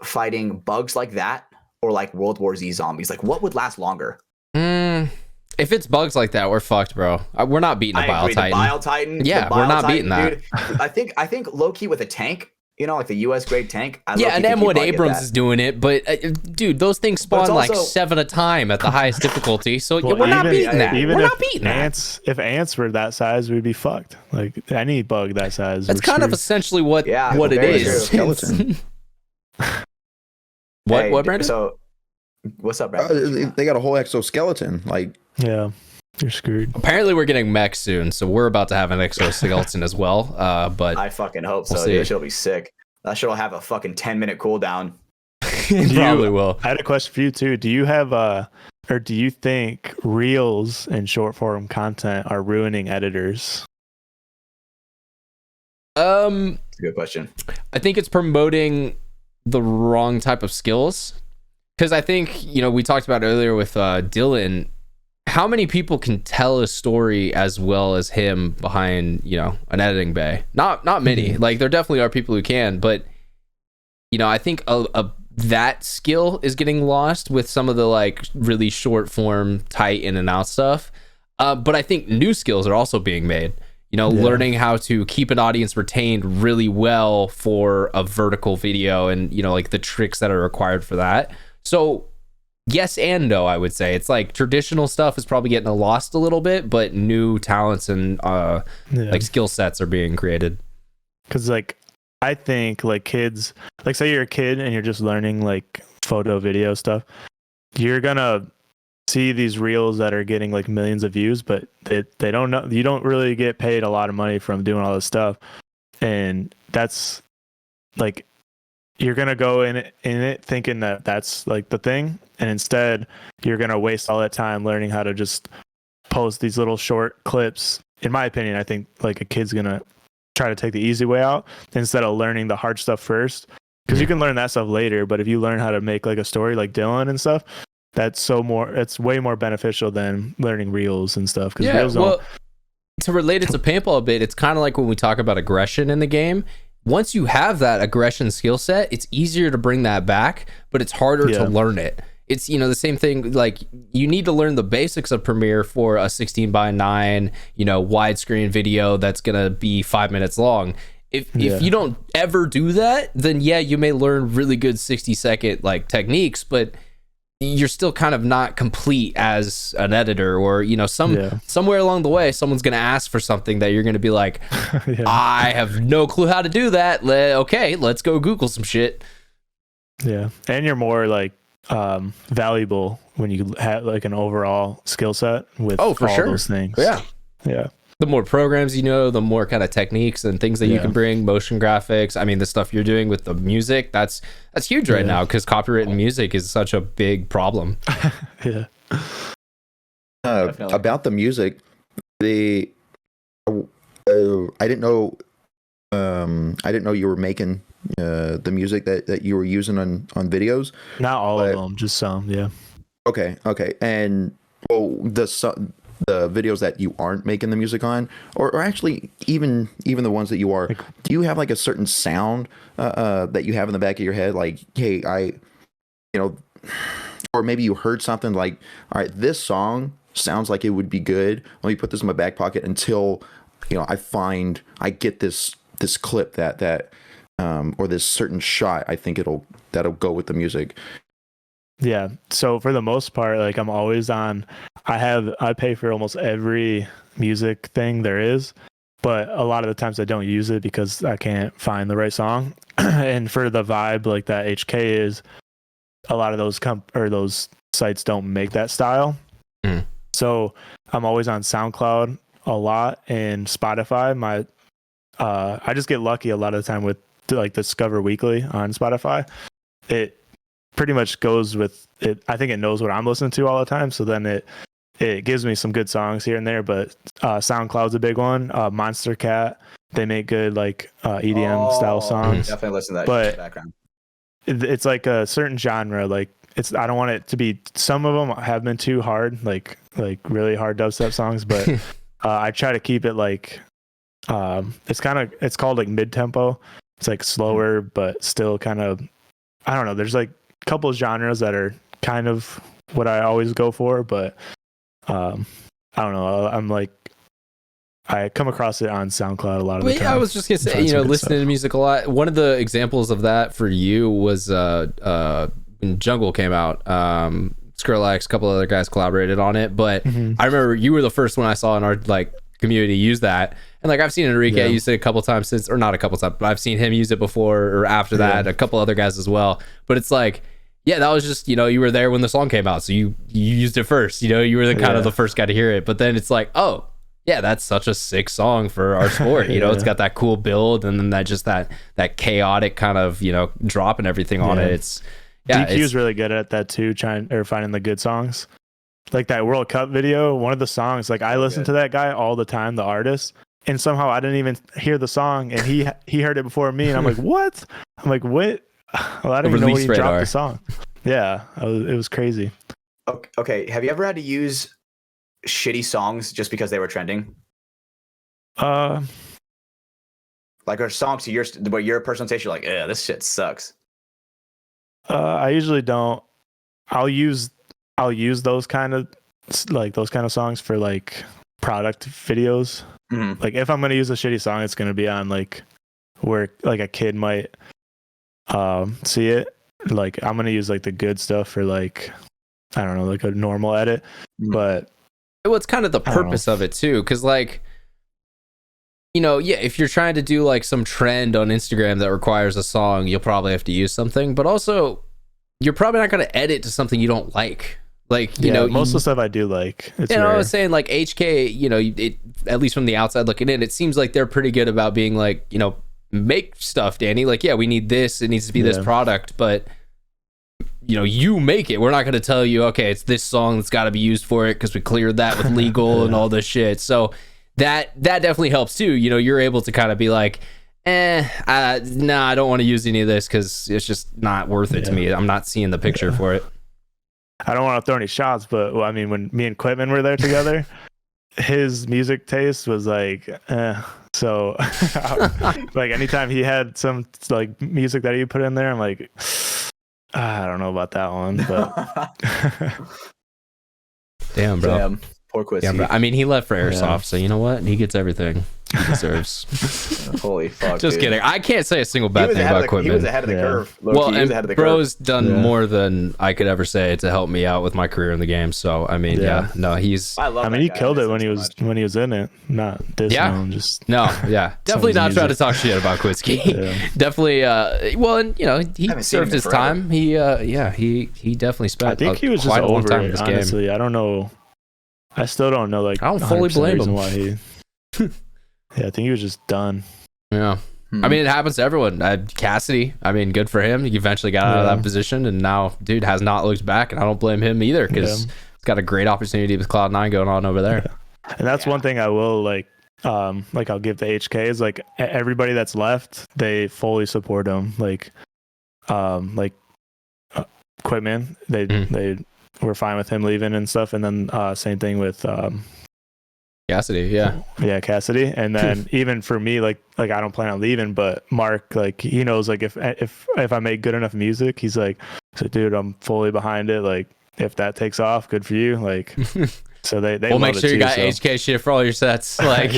fighting bugs like that or like World War Z zombies? Like, what would last longer? If it's bugs like that, we're fucked, bro. We're not beating a Bile Titan. Bile Titan. Yeah, we're not beating that. Dude, I think low key with a tank, you know, like the US grade tank. Yeah, and M1 Abrams is doing it, but dude, those things spawn also, like 7 a time at the highest difficulty. So well, we're not beating that. We're not beating that. If ants were that size, we'd be fucked. Like any bug that size. That's kind of essentially what it is. Skeleton. What, Brandon? So, what's up, Brandon? They got a whole exoskeleton. Like, yeah, you're screwed. Apparently, we're getting mech soon, so we're about to have an exoskeleton as well. But I fucking hope so. Dude, she'll be sick. That shit'll have a fucking 10-minute cooldown. Probably will. I had a question for you too. Do you have or do you think reels and short form content are ruining editors? That's a good question. I think it's promoting the wrong type of skills, because I think, you know, we talked about earlier with Dylan, how many people can tell a story as well as him behind, you know, an editing bay? Not many. Like, there definitely are people who can, but, you know, I think that skill is getting lost with some of the like really short form, tight in and out stuff. But I think new skills are also being made. You know, learning how to keep an audience retained really well for a vertical video, and, you know, like the tricks that are required for that. So yes and no, I would say. It's like traditional stuff is probably getting lost a little bit, but new talents and like skill sets are being created. Because like, I think like kids, like say you're a kid and you're just learning like photo, video stuff, you're gonna see these reels that are getting like millions of views, but they don't know, you don't really get paid a lot of money from doing all this stuff. And that's like, you're gonna go in it thinking that that's like the thing, and instead you're gonna waste all that time learning how to just post these little short clips. In my opinion, I think like a kid's gonna try to take the easy way out instead of learning the hard stuff first, because you can learn that stuff later. But if you learn how to make like a story like Dylan and stuff, it's way more beneficial than learning reels and stuff. Because reels don't. To relate it to paintball a bit, it's kind of like when we talk about aggression in the game. Once you have that aggression skill set, it's easier to bring that back, but it's harder to learn it. It's, you know, the same thing, like you need to learn the basics of Premiere for a 16:9, you know, widescreen video that's going to be 5 minutes long. If you don't ever do that, then you may learn really good 60-second like techniques, but you're still kind of not complete as an editor, or, you know, somewhere along the way, someone's going to ask for something that you're going to be like, I have no clue how to do that. Okay, let's go Google some shit. Yeah. And you're more like valuable when you have like an overall skill set with all those things. Yeah. The more programs you know, the more kind of techniques and things that you can bring, motion graphics. I mean, the stuff you're doing with the music, that's huge right now, because copyright music is such a big problem. About the music, I didn't know you were making the music that you were using on videos. Not all of them, just some. Yeah. Okay. And the videos that you aren't making the music on, or actually even the ones that you are, do you have like a certain sound that you have in the back of your head, like, hey, or maybe you heard something like, all right, this song sounds like it would be good, let me put this in my back pocket until, you know, I get this clip that or this certain shot, I think that'll go with the music. Yeah. So for the most part, like I'm always on, I pay for almost every music thing there is, but a lot of the times I don't use it because I can't find the right song. And for the vibe like that HK is, a lot of those those sites don't make that style. So I'm always on SoundCloud a lot, and Spotify. I just get lucky a lot of the time with like Discover Weekly on Spotify. It pretty much goes with it. I think it knows what I'm listening to all the time, so then it gives me some good songs here and there. But SoundCloud's a big one. Monster Cat, they make good like EDM style songs. Definitely listen to that in the background. It's like a certain genre. Like I don't want it to be. Some of them have been too hard, like really hard dubstep songs. But I try to keep it like it's called like mid tempo. It's like slower, but still kind of, I don't know. There's like a couple of genres that are kind of what I always go for, but I don't know. I'm like, I come across it on SoundCloud a lot of the time. I was just gonna say, listening to music a lot. One of the examples of that for you was when Jungle came out. Skrillex, a couple other guys collaborated on it, but I remember you were the first one I saw in our like community use that, and like I've seen Enrique use it a couple times since, or not a couple times, but I've seen him use it before or after that, a couple other guys as well. But it's like, yeah, that was just, you were there when the song came out, so you used it first. You were the kind of the first guy to hear it. But then it's like, oh yeah, that's such a sick song for our sport. It's got that cool build, and then that chaotic kind of drop and everything on it. It's DQ is really good at that too, finding the good songs. Like that World Cup video, one of the songs, like I listen to that guy all the time, the artist, and somehow I didn't even hear the song, and he heard it before me, and I'm like, what? I'm like, what? Well, I don't even know when he dropped the song. Yeah, it was crazy. Okay, have you ever had to use shitty songs just because they were trending? Like our songs to where your personal taste, you're like, yeah, this shit sucks. I usually don't. I'll use those kind of songs for like product videos. Like if I'm gonna use a shitty song, it's gonna be on like where like a kid might see it. Like I'm gonna use like the good stuff for like, I don't know, like a normal edit. But well, it's kind of the purpose of it too, because like, if you're trying to do like some trend on Instagram that requires a song, you'll probably have to use something, but also you're probably not going to edit to something you don't like. Like, most of the stuff I do like. It's I was saying like HK, at least from the outside looking in, it seems like they're pretty good about being like, make stuff, Danny. Like, yeah, we need this. It needs to be this product, but you make it. We're not going to tell you, okay, it's this song that's got to be used for it because we cleared that with legal and all this shit. So that definitely helps too. You're able to kind of be like, I don't want to use any of this because it's just not worth it to me. I'm not seeing the picture for it. I don't want to throw any shots, but I mean, when me and Quitman were there together, his music taste was like, so like anytime he had some like music that he put in there, I'm like, I don't know about that one, but damn, bro. Damn. Poor Quizzy. Yeah, bro. I mean, he left for Airsoft, so you know what? He gets everything he deserves. Holy fuck! Just kidding. I can't say a single bad thing about Quitman. He was ahead of the curve. Well, and bro's done more than I could ever say to help me out with my career in the game. So I mean, he's. I mean, he killed it when he was in it. Not this one, just definitely not trying to talk shit about Quizzy. Definitely. Well, and he served his time. He definitly spent. I think he was just over time in this honestly. Game. I don't know. I still don't know. Like, I don't fully blame him. Why he? I think he was just done. Yeah. I mean, it happens to everyone. Cassidy, I mean, good for him. He eventually got out of that position, and now, dude, has not looked back, and I don't blame him either, because he's got a great opportunity with Cloud9 going on over there. Yeah. And that's one thing I will, like I'll give the HK is, like, everybody that's left, they fully support him. Like Quitman, they were fine with him leaving and stuff, and then same thing with Cassidy, Cassidy, and then even for me, like I don't plan on leaving, but Mark, like, he knows, like, if I make good enough music, he's like, so dude, I'm fully behind it. Like, if that takes off, good for you. Like, so they we'll make sure you got HK shit for all your sets. Like,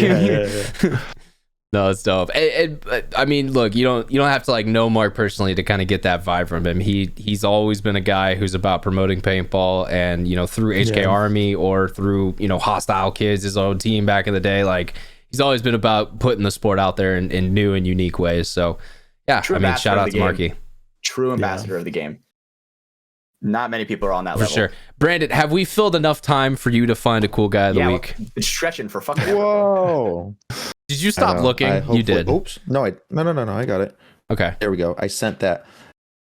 no, it's dope. I mean, look, you don't have to like know Mark personally to kind of get that vibe from him. He's always been a guy who's about promoting paintball, and through HK Army or through Hostile Kids, his own team back in the day. Like, he's always been about putting the sport out there in new and unique ways. So yeah, I mean, shout out to Marky. True ambassador of the game. Not many people are on that level. For sure. Brandon, have we filled enough time for you to find a cool guy of the week? It's stretching for fucking ever. Whoa. Did you stop looking? You did. Oops. No, I got it. Okay. There we go. I sent that.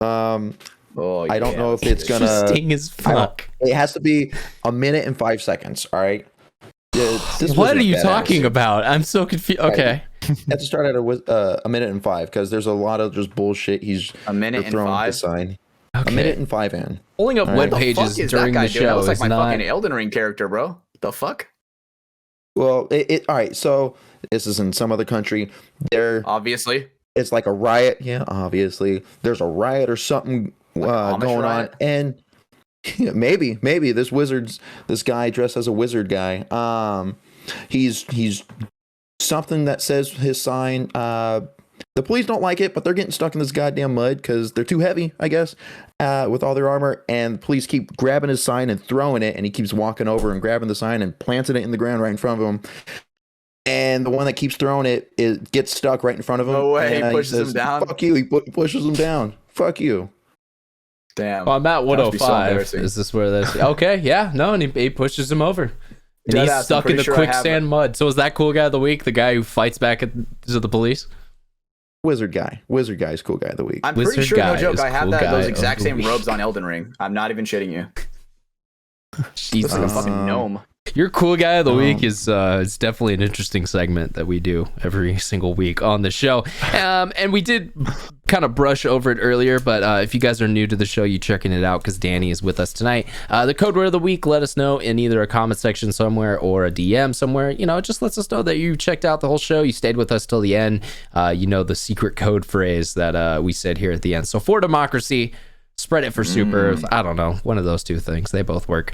I don't know if it's gonna. Interesting as fuck. It has to be a minute and 5 seconds. All right. What are you talking about? I'm so confused. Okay. You have to start at a minute and 5 because there's a lot of just bullshit. He's a minute and 5. Okay. A minute and 5 in. Pulling up web pages during the show. That looks like is my not... fucking Elden Ring character, bro. The fuck? Well, all right. So this is in some other country. Obviously. It's like a riot. Yeah, obviously. There's a riot or something going on. And maybe this guy dressed as a wizard guy. He's something that says his sign. The police don't like it, but they're getting stuck in this goddamn mud because they're too heavy, I guess, with all their armor. And the police keep grabbing his sign and throwing it, and he keeps walking over and grabbing the sign and planting it in the ground right in front of him. And the one that keeps throwing it gets stuck right in front of him. No way, and he pushes him down. Fuck you. He pushes him down. Fuck you. Damn. Well, I'm at 105. So is this where this? Okay, yeah, no, and he pushes him over. And he's stuck in the quicksand mud. So is that cool guy of the week? The guy who fights back to the police? Wizard guy is cool guy of the week. I'm pretty sure, no joke, I have those exact same robes on Elden Ring. I'm not even shitting you. Jesus. Looks like a fucking gnome. Your cool guy of the week is it's definitely an interesting segment that we do every single week on the show. And we did kind of brush over it earlier, but if you guys are new to the show, you checking it out because Danny is with us tonight. The code word of the week, let us know in either a comment section somewhere or a DM somewhere. You know, it just lets us know that you checked out the whole show. You stayed with us till the end. You know the secret code phrase that we said here at the end. So for democracy, spread it for super. I don't know, one of those two things. They both work.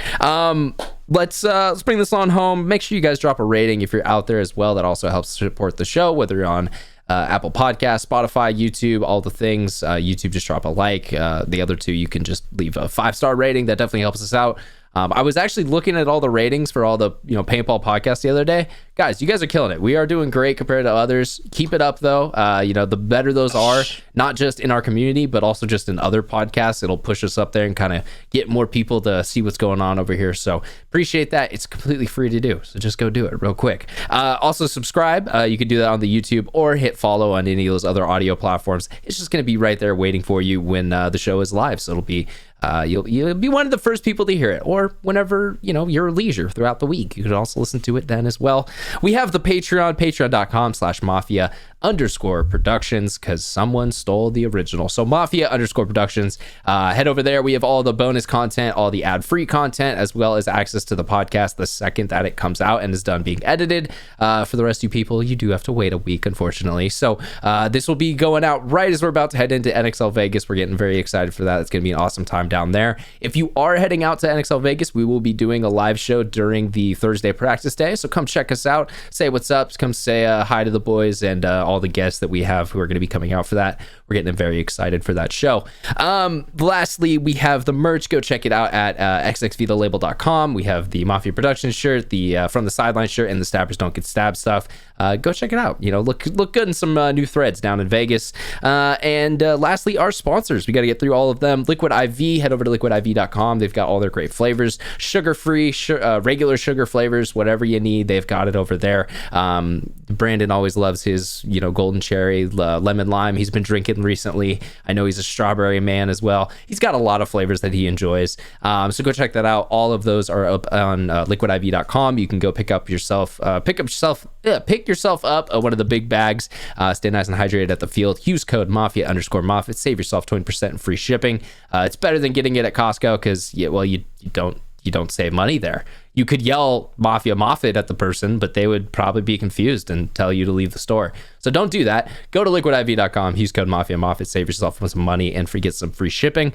Let's bring this on home. Make sure you guys drop a rating if you're out there as well. That also helps support the show, whether you're on Apple Podcasts, Spotify, YouTube, all the things. YouTube, just drop a like. The other two, you can just leave a 5-star rating. That definitely helps us out. I was actually looking at all the ratings for all the paintball podcasts the other day. Guys, you guys are killing it. We are doing great compared to others. Keep it up though. The better those are, not just in our community, but also just in other podcasts. It'll push us up there and kind of get more people to see what's going on over here. So appreciate that. It's completely free to do. So just go do it real quick. Also subscribe. You can do that on the YouTube or hit follow on any of those other audio platforms. It's just going to be right there waiting for you when the show is live. So it'll be you'll be one of the first people to hear it, or whenever your leisure throughout the week. You can also listen to it then as well. We have the patreon.com/Mafia_Productions, because someone stole the original. So Mafia_Productions, head over there. We have all the bonus content, all the ad-free content, as well as access to the podcast the second that it comes out and is done being edited. For the rest of you people, you do have to wait a week, unfortunately. So this will be going out right as we're about to head into NXL Vegas. We're getting very excited for that. It's going to be an awesome time down there. If you are heading out to NXL Vegas, we will be doing a live show during the Thursday practice day. So come check us out, say what's up, come say hi to the boys and all the guests that we have who are going to be coming out for that. We're getting very excited for that show. Lastly, we have the merch. Go check it out at xxvitalabel.com. We have the Mafia Productions shirt, the From the Sideline shirt, and the Stabbers Don't Get Stabbed stuff. Go check it out. Look good in some new threads down in Vegas. And lastly, our sponsors. We got to get through all of them. Liquid IV. Head over to liquidiv.com. They've got all their great flavors, sugar-free, regular sugar flavors, whatever you need. They've got it over there. Brandon always loves his, golden cherry, lemon lime. He's been drinking recently. I know he's a strawberry man as well. He's got a lot of flavors that he enjoys. So go check that out. All of those are up on liquidiv.com. You can go pick yourself up one of the big bags. Stay nice and hydrated at the field. Use code Mafia_Mafia. Save yourself 20% in free shipping. It's better than getting it at Costco because you don't save money there. You could yell Mafia Mafia at the person, but they would probably be confused and tell you to leave the store. So don't do that. Go to liquidiv.com, use code Mafia Mafia, save yourself some money and get some free shipping.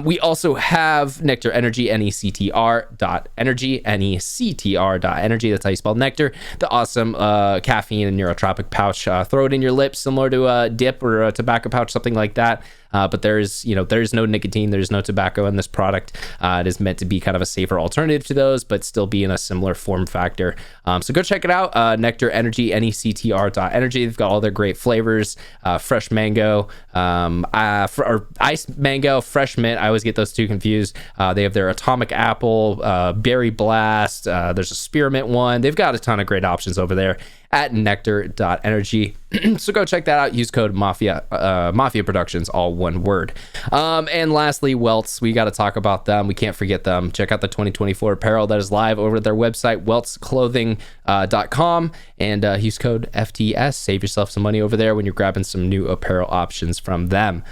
We also have NECTR Energy, NECTR.energy, NECTR.energy. That's how you spell nectar. The awesome caffeine and neurotropic pouch. Throw it in your lips, similar to a dip or a tobacco pouch, something like that. But there's no nicotine, there's no tobacco in this product. It is meant to be kind of a safer alternative to those, but still be in a similar form factor. So go check it out. NECTR Energy, NECTR.energy. They've got all their great flavors, fresh mango, or iced mango, fresh mint. I always get those two confused. They have their atomic apple, berry blast. There's a spearmint one. They've got a ton of great options over there at nectar.energy. So go check that out. Use code MafiaProductions, all one word. And lastly, Welts. We got to talk about them. We can't forget them. Check out the 2024 apparel that is live over at their website, weltsclothing.com, and use code FTS. Save yourself some money over there when you're grabbing some new apparel options from them.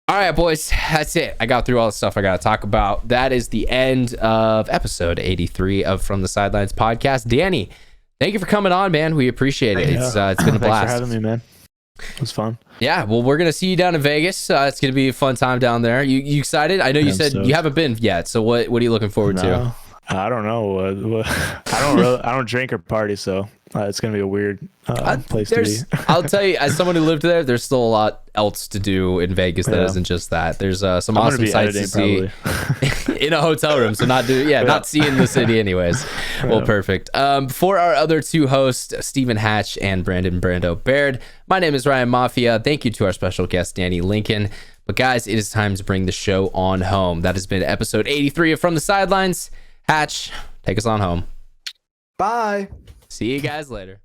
All right, boys, that's it. I got through all the stuff I got to talk about. That is the end of episode 83 of From the Sidelines podcast. Danny, thank you for coming on, man. We appreciate it. It's been a blast. Thanks for having me, man. It was fun. Yeah, well, we're gonna see you down in Vegas. It's gonna be a fun time down there. You excited? I know you said you haven't been yet. So what are you looking forward to? I don't know. I don't drink or party, so it's gonna be a weird place to be. I'll tell you, as someone who lived there, there's still a lot else to do in Vegas that isn't just that. There's some awesome sights to see in a hotel room. So not seeing the city anyways. Well, perfect. For our other two hosts, Stephen Hatch and Brandon Brando Baird, my name is Ryan Mafia. Thank you to our special guest, Danny Lincoln. But guys, it is time to bring the show on home. That has been episode 83 of From the Sidelines. Hatch, take us on home. Bye. See you guys later.